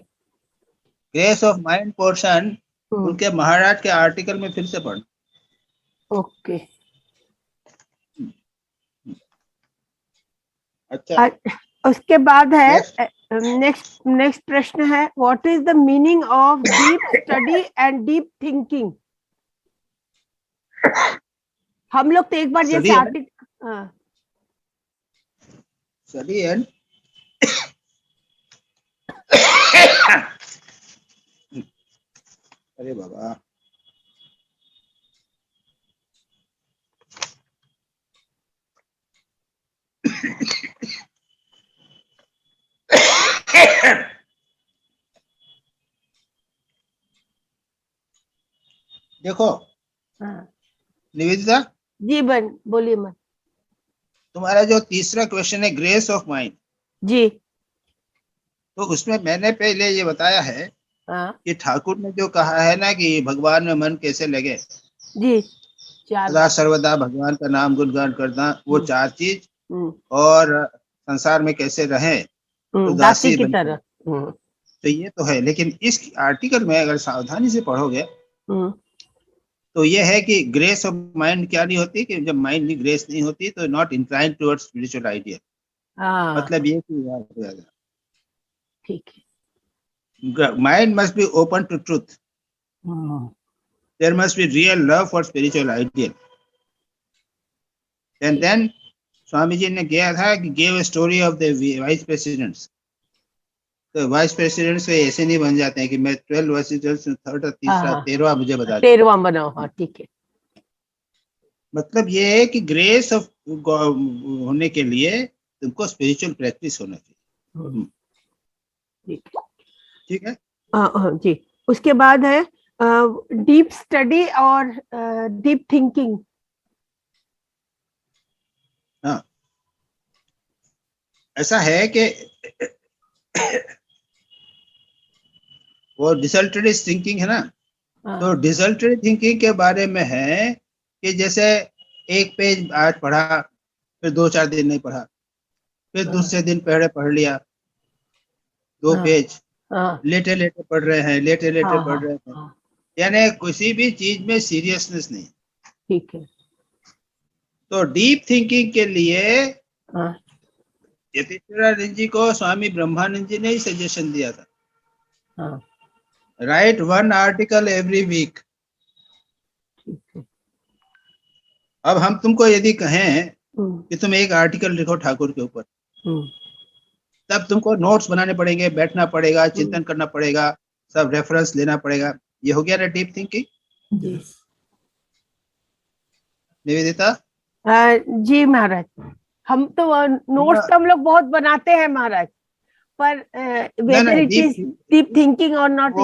A: ग्रेस ऑफ माइंड पोर्शन उनके महाराज के आर्टिकल में फिर से पढ़ना.
N: ओके.
A: अच्छा.
N: उसके बाद है नेक्स्ट प्रश्न है, what is the meaning of deep study and deep thinking? हम लोग तो एक बार जैसे आर्टिकल
A: स्टडी एंड अरे बाबा देखो निवेदिता
N: जी, बोलिए मत.
A: तुम्हारा जो तीसरा क्वेश्चन है ग्रेस ऑफ माइंड
N: जी,
A: तो उसमें मैंने पहले ये बताया है कि ठाकुर ने जो कहा है ना कि भगवान में मन कैसे लगे
N: जी,
A: सदा सर्वदा भगवान का नाम गुणगान करना, वो 4 चीज, और संसार में कैसे रहे तो दासी की तरह. तो ये तो है, लेकिन इस आर्टिकल में अगर सावधानी से पढ़ोगे तो ये है कि ग्रेस ऑफ माइंड क्या नहीं होती, कि जब माइंड की ग्रेस नहीं होती तो not inclined towards spiritual idea. मतलब ये कि
N: ठीक है.
A: Mind must be open to truth. There must be real love for spiritual ideal. And then Swamiji ने किया था कि gave a story of the vice presidents. तो वाइस प्रेसिडेंट्स ऐसे नहीं बन जाते हैं कि मैं 12 वर्सेस थर्ड और तीसरा 13वां मुझे बता दो.
N: 13वां बनाओ. हाँ, ठीक है.
A: मतलब ये है कि ग्रेस ऑफ होने के लिए तुमको स्पिरिचुअल प्रैक्टिस होना चाहिए. ठीक है.
N: जी. उसके बाद है डीप स्टडी और डीप थिंकिंग.
A: हाँ, ऐसा है कि वो डिसल्टरी थिंकिंग है ना, तो डिसल्टरी थिंकिंग के बारे में है कि जैसे एक पेज आज पढ़ा, फिर 2-4 दिन नहीं पढ़ा, फिर दूसरे दिन पढ़ लिया, 2 पेज
N: हाँ
A: लेटे लेटे पढ़ रहे हैं, लेटे लेटे
N: हाँ
A: पढ़
N: हाँ
A: रहे हैं,
N: हाँ,
A: यानी किसी भी चीज में सीरियसनेस नहीं।
N: ठीक है।
A: तो डीप थिंकिंग के लिए
N: हाँ
A: यतीश्वरानंद जी को स्वामी ब्रह्मानंद जी ने ही सजेशन दिया था,
N: हाँ
A: राइट 1 आर्टिकल एवरी वीक।
N: ठीक है।
A: अब हम तुमको यदि कहें
N: हम्म,
A: कि तुम एक आर्टिकल लिखो ठाकुर के ऊपर,
N: हम्म,
A: तब तुमको नोट्स बनाने पड़ेंगे, बैठना पड़ेगा, चिंतन करना पड़ेगा, सब रेफरेंस लेना पड़ेगा। ये हो गया ना डीप थिंकिंग।
N: जी
A: निवेदिता,
N: जी महाराज, हम तो नोट्स तो हम लोग बहुत बनाते हैं महाराज, पर whether it is deep thinking और नॉट,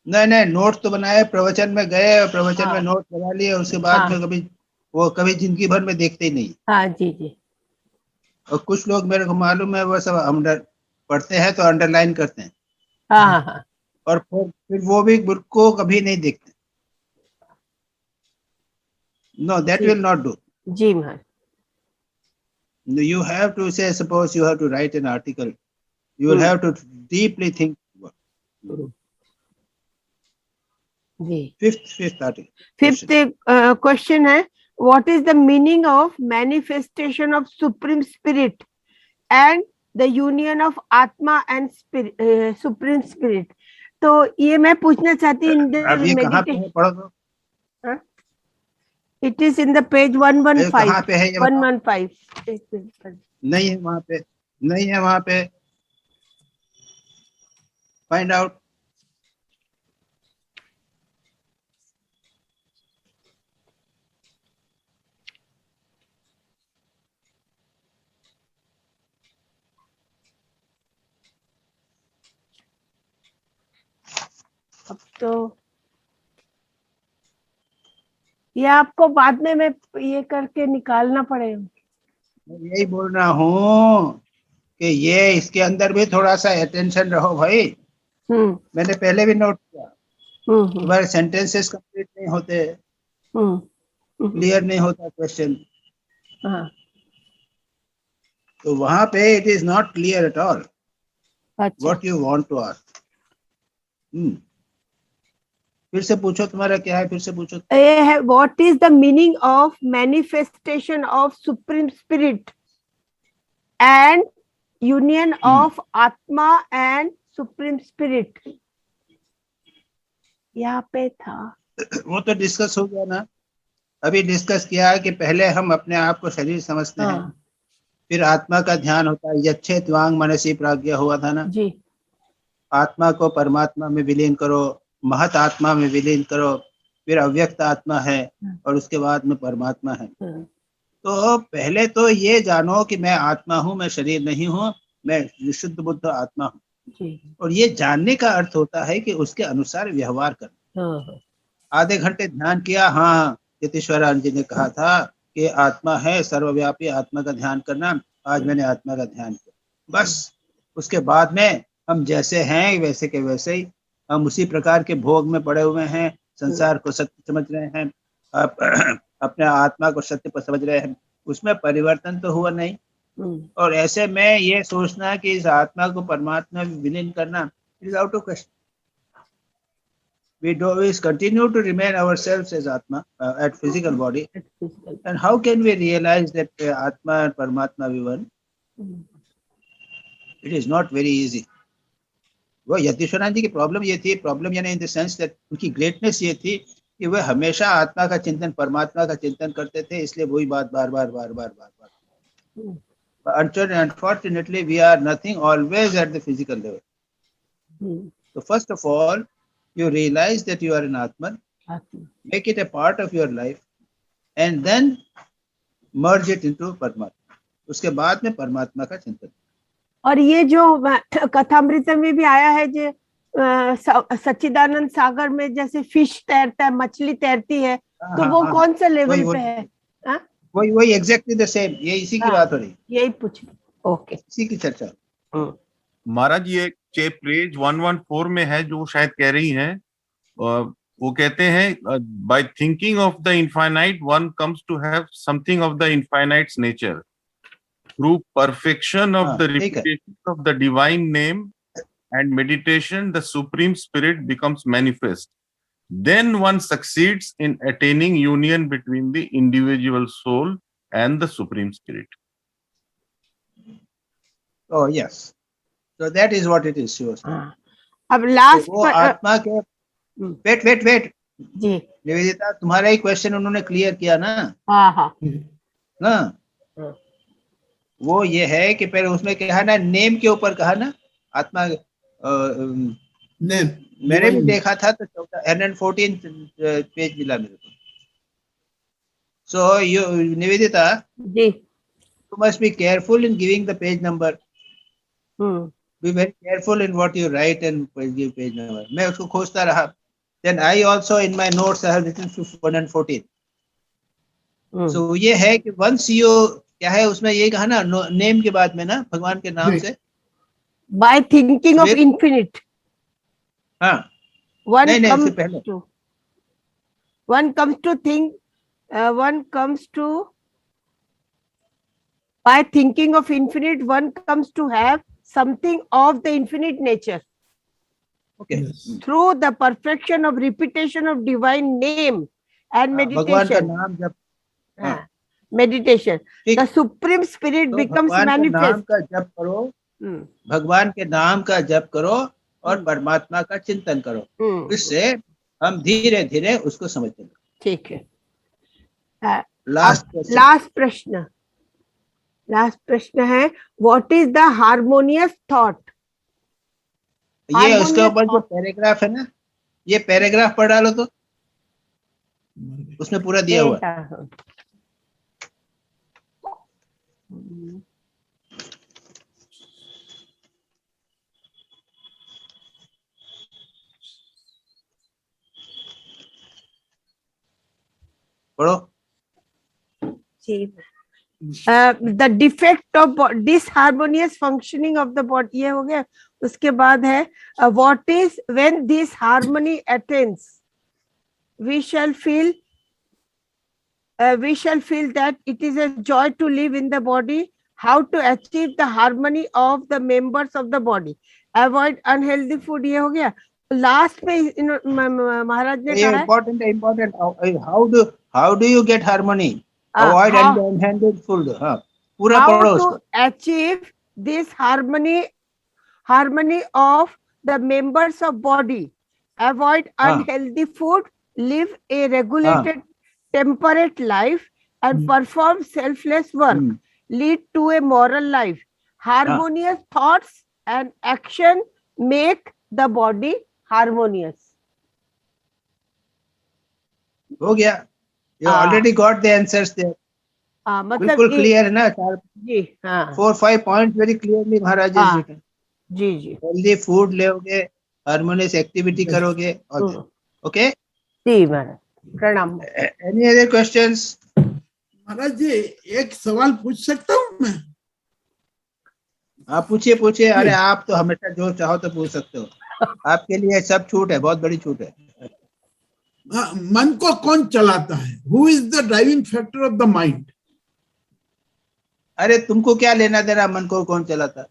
N: ये
A: नहीं नोट्स तो बनाए, प्रवचन में गए और प्रवचन में नोट बना लिए, उसके बाद
N: हाँ
A: में कभी जिंदगी भर में देखते ही नहीं।
N: हाँ जी जी
A: और कुछ लोग मेरे को मालूम है वो सब पढ़ते हैं तो अंडरलाइन करते हैं,
N: हाँ हाँ
A: और फिर वो भी बुक को कभी नहीं देखते। No, that will not do.
N: जी महाराज।
A: You have to say, suppose you have to write an article, you will have to deeply think.
N: जी
A: Fifth article.
N: फिफ्थ क्वेश्चन है, what is the meaning of manifestation of supreme spirit and the union of atma and supreme spirit? तो ये मैं पूछना चाहती हूँ,
A: अब ये कहाँ पे है, पढ़ो तो।
N: It is in the page 115।
A: कहाँ पे है ये बताओ।
N: 115
A: नहीं है वहां पे, नहीं है वहां पे, फाइंड आउट।
N: अब तो ये आपको बाद में मैं ये करके निकालना पड़ेगा।
A: मैं यही बोल रहा हूँ कि ये इसके अंदर भी थोड़ा सा अटेंशन रहो भाई। मैंने पहले भी नोट किया, तुम्हारे सेंटेंसेस कंप्लीट नहीं होते, क्लियर नहीं होता क्वेश्चन, तो वहां पे it is not clear at all what you want to ask. फिर से पूछो, तुम्हारा क्या है, फिर से पूछो।
N: ये है, what is the meaning of manifestation of supreme spirit and union of atma and supreme spirit? यहाँ पे था,
A: वो तो डिस्कस हो गया ना, अभी डिस्कस किया है कि पहले हम अपने आप को शरीर समझते हैं, फिर आत्मा का ध्यान होता है, यच्छेत वांग मनसी प्राज्ञा हुआ था ना
N: जी।
A: आत्मा को परमात्मा में विलीन करो, महत आत्मा में विलीन करो, फिर अव्यक्त आत्मा है और उसके बाद में परमात्मा है। तो पहले तो ये जानो कि मैं आत्मा हूँ, मैं शरीर नहीं हूँ, मैं शुद्ध बुद्ध आत्मा हूँ। और ये जानने का अर्थ होता है कि उसके अनुसार व्यवहार करना। आधे घंटे ध्यान किया, हाँ यतीश्वरानंद जी ने कहा था कि आत्मा है सर्वव्यापी, आत्मा का ध्यान करना, आज मैंने आत्मा का ध्यान किया, बस। उसके बाद में हम जैसे हैं वैसे के वैसे ही, हम उसी प्रकार के भोग में पड़े हुए हैं, संसार को सत्य समझ रहे हैं, अपने आत्मा को सत्य पर समझ रहे हैं, उसमें परिवर्तन तो हुआ नहीं। और ऐसे में ये सोचना कि इस आत्मा को परमात्मा में विलीन करना is out of question. We do always continue to remain ourselves as Atma at physical body, and how can we realize that Atma and Paramatma we one? It is not very easy. वो यतीश्वरानंद जी की problem ये थी, problem यानी in the sense that उनकी greatness ये थी कि वे हमेशा आत्मा का चिंतन, परमात्मा का चिंतन करते थे, इसलिए वही बात बार बार बार बार बार बार। Unfortunately, we are nothing always at the physical level. So first of all, you realize that you are an Atman, make it a part of your life, and then merge it into Paramatma. उसके बाद में परमात्मा का चिंतन।
N: और ये जो कथामृत में भी आया है, जो सच्चिदानंद सागर में जैसे फिश तैरता है, मछली तैरती है, तो वो कौन सा लेवल पे है?
A: वही एग्जैक्टली द सेम, ये इसी की बात हो रही,
N: यही पूछ। ओके,
A: इसी की चर्चा।
H: महाराज ये पेज 114 में है जो शायद कह रही हैं, वो कहते हैं by thinking of the infinite one comes to have something of the infinite's nature. through perfection of the
A: ठीक है।
H: repetition of the divine name and meditation, the Supreme Spirit becomes manifest. Then one succeeds in attaining union between the individual soul and the Supreme Spirit.
A: Oh yes, so that is what it is. She was saying.
N: अब last
A: वो आत्मा के wait
N: जी
A: निवेदिता, तुम्हारा ही question उन्होंने clear किया ना।
N: हाँ
A: ना वो ये है कि पहले उसमें कहा ना, नेम के ऊपर कहा ना, आत्मा
E: नेम
A: मैंने भी देखा था तो 114 पेज मिला मेरे को। So you Nivedita,
N: ji
A: you must be careful in giving the page number. Be very careful in what you write and give page number. मैं उसको खोजता रहा. Then I also in my notes I have written 114. So ये है कि once you क्या है उसमें ये कहा ना, नेम के बाद में ना, भगवान के नाम से
N: by thinking of infinite.
A: हाँ
N: One
A: नहीं
N: comes
A: उससे पहले
N: to think, one comes to, by thinking of infinite, one comes to have something of the infinite nature.
A: Okay.
N: Through the perfection of repetition of divine name and
A: भगवान का
N: meditation.
A: नाम जब
N: Meditation. The Supreme Spirit becomes
A: भगवान के नाम
N: manifest.
A: का जप करो, भगवान के नाम का जप करो और परमात्मा का चिंतन करो। इससे हम धीरे धीरे उसको समझते हैं।
N: ठीक है।
A: लास्ट
N: प्रश्न है, what is the harmonious thought?
A: ये उसके ऊपर जो पैराग्राफ है ना, ये पैराग्राफ पढ़ डालो तो उसमें पूरा दिया हुआ है। पढ़ो।
N: The defect of disharmonious functioning of the body, ये हो गया। उसके बाद है, what is when this harmony attains, we shall feel that it is a joy to live in the body. How to achieve the harmony of the members of the body, avoid unhealthy food, ये हो गया। Last में महाराज ने कहा
A: important how do you get harmony, avoid unhealthy food, पूरा पढ़ो उसको।
N: How to achieve this harmony of the members of body, avoid unhealthy food, live a regulated temperate life and perform selfless work, lead to a moral life. Harmonious thoughts and action make the body harmonious.
A: हो गया। You already got the answers there. बिल्कुल clear है ना?
N: जी हाँ।
A: 4-5 points very clearly Maharaj ji written.
N: जी
A: healthy food लोगे, harmonious activity करोगे। ओके
N: जी महाराज, प्रणाम।
A: Any other questions?
E: Maharaj ji एक सवाल पूछ सकता हूँ मैं?
A: आप पूछिए। अरे आप तो हमेशा जो चाहो तो पूछ सकते हो, आपके लिए सब छूट है, बहुत बड़ी छूट है।
E: मन को कौन चलाता है? Who is the driving factor of the mind?
A: अरे तुमको क्या लेना देना मन को कौन चलाता?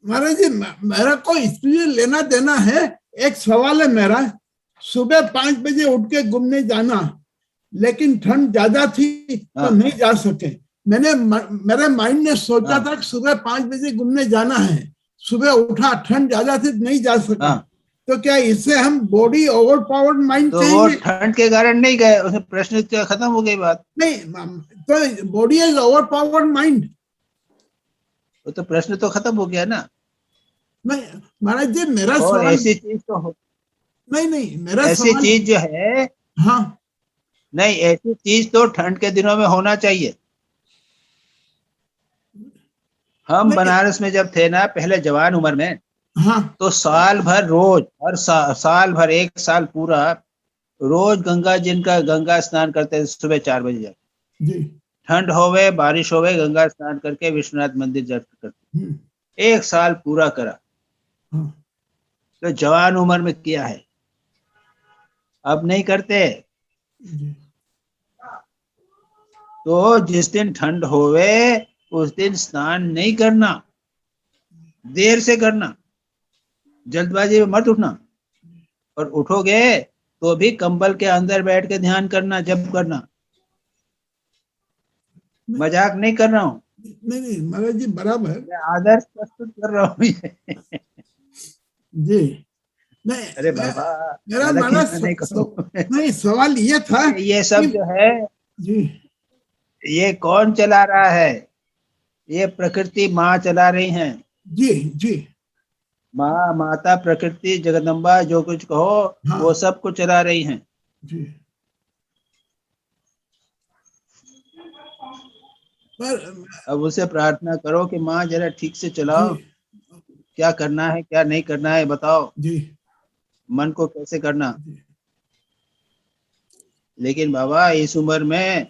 E: महाराज जी मेरा को इसलिए लेना देना है, एक सवाल है मेरा, सुबह 5 बजे उठ के घूमने जाना, लेकिन ठंड ज्यादा थी तो नहीं जा सके। मेरे माइंड ने सोचा था कि सुबह 5 बजे घूमने जाना है, सुबह उठा, ठंड ज्यादा थी नहीं जा सका। तो क्या इससे हम बॉडी ओवर पावर्ड माइंड
A: तो वो ठंड के कारण नहीं गए, उसमें प्रश्न खत्म हो गई बात।
E: नहीं तो body is over powered mind,
A: तो प्रश्न तो खत्म हो गया ना।
E: नहीं महाराज जी मेरा सवाल
A: ऐसी चीज तो
E: नहीं मेरा
A: ऐसी चीज जो है,
E: हाँ
A: नहीं ऐसी चीज तो ठंड के दिनों में होना चाहिए। हम बनारस में जब थे ना पहले जवान उम्र में, तो साल भर रोज, हर साल भर 1 साल पूरा रोज गंगा स्नान करते थे सुबह 4 बजे जाके। ठंड होवे बारिश होवे गंगा स्नान करके विश्वनाथ मंदिर जाकर करते। 1 साल पूरा करा, तो जवान उम्र में किया है, अब नहीं करते। तो जिस दिन ठंड होवे उस दिन स्नान नहीं करना, देर से करना, जल्दबाजी में मत उठना, और उठोगे तो भी कंबल के अंदर बैठ के ध्यान करना, जप करना। मजाक नहीं कर रहा हूँ,
E: नहीं महाराज जी बराबर,
A: मैं आदर्श प्रस्तुत कर रहा हूँ
E: जी। नहीं
A: अरे बाबा,
E: मेरा
A: ज्यादा
E: माना
A: खींचना नहीं करो।
E: नहीं, सवाल ये था
A: ये सब जो है
E: जी,
A: ये कौन चला रहा है? ये प्रकृति माँ चला रही हैं।
E: जी जी,
A: माँ, माता प्रकृति, जगदम्बा, जो कुछ कहो,
E: हाँ,
A: वो सब को चला रही हैं।
E: जी। पर
A: अब उसे प्रार्थना करो कि माँ जरा ठीक से चलाओ, क्या करना है क्या नहीं करना है बताओ,
E: जी, मन
A: को कैसे करना। लेकिन बाबा इस उम्र में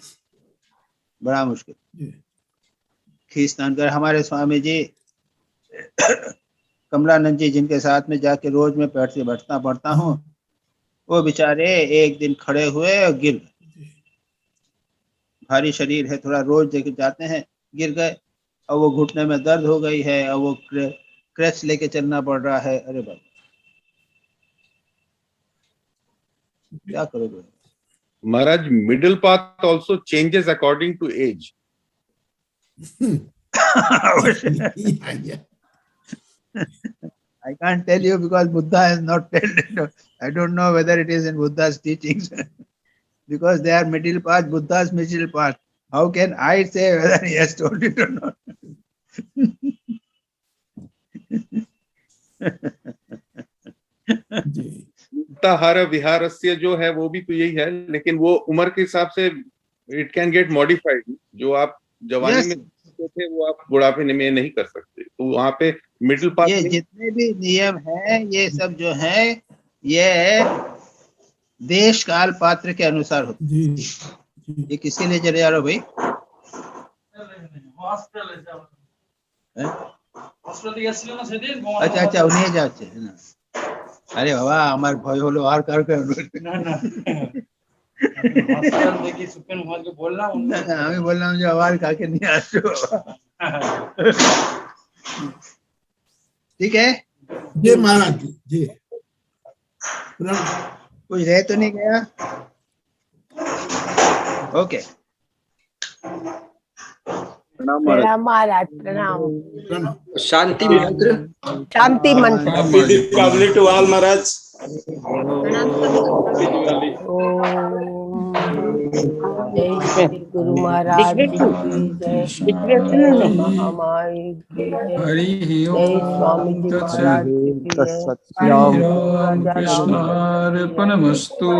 A: बड़ा मुश्किल। खींचतान कर हमारे स्वामी जी कमलानंद जी, जिनके साथ में जाके रोज में पैर से बैठता पड़ता हूँ, वो बेचारे एक दिन खड़े हुए और गिर गए। भारी शरीर है, थोड़ा रोज देखे जाते हैं, गिर गए, और वो घुटने में दर्द हो गई है, और वो क्रच लेके चलना पड़ रहा है। अरे बाबा क्या करोगे
H: Maharaj? Middle path also changes according to age.
A: I can't tell you because Buddha has not told it. I don't know whether it is in Buddha's teachings because they are middle path, Buddha's middle path. How can I say whether he has told it or not?
H: हर विहारस्य जो है वो भी तो यही है, लेकिन वो उम्र के हिसाब से इट कैन गेट मॉडिफाइड। जो आप जवानी में थे वो आप बुढ़ापे में नहीं कर सकते, तो वहां पे मिडिल पाथ।
A: ये जितने भी नियम है ये सब जो है ये देश काल पात्र के अनुसार होते हैं। ये किसके लिए चले जा रहे हो भाई? अच्छा अच्छा उन्हें যাচ্ছে না। আরে বাবা আমার ভয় হলো আর কার কার না না হসপিটাল দেখি সুপেন মহাজকে বললাম না আমি বললাম যে আবার কাকে নিয়ে আসছো। ठीक है
E: जी महाराज जी,
A: कुछ रह तो नहीं गया? ओके
N: प्रणाम महाराज, प्रणाम।
C: शांति मंत्र,
N: शांति मंत्र।
D: Happy Diwali to all महाराज।
N: जय श्री गुरु महाराज की जय, महामाई की जय, जय स्वामी जी महाराज की जय।
B: कृष्णार्पणमस्तु।